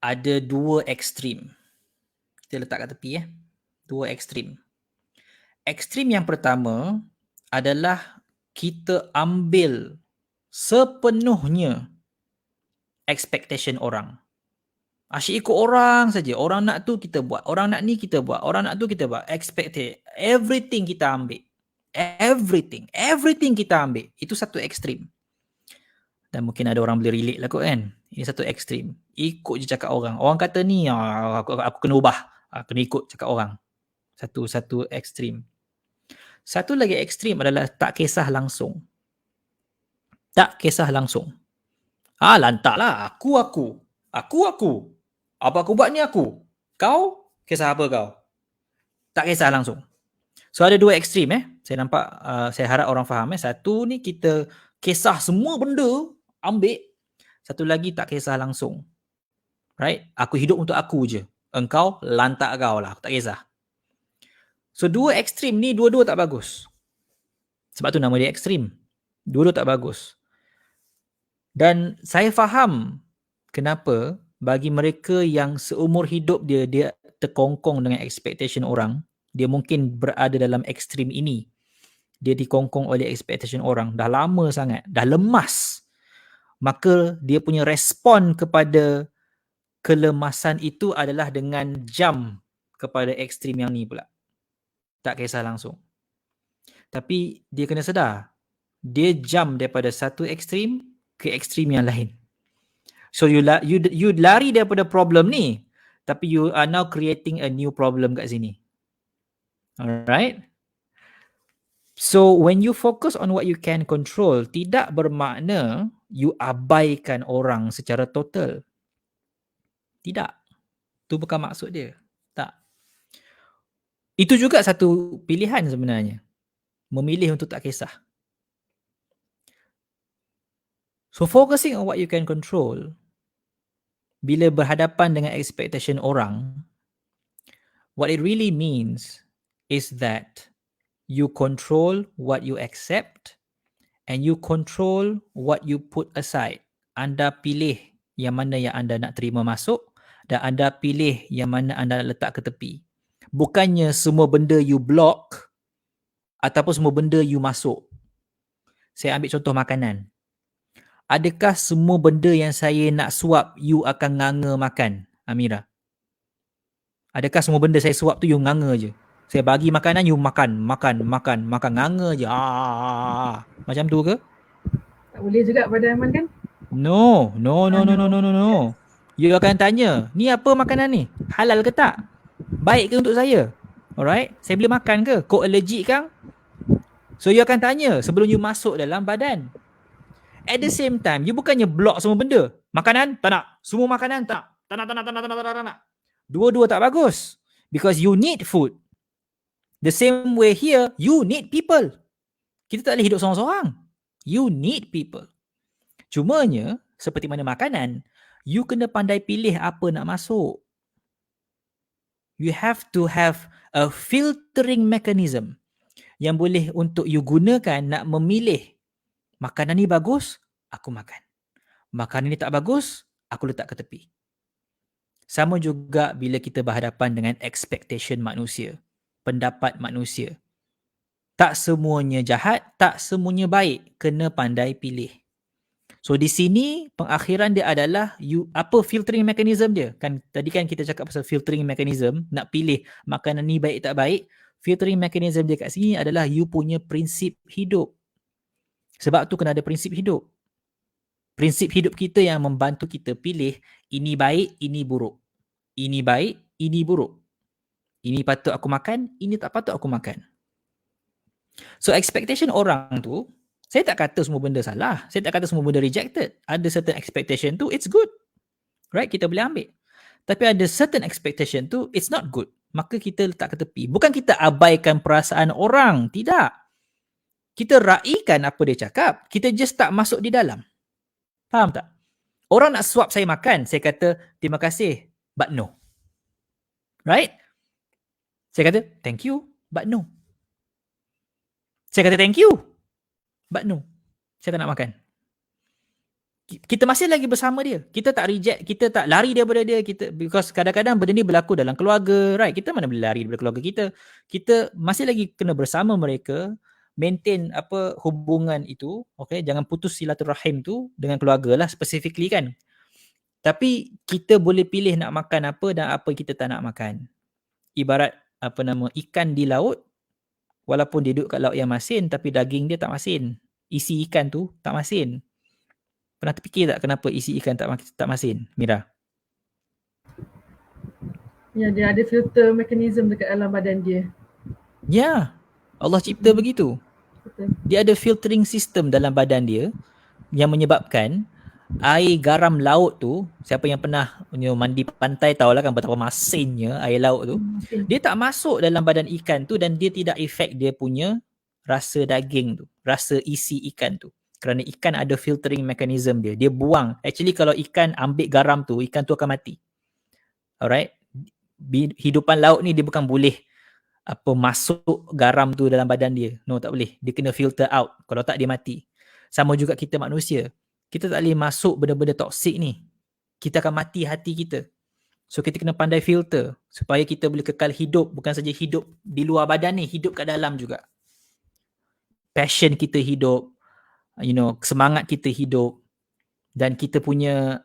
ada dua ekstrim. Kita letak kat tepi dua ekstrim. Ekstrim yang pertama adalah kita ambil sepenuhnya expectation orang. Asyik ikut orang saja. Orang nak tu kita buat. Orang nak ni kita buat. Orang nak tu kita buat. Expected. Everything kita ambil. Everything kita ambil. Itu satu ekstrim. Dan mungkin ada orang boleh relate lah kot kan. Ini satu ekstrim. Ikut je cakap orang. Orang kata ni, aku kena ubah. Kena ikut cakap orang. Satu ekstrim. Satu lagi ekstrim adalah tak kisah langsung. Tak kisah langsung. Lantaklah. Aku. Apa aku buat ni aku. Kau, kisah apa kau? Tak kisah langsung. So ada dua ekstrim Saya nampak, saya harap orang faham Satu ni kita kisah semua benda, ambil. Satu lagi tak kisah langsung. Right? Aku hidup untuk aku je. Engkau, lantak kau lah. Aku tak kisah. So dua ekstrim ni, dua-dua tak bagus. Sebab tu nama dia ekstrim. Dua-dua tak bagus. Dan saya faham kenapa bagi mereka yang seumur hidup dia terkongkong dengan expectation orang, dia mungkin berada dalam ekstrim ini. Dia dikongkong oleh expectation orang. Dah lama sangat. Dah lemas. Maka dia punya respon kepada kelemasan itu adalah dengan jump kepada ekstrim yang ni pula. Tak kisah langsung. Tapi dia kena sedar. Dia jump daripada satu ekstrim ke ekstrim yang lain. So you lari daripada problem ni, tapi you are now creating a new problem kat sini. Alright? So when you focus on what you can control, tidak bermakna you abaikan orang secara total. Tidak. Itu bukan maksud dia. Tak. Itu juga satu pilihan sebenarnya. Memilih untuk tak kisah. So focusing on what you can control, bila berhadapan dengan expectation orang, what it really means is that you control what you accept and you control what you put aside. Anda pilih yang mana yang anda nak terima masuk dan anda pilih yang mana anda nak letak ke tepi. Bukannya semua benda you block ataupun semua benda you masuk. Saya ambil contoh makanan. Adakah semua benda yang saya nak suap you akan nganga makan, Amira? Adakah semua benda saya suap tu you nganga je? Saya bagi makanan you makan, nganga je. Macam tu ke? Tak boleh juga pada Aiman kan? No. You akan tanya, ni apa makanan ni? Halal ke tak? Baik ke untuk saya? Alright? Saya boleh makan ke? Kau allergic kan? So you akan tanya sebelum you masuk dalam badan. At the same time, you bukannya block semua benda. Makanan, tak nak. Semua makanan, tak nak. Dua-dua tak bagus. Because you need food. The same way here, you need people. Kita tak boleh hidup seorang-seorang. You need people. Cumanya, seperti mana makanan, you kena pandai pilih apa nak masuk. You have to have a filtering mechanism yang boleh untuk you gunakan nak memilih. Makanan ni bagus, aku makan. Makanan ni tak bagus, aku letak ke tepi. Sama juga bila kita berhadapan dengan expectation manusia, pendapat manusia. Tak semuanya jahat, tak semuanya baik. Kena pandai pilih. So di sini pengakhiran dia adalah apa filtering mechanism dia? Kan tadi kan kita cakap pasal filtering mechanism, nak pilih makanan ni baik tak baik. Filtering mechanism dia kat sini adalah you punya prinsip hidup. Sebab tu kena ada prinsip hidup. Prinsip hidup kita yang membantu kita pilih ini baik, ini buruk. Ini baik, ini buruk. Ini patut aku makan, ini tak patut aku makan. So expectation orang tu, saya tak kata semua benda salah. Saya tak kata semua benda rejected. Ada certain expectation tu, it's good. Right? Kita boleh ambil. Tapi ada certain expectation tu, it's not good. Maka kita letak ke tepi. Bukan kita abaikan perasaan orang. Tidak. Kita raikan apa dia cakap. Kita just tak masuk di dalam. Faham tak? Orang nak swap saya makan, saya kata, terima kasih, but no. Right? Saya kata, thank you, but no. Saya kata, thank you, but no. Saya tak nak makan. Kita masih lagi bersama dia. Kita tak reject, kita tak lari daripada dia. Because kadang-kadang benda ni berlaku dalam keluarga, right? Kita mana boleh lari daripada keluarga kita. Kita masih lagi kena bersama mereka, maintain hubungan itu, okay? Jangan putus silaturahim tu dengan keluarga lah specifically kan. Tapi kita boleh pilih nak makan apa dan apa kita tak nak makan. Ibarat ikan di laut, walaupun dia duduk kat laut yang masin tapi daging dia tak masin. Isi ikan tu tak masin. Pernah terfikir tak kenapa isi ikan tak masin, Mira? Ya, dia ada filter mekanisme dekat dalam badan dia. Ya, Allah cipta begitu. Betul. Dia ada filtering system dalam badan dia yang menyebabkan air garam laut tu, siapa yang pernah mandi pantai tahulah kan betapa masinnya air laut tu. Dia tak masuk dalam badan ikan tu dan dia tidak efek dia punya rasa daging tu, rasa isi ikan tu. Kerana ikan ada filtering mechanism dia. Dia buang. Actually kalau ikan ambil garam tu, ikan tu akan mati. Alright? Hidupan laut ni dia bukan boleh masuk garam tu dalam badan dia. No, tak boleh. Dia kena filter out. Kalau tak dia mati. Sama juga kita manusia. Kita tak boleh masuk benda-benda toksik ni. Kita akan mati hati kita. So kita kena pandai filter supaya kita boleh kekal hidup. Bukan saja hidup di luar badan ni, hidup kat dalam juga. Passion kita hidup. Semangat kita hidup. Dan kita punya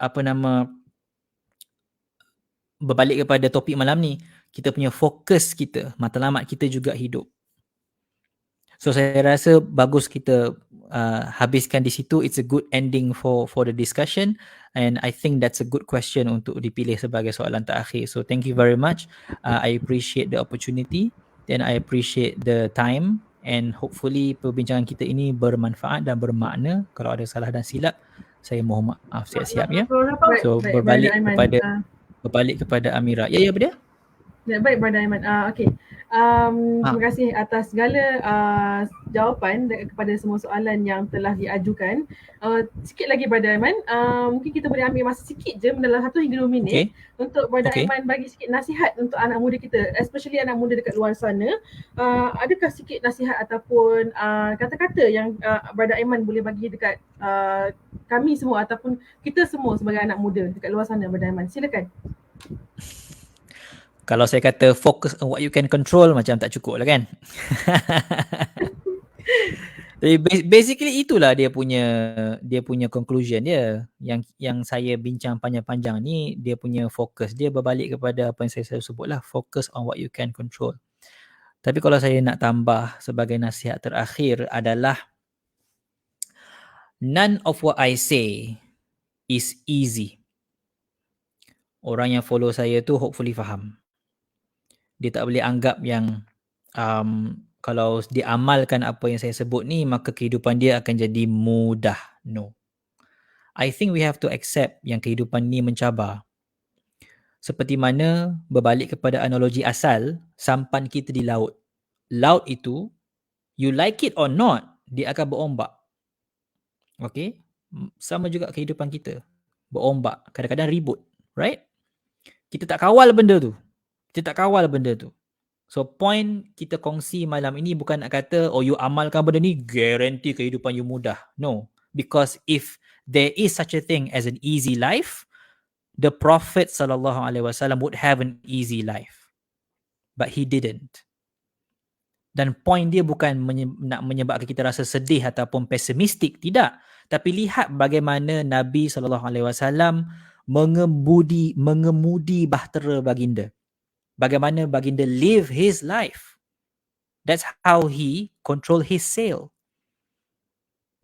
berbalik kepada topik malam ni, kita punya fokus kita, matlamat kita juga hidup. So saya rasa bagus kita habiskan di situ. It's a good ending for the discussion and I think that's a good question untuk dipilih sebagai soalan terakhir. So thank you very much. I appreciate the opportunity and I appreciate the time and hopefully perbincangan kita ini bermanfaat dan bermakna. Kalau ada salah dan silap, saya mohon maaf siap-siap ya. So berbalik kepada Amira. Ya apa dia? Ya, baik Brother Aiman. Okay. Terima kasih atas segala jawapan kepada semua soalan yang telah diajukan. Sikit lagi Brother Aiman, mungkin kita boleh ambil masa sikit je dalam 1 hingga 2 minit untuk Brother Aiman bagi sikit nasihat untuk anak muda kita, especially anak muda dekat luar sana. Adakah sikit nasihat ataupun kata-kata yang Brother Aiman boleh bagi dekat kami semua ataupun kita semua sebagai anak muda dekat luar sana, Brother Aiman? Silakan. Kalau saya kata focus on what you can control, macam tak cukup lah kan. Basically itulah dia punya conclusion dia. Yang saya bincang panjang-panjang ni, dia punya fokus. Dia berbalik kepada apa yang saya selalu sebut lah, focus on what you can control. Tapi kalau saya nak tambah sebagai nasihat terakhir adalah none of what I say is easy. Orang yang follow saya tu hopefully faham. Dia tak boleh anggap yang kalau dia amalkan apa yang saya sebut ni, maka kehidupan dia akan jadi mudah. No. I think we have to accept yang kehidupan ni mencabar. Seperti mana berbalik kepada analogi asal, sampan kita di laut. Laut itu, you like it or not, dia akan berombak. Okay? Sama juga kehidupan kita. Berombak. Kadang-kadang ribut. Right? Kita tak kawal benda tu. So point kita kongsi malam ini bukan nak kata you amalkan benda ni guarantee kehidupan you mudah. No. Because if there is such a thing as an easy life, the Prophet SAW would have an easy life. But he didn't. Dan point dia bukan nak menyebabkan kita rasa sedih ataupun pesimistik, tidak. Tapi lihat bagaimana Nabi SAW mengemudi bahtera baginda. Bagaimana baginda live his life. That's how he control his sail.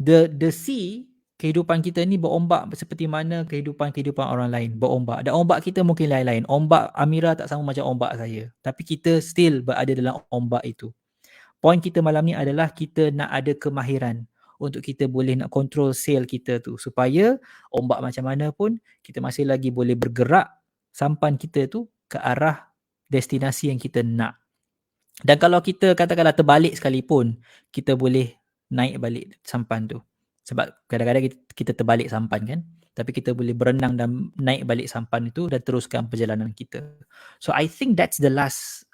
The sea kehidupan kita ni berombak seperti mana kehidupan orang lain berombak. Dan ombak kita mungkin lain-lain. Ombak Amira tak sama macam ombak saya. Tapi kita still berada dalam ombak itu. Poin kita malam ni adalah kita nak ada kemahiran untuk kita boleh nak control sail kita tu. Supaya ombak macam mana pun kita masih lagi boleh bergerak sampan kita tu ke arah destinasi yang kita nak. Dan kalau kita katakanlah terbalik sekalipun, kita boleh naik balik sampan tu. Sebab kadang-kadang kita terbalik sampan kan. Tapi kita boleh berenang dan naik balik sampan itu dan teruskan perjalanan kita. So I think that's the last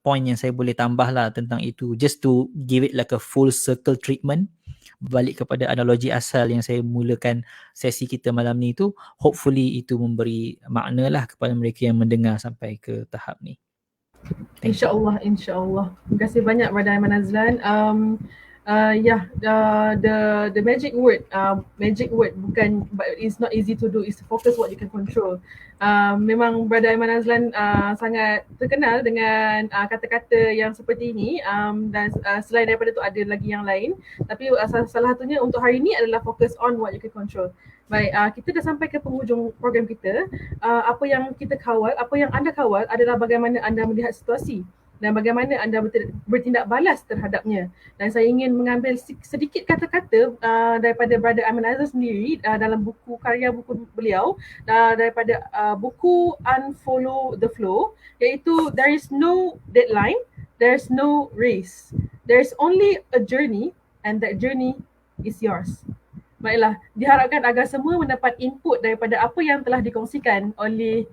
point yang saya boleh tambah lah tentang itu. Just to give it like a full circle treatment. Balik kepada analogi asal yang saya mulakan sesi kita malam ni tu. Hopefully itu memberi makna lah kepada mereka yang mendengar sampai ke tahap ni. InsyaAllah. Terima kasih banyak Brother Aiman Azlan. The magic word bukan, but it's not easy to do, is to focus what you can control. Memang Brother Aiman Azlan sangat terkenal dengan kata-kata yang seperti ini, dan selain daripada tu ada lagi yang lain, tapi salah satunya untuk hari ini adalah focus on what you can control. Baik, kita dah sampai ke penghujung program kita. Apa yang kita kawal, apa yang anda kawal adalah bagaimana anda melihat situasi dan bagaimana anda bertindak balas terhadapnya. Dan saya ingin mengambil sedikit kata-kata daripada Brother Aiman Azlan sendiri dalam karya buku beliau, daripada buku Unfollow the Flow, iaitu there is no deadline, there's no race, there's only a journey and that journey is yours. Baiklah, diharapkan agar semua mendapat input daripada apa yang telah dikongsikan oleh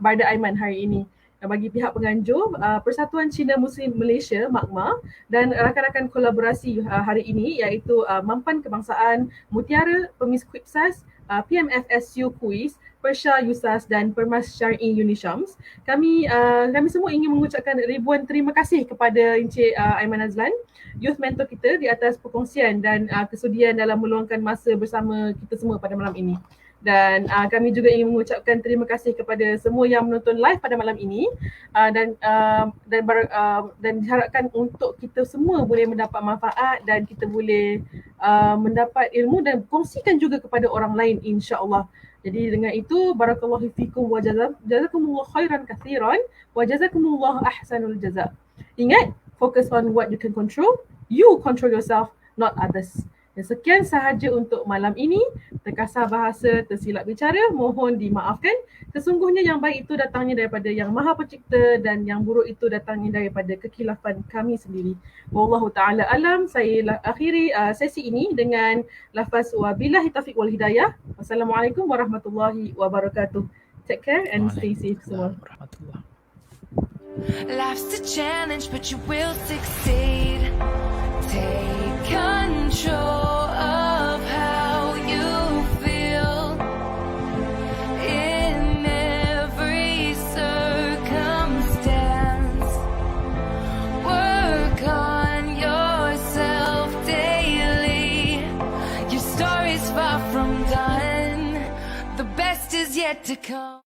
Brother Aiman hari ini. Bagi pihak penganjur, Persatuan Cina Muslim Malaysia, MAKMA, dan rakan-rakan kolaborasi hari ini iaitu Mampan Kebangsaan, Mutiara, Pemis Quipsas, PMFSU Kuis, Persha Yusas dan Permas Syar'i Unisyams. Kami semua ingin mengucapkan ribuan terima kasih kepada Encik Aiman Azlan, youth mentor kita, di atas perkongsian dan kesudian dalam meluangkan masa bersama kita semua pada malam ini. Dan kami juga ingin mengucapkan terima kasih kepada semua yang menonton live pada malam ini, dan diharapkan untuk kita semua boleh mendapat manfaat dan kita boleh mendapat ilmu dan kongsikan juga kepada orang lain, insya-Allah. Jadi dengan itu, barakallahu fikum wa jazakumullah khairan katsiran wa jazakumullah ahsanul jaza. Ingat, focus on what you can control. You control yourself, not others. Dan sekian sahaja untuk malam ini. Terkasar bahasa, tersilap bicara, mohon dimaafkan. Sesungguhnya yang baik itu datangnya daripada Yang Maha Pencipta dan yang buruk itu datangnya daripada kekilafan kami sendiri. Wallahu ta'ala alam. Saya akhiri sesi ini dengan lafaz wabillahi taufiq wal hidayah. Wassalamualaikum warahmatullahi wabarakatuh. Take care and stay safe semua. Life's a challenge, but you will succeed. Take control of how you feel in every circumstance. Work on yourself daily. Your story's far from done. The best is yet to come.